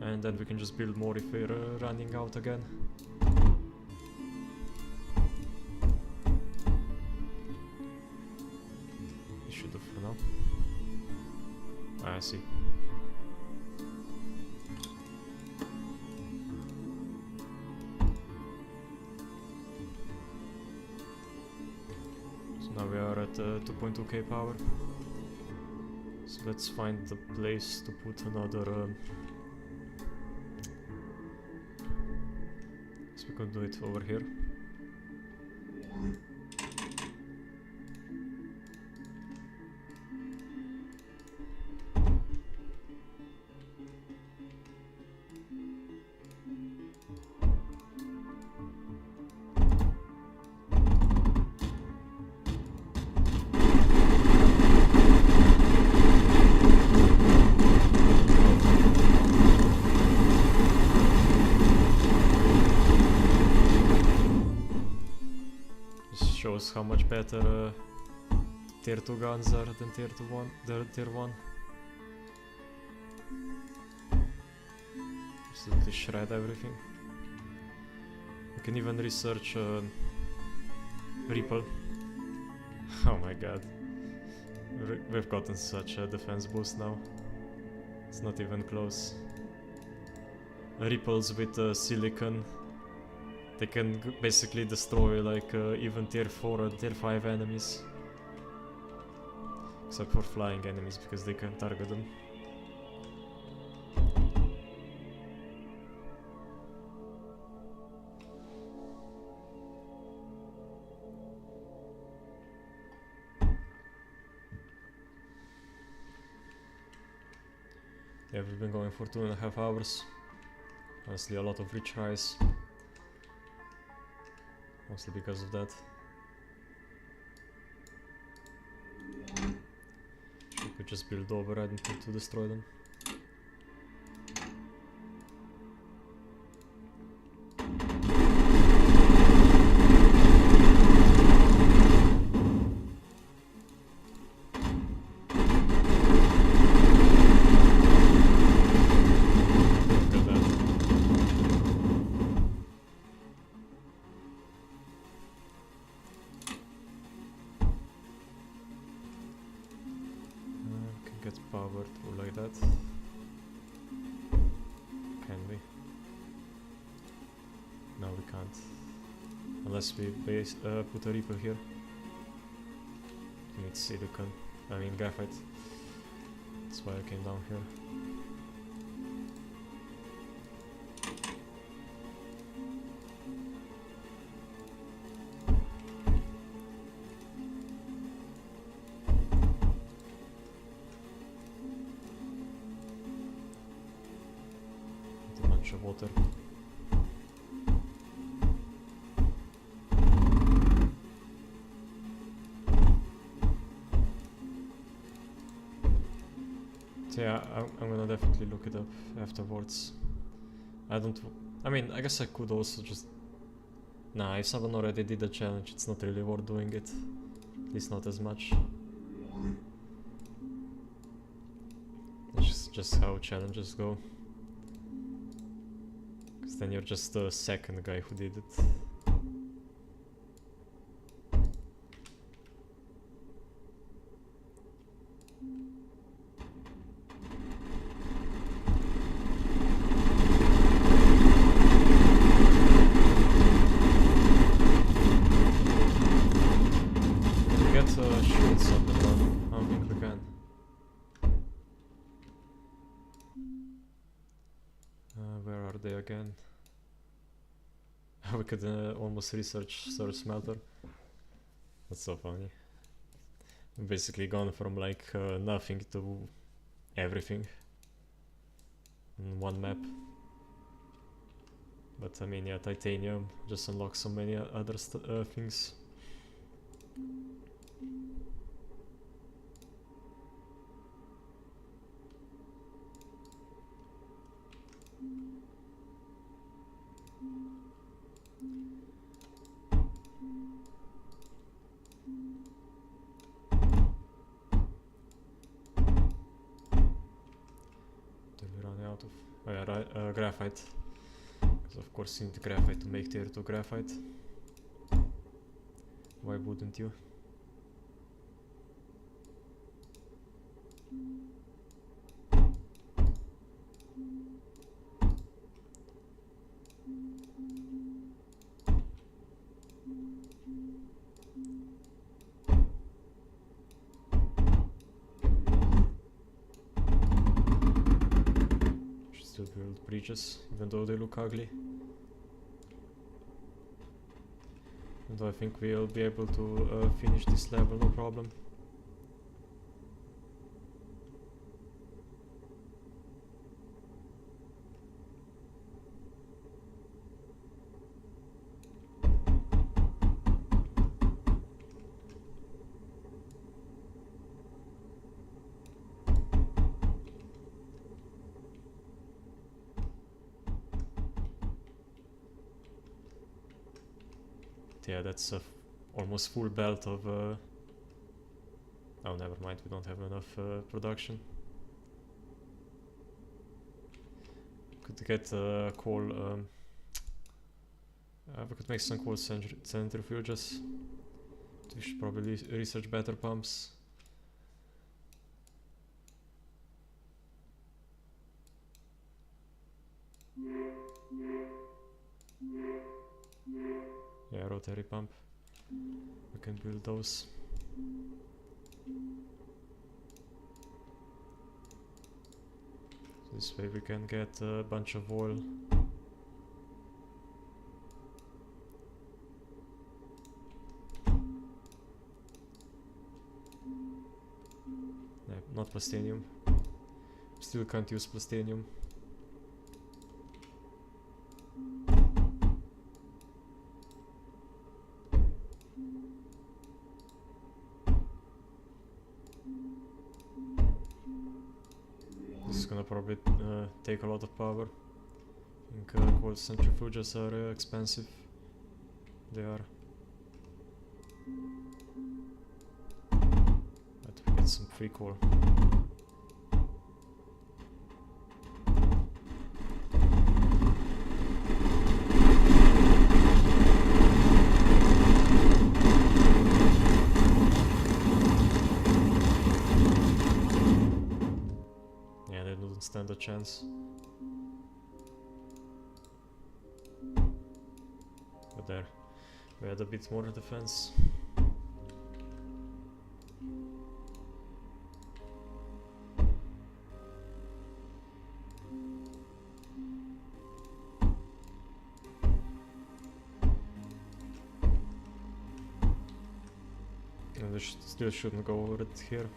And then we can just build more if we're running out again. This should do for now. I see. Now we are at 2.2k power, so let's find the place to put another, so we could do it over here. Shows how much better tier 2 guns are than tier 1. Absolutely shred everything. You can even research Ripple. Oh my god. We've gotten such a defense boost now. It's not even close. Ripples with silicon. They can basically destroy like even tier 4 or tier 5 enemies. Except for flying enemies because they can target them. Yeah, we've been going for 2.5 hours. Honestly, a lot of retries. Mostly because of that. could just build over, I didn't need to destroy them. Power through like that. Can we? No, we can't. Unless we put a Reaper here. We need silicon. I mean graphite. That's why I came down here. Of water. So yeah, I'm gonna definitely look it up afterwards. I mean, I guess I could also just... Nah, if someone already did the challenge, it's not really worth doing it. At least not as much. That's just how challenges go. Then you're just the second guy who did it. Can we get shields on the run? I don't think we can. Where are they again? We could almost research Source Smelter. That's so funny. We've basically gone from like nothing to everything in one map. But I mean, yeah, titanium just unlocks so many other things. Oh yeah, graphite. Because of course you need graphite to make tier 2 graphite. Why wouldn't you? Still build bridges, even though they look ugly. And I think we'll be able to finish this level, no problem. Yeah, that's a almost full belt of... oh, never mind, we don't have enough production. Could get coal... we could make some coal centrifuges. We should probably research better pumps. Yeah, rotary pump. We can build those. So this way we can get a bunch of oil. Yeah, not plastinium. Still can't use plastinium. probably take a lot of power. I think cold centrifuges are expensive. They are. But we get some free coal. Yeah, they don't stand a chance. But there, we had a bit more defense. And we still shouldn't go over it here.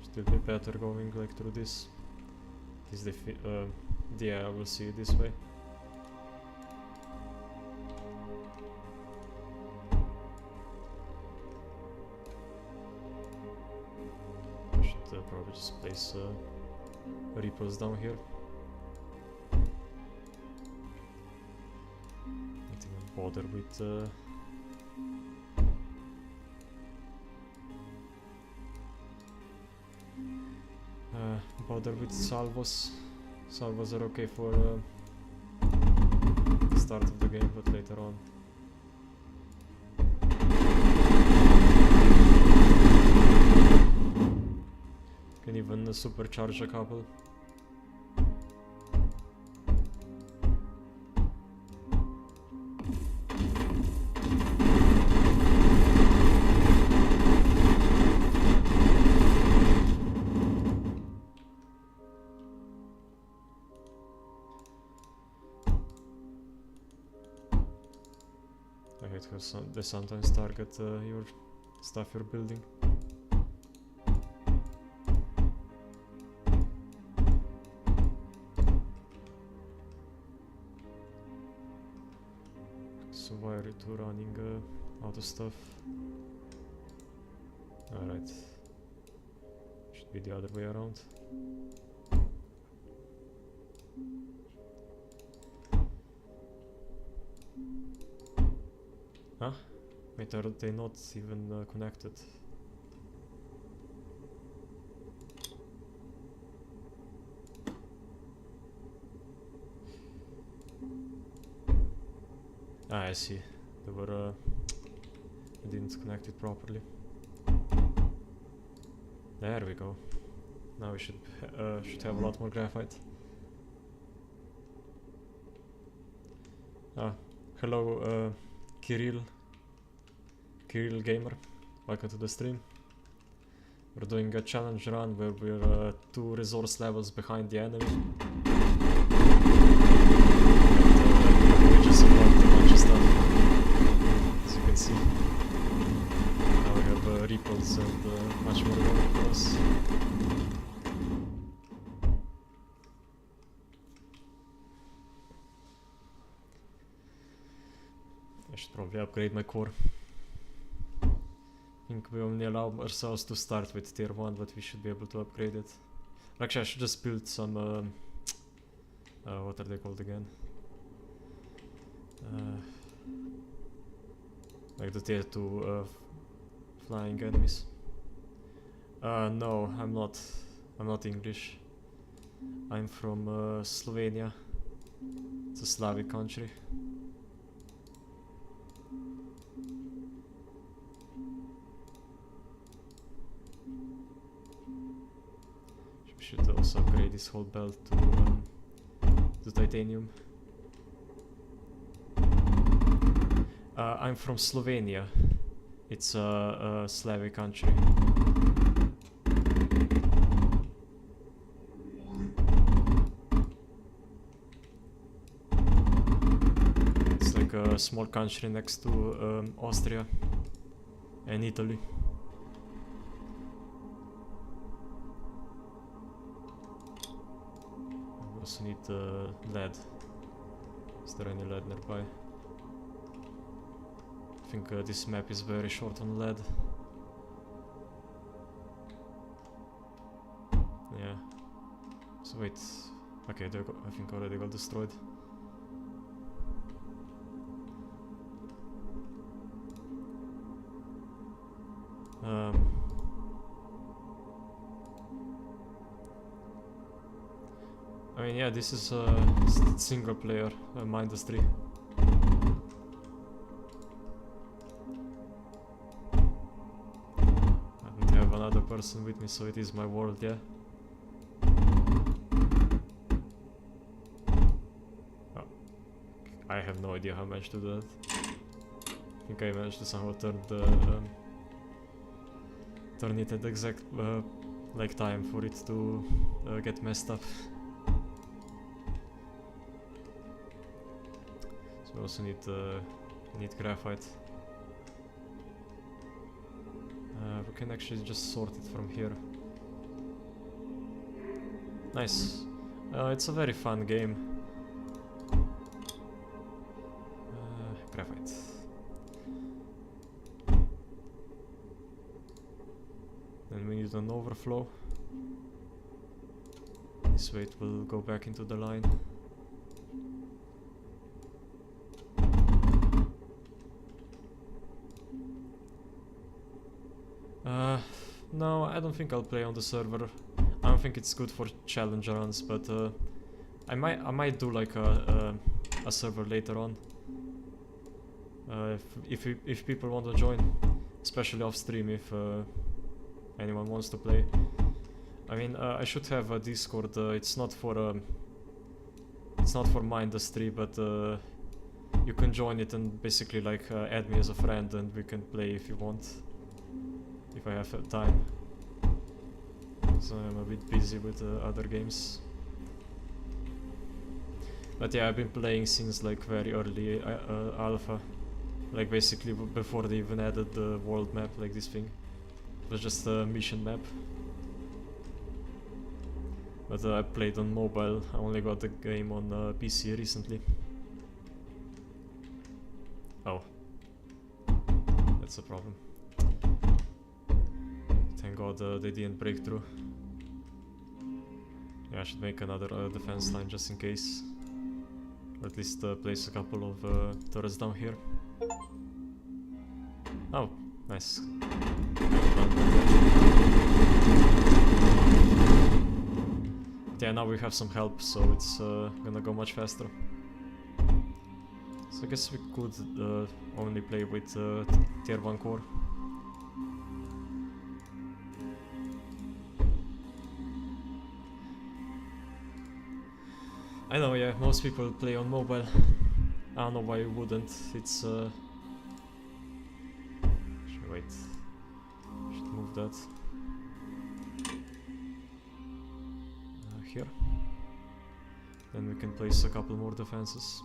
Still be better going like through this. Yeah, I will see it this way. I should probably just place repos down here. Not even bother with salvos. Salvos are okay for the start of the game, but later on. Can even supercharge a couple. I hate how they sometimes target your stuff you're building. So why are you two running out of stuff? Alright. Should be the other way around. Huh? Wait, are they not even connected? Ah, I see. They were I didn't connect it properly. There we go. Now we should have a lot more graphite. Ah, hello, Kirill Gamer. Welcome to the stream. We're doing a challenge run where we're 2 resource levels behind the enemy. We just unlocked a bunch of stuff, as you can see. Now we have repos and much more going for us. I should probably upgrade my core. I think we only allow ourselves to start with tier 1, but we should be able to upgrade it. Actually, I should just build some what are they called again? Like the tier 2 flying enemies. No, I'm not English. I'm from Slovenia. It's a Slavic country. Should also upgrade this whole belt to titanium. I'm from Slovenia. It's a Slavic country. It's like a small country next to Austria and Italy. We also need lead. Is there any lead nearby? I think this map is very short on lead. So wait, okay, I think already got destroyed. I mean, yeah, this is single player Mindustry. I don't have another person with me, so it is my world, yeah. Oh. I have no idea how I managed to do that. I think I managed to somehow turn the turn it at the exact like time for it to get messed up. So we also need graphite. We can actually just sort it from here. Nice. It's a very fun game. Graphite. Then we need an overflow. This way it will go back into the line. No, I don't think I'll play on the server. I don't think it's good for challenge runs, but I might do like a server later on. If people want to join, especially off stream, if anyone wants to play. I mean, I should have a Discord. It's not for Mindustry, but you can join it and basically like add me as a friend, and we can play if you want. If I have time. So I'm a bit busy with other games. But yeah, I've been playing since like very early alpha. Like basically before they even added the world map, like this thing. It was just a mission map. But I played on mobile. I only got the game on PC recently. Oh. That's a problem. Thank God they didn't break through. Yeah, I should make another defense line just in case. Or at least place a couple of turrets down here. Oh, nice. Yeah, now we have some help, so it's gonna go much faster. So I guess we could only play with tier 1 core. I know, yeah, most people play on mobile. I don't know why you wouldn't. It's wait. Should move that. Here. Then we can place a couple more defenses.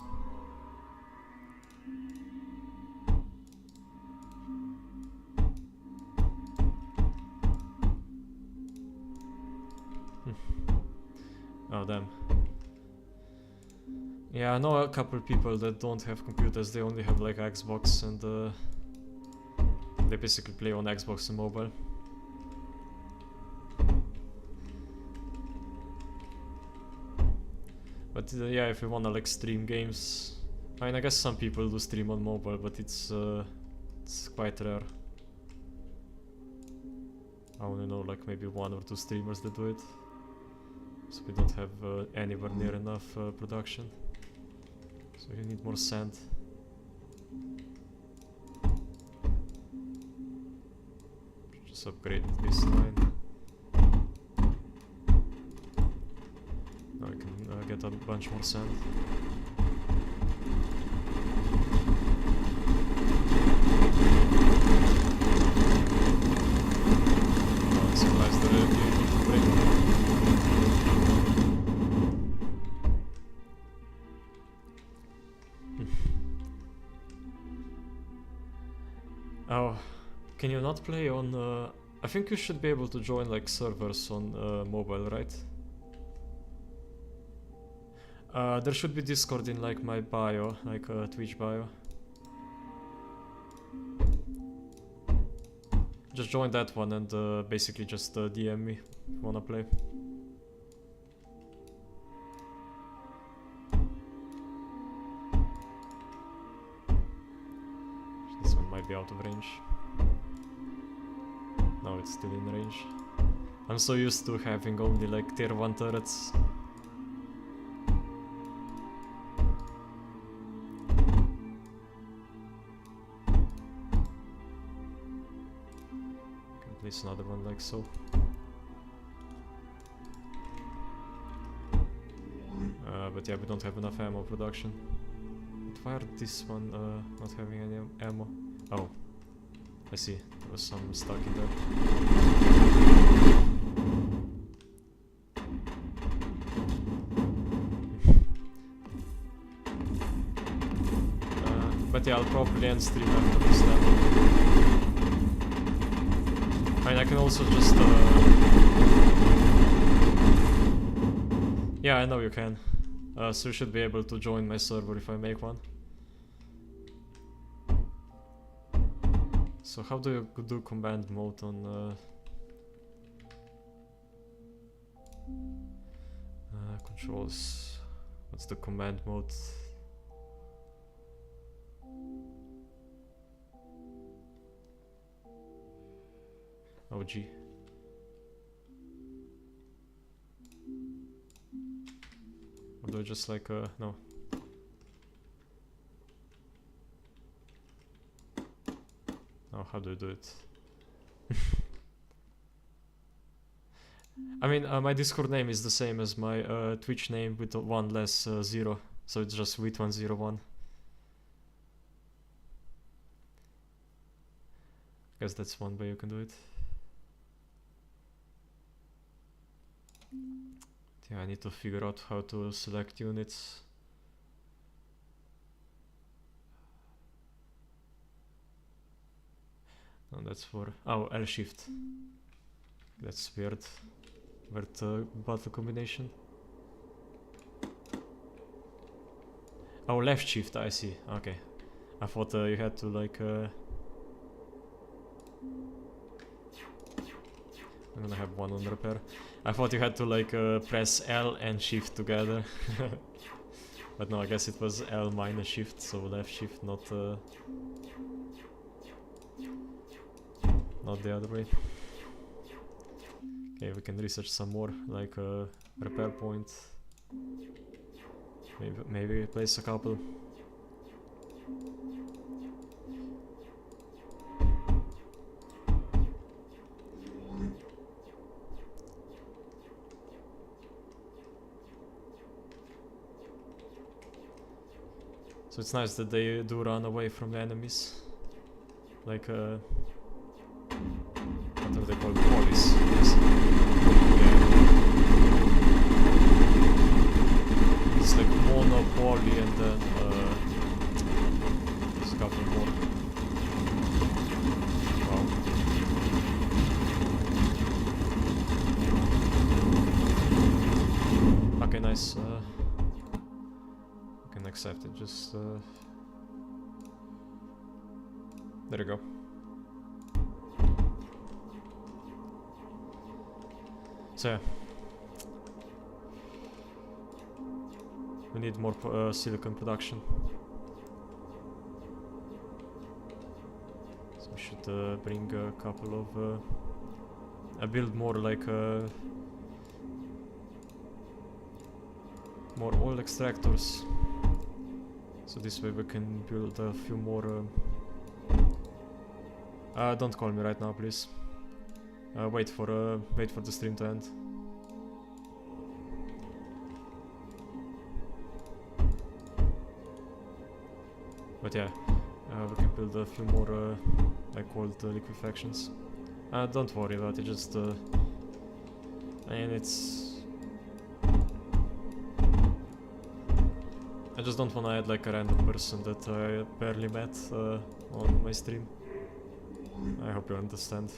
Oh damn. Yeah, I know a couple people that don't have computers, they only have like Xbox, and they basically play on Xbox and mobile. But yeah, if you wanna like stream games, I mean, I guess some people do stream on mobile, but it's quite rare. I only know like maybe 1 or 2 streamers that do it. So we don't have anywhere near enough production. So you need more sand. Just upgrade this line. Now we can get a bunch more sand. Oh, I'm surprised that I need to break. Oh, can you not play on... I think you should be able to join like servers on mobile, right? There should be Discord in like my bio, like Twitch bio. Just join that one and basically just DM me if you wanna play. might be out of range. No, it's still in range. I'm so used to having only like tier 1 turrets. Can place another one like so. But yeah, we don't have enough ammo production. But why are this one not having any ammo? Oh, I see. There was some stuck in there. But yeah, I'll probably end stream after this level. I mean, I can also just yeah, I know you can. So you should be able to join my server if I make one. So how do you do command mode on controls? What's the command mode? Oh, G. Or do I just like, no. Oh, how do I do it? I mean, my Discord name is the same as my Twitch name with one less 0. So it's just with101. Guess that's one way you can do it. Yeah, I need to figure out how to select units. No, that's for... oh, L shift. That's weird. Weird battle combination. Oh, left shift, I see. Okay. I thought you had to like... I'm gonna have one on repair. I thought you had to like press L and shift together. But no, I guess it was L minus shift, so left shift, not the other way. Okay, we can research some more, like repair point. Maybe place a couple. So it's nice that they do run away from the enemies. Like, what are they called? Police. Yes. Yeah. It's like monopoly and then there's a couple more. Wow. Okay, nice. Accept it, just there you go. So yeah, we need more silicon production, so we should bring a couple of build more like more oil extractors. So this way we can build a few more... don't call me right now, please. Wait for the stream to end. But yeah, we can build a few more like cold liquefactions. Don't worry about it, just... I mean, it's... I just don't wanna add like a random person that I barely met on my stream. I hope you understand.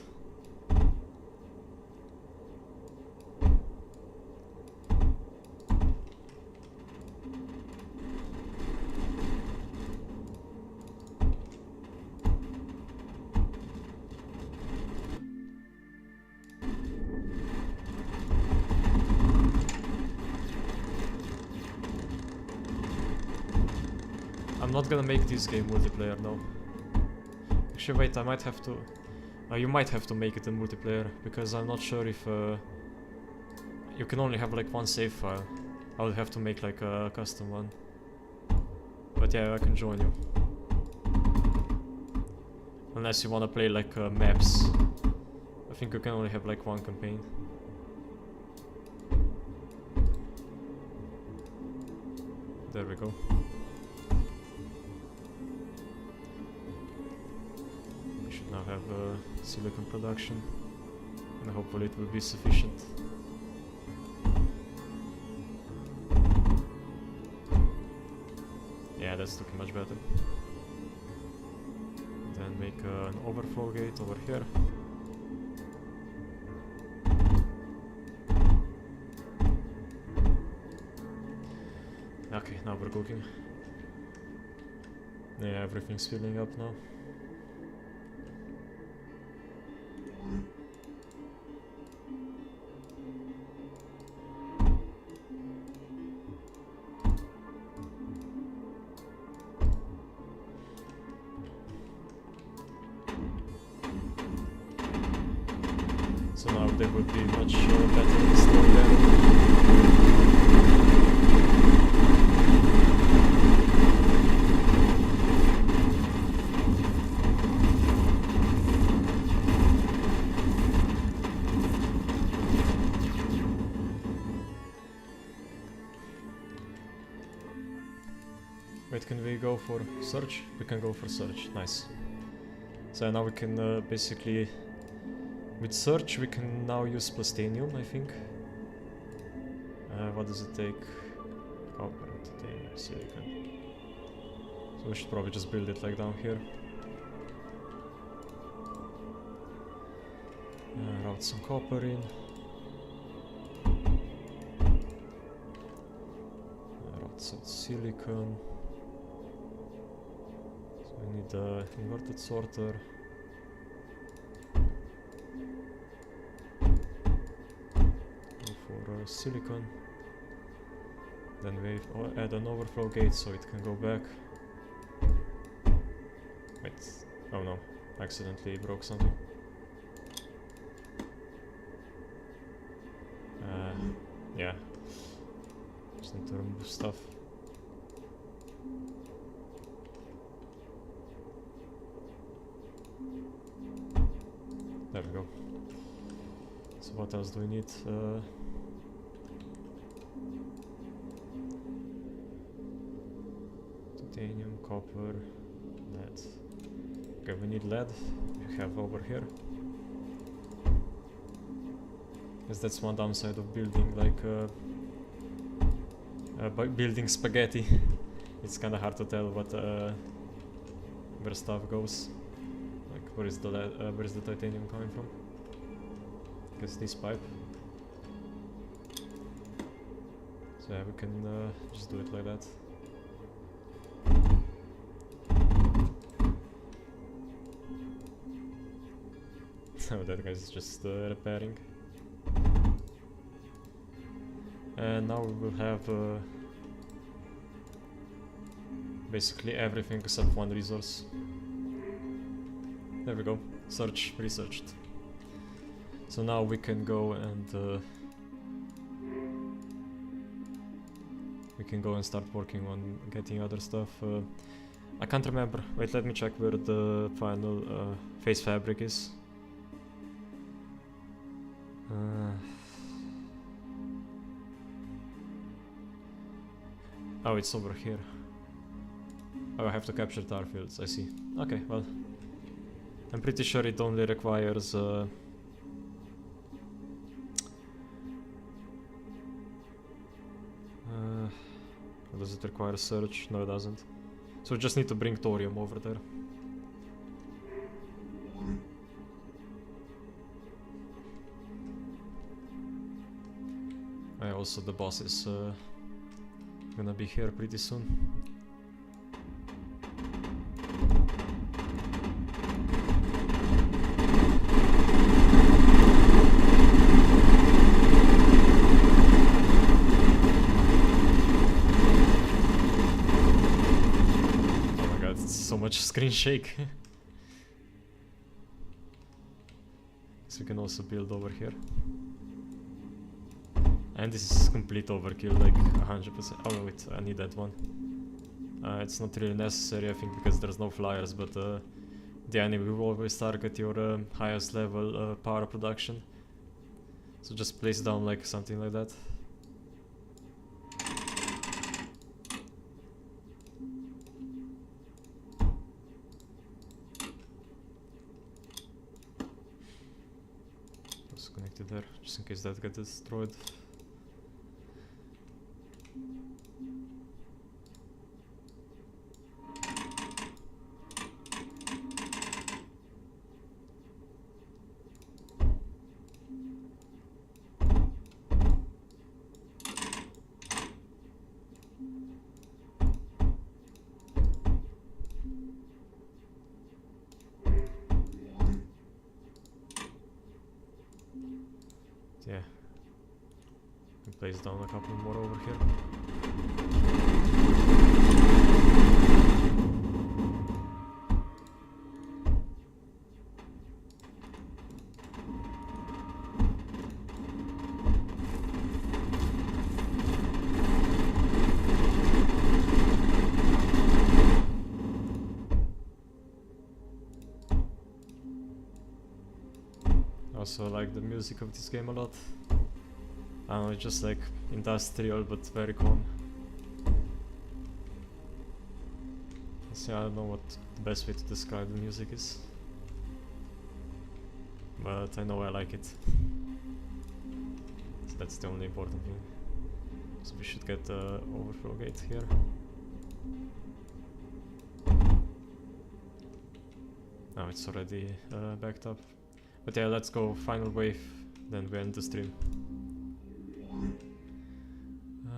I'm not gonna make this game multiplayer now. Actually, wait, I might have to... you might have to make it a multiplayer, because I'm not sure if you can only have like one save file. I would have to make like a custom one. But yeah, I can join you. Unless you wanna play like maps. I think you can only have like one campaign. There we go. We should now have silicon production. And hopefully it will be sufficient. Yeah, that's looking much better. Then make an overflow gate over here. Okay, now we're cooking. Yeah, everything's filling up now. So now there will be much better slow there. Wait, can we go for search? We can go for search, nice. So now we can basically... With search we can now use plastanium, I think. What does it take? Copper, titanium, silicon. So we should probably just build it like down here. Route some copper in. Route some silicon. So we need an inverted sorter. Silicon. Then we add an overflow gate so it can go back. Wait, oh no, accidentally broke something. Yeah, just need to remove stuff. There we go. So what else do we need? Titanium, copper, lead. Okay, we need lead. We have over here. Because that's one downside of building like by building spaghetti. It's kind of hard to tell what where stuff goes. Like where is the lead, where is the titanium coming from? Guess this pipe. So yeah, we can just do it like that. Oh, that guy's just repairing. And now we will have basically everything except one resource. There we go. Search, researched. So now we can go and start working on getting other stuff. I can't remember. Wait, let me check where the final phase fabric is. Oh, it's over here. Oh, I have to capture tar fields, I see. Okay, well. I'm pretty sure it only requires... does it require a search? No, it doesn't. So we just need to bring thorium over there. Also the boss is gonna be here pretty soon. Oh my god, it's so much screen shake. So we can also build over here. And this is complete overkill, like 100%. Oh wait, I need that one. It's not really necessary, I think, because there's no flyers, but the enemy will always target your highest level power production. So just place down like something like that. Also connected there, just in case that gets destroyed. Yeah, can place down a couple more over here. Also like the music of this game a lot. I don't know, it's just like industrial but very calm. So I don't know what the best way to describe the music is, but I know I like it. So that's the only important thing. So we should get the overflow gate here. Now it's already backed up. But yeah, let's go final wave, then we end the stream.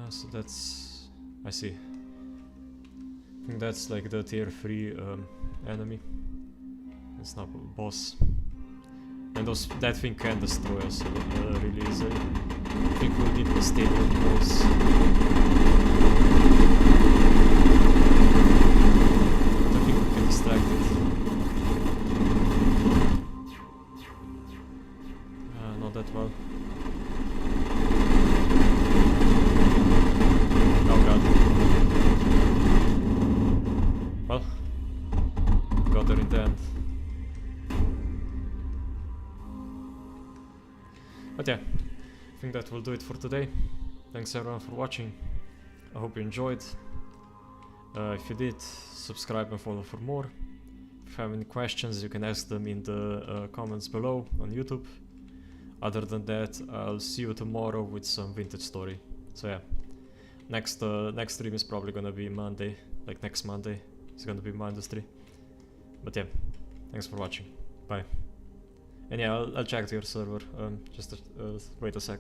So that's... I see. I think that's like the tier 3 enemy. It's not a boss. And that thing can destroy us really easily. I think we'll need the stadium boss. I think we can distract it. Not that well. Oh god. Well, got her in the end. But yeah, I think that will do it for today. Thanks everyone for watching. I hope you enjoyed. If you did, subscribe and follow for more. If you have any questions, you can ask them in the comments below on YouTube. Other than that, I'll see you tomorrow with some vintage story. So yeah, next stream is probably gonna be Monday, like next Monday. It's gonna be Mindustry. But yeah, thanks for watching. Bye. And yeah, I'll check your server. Just wait a sec.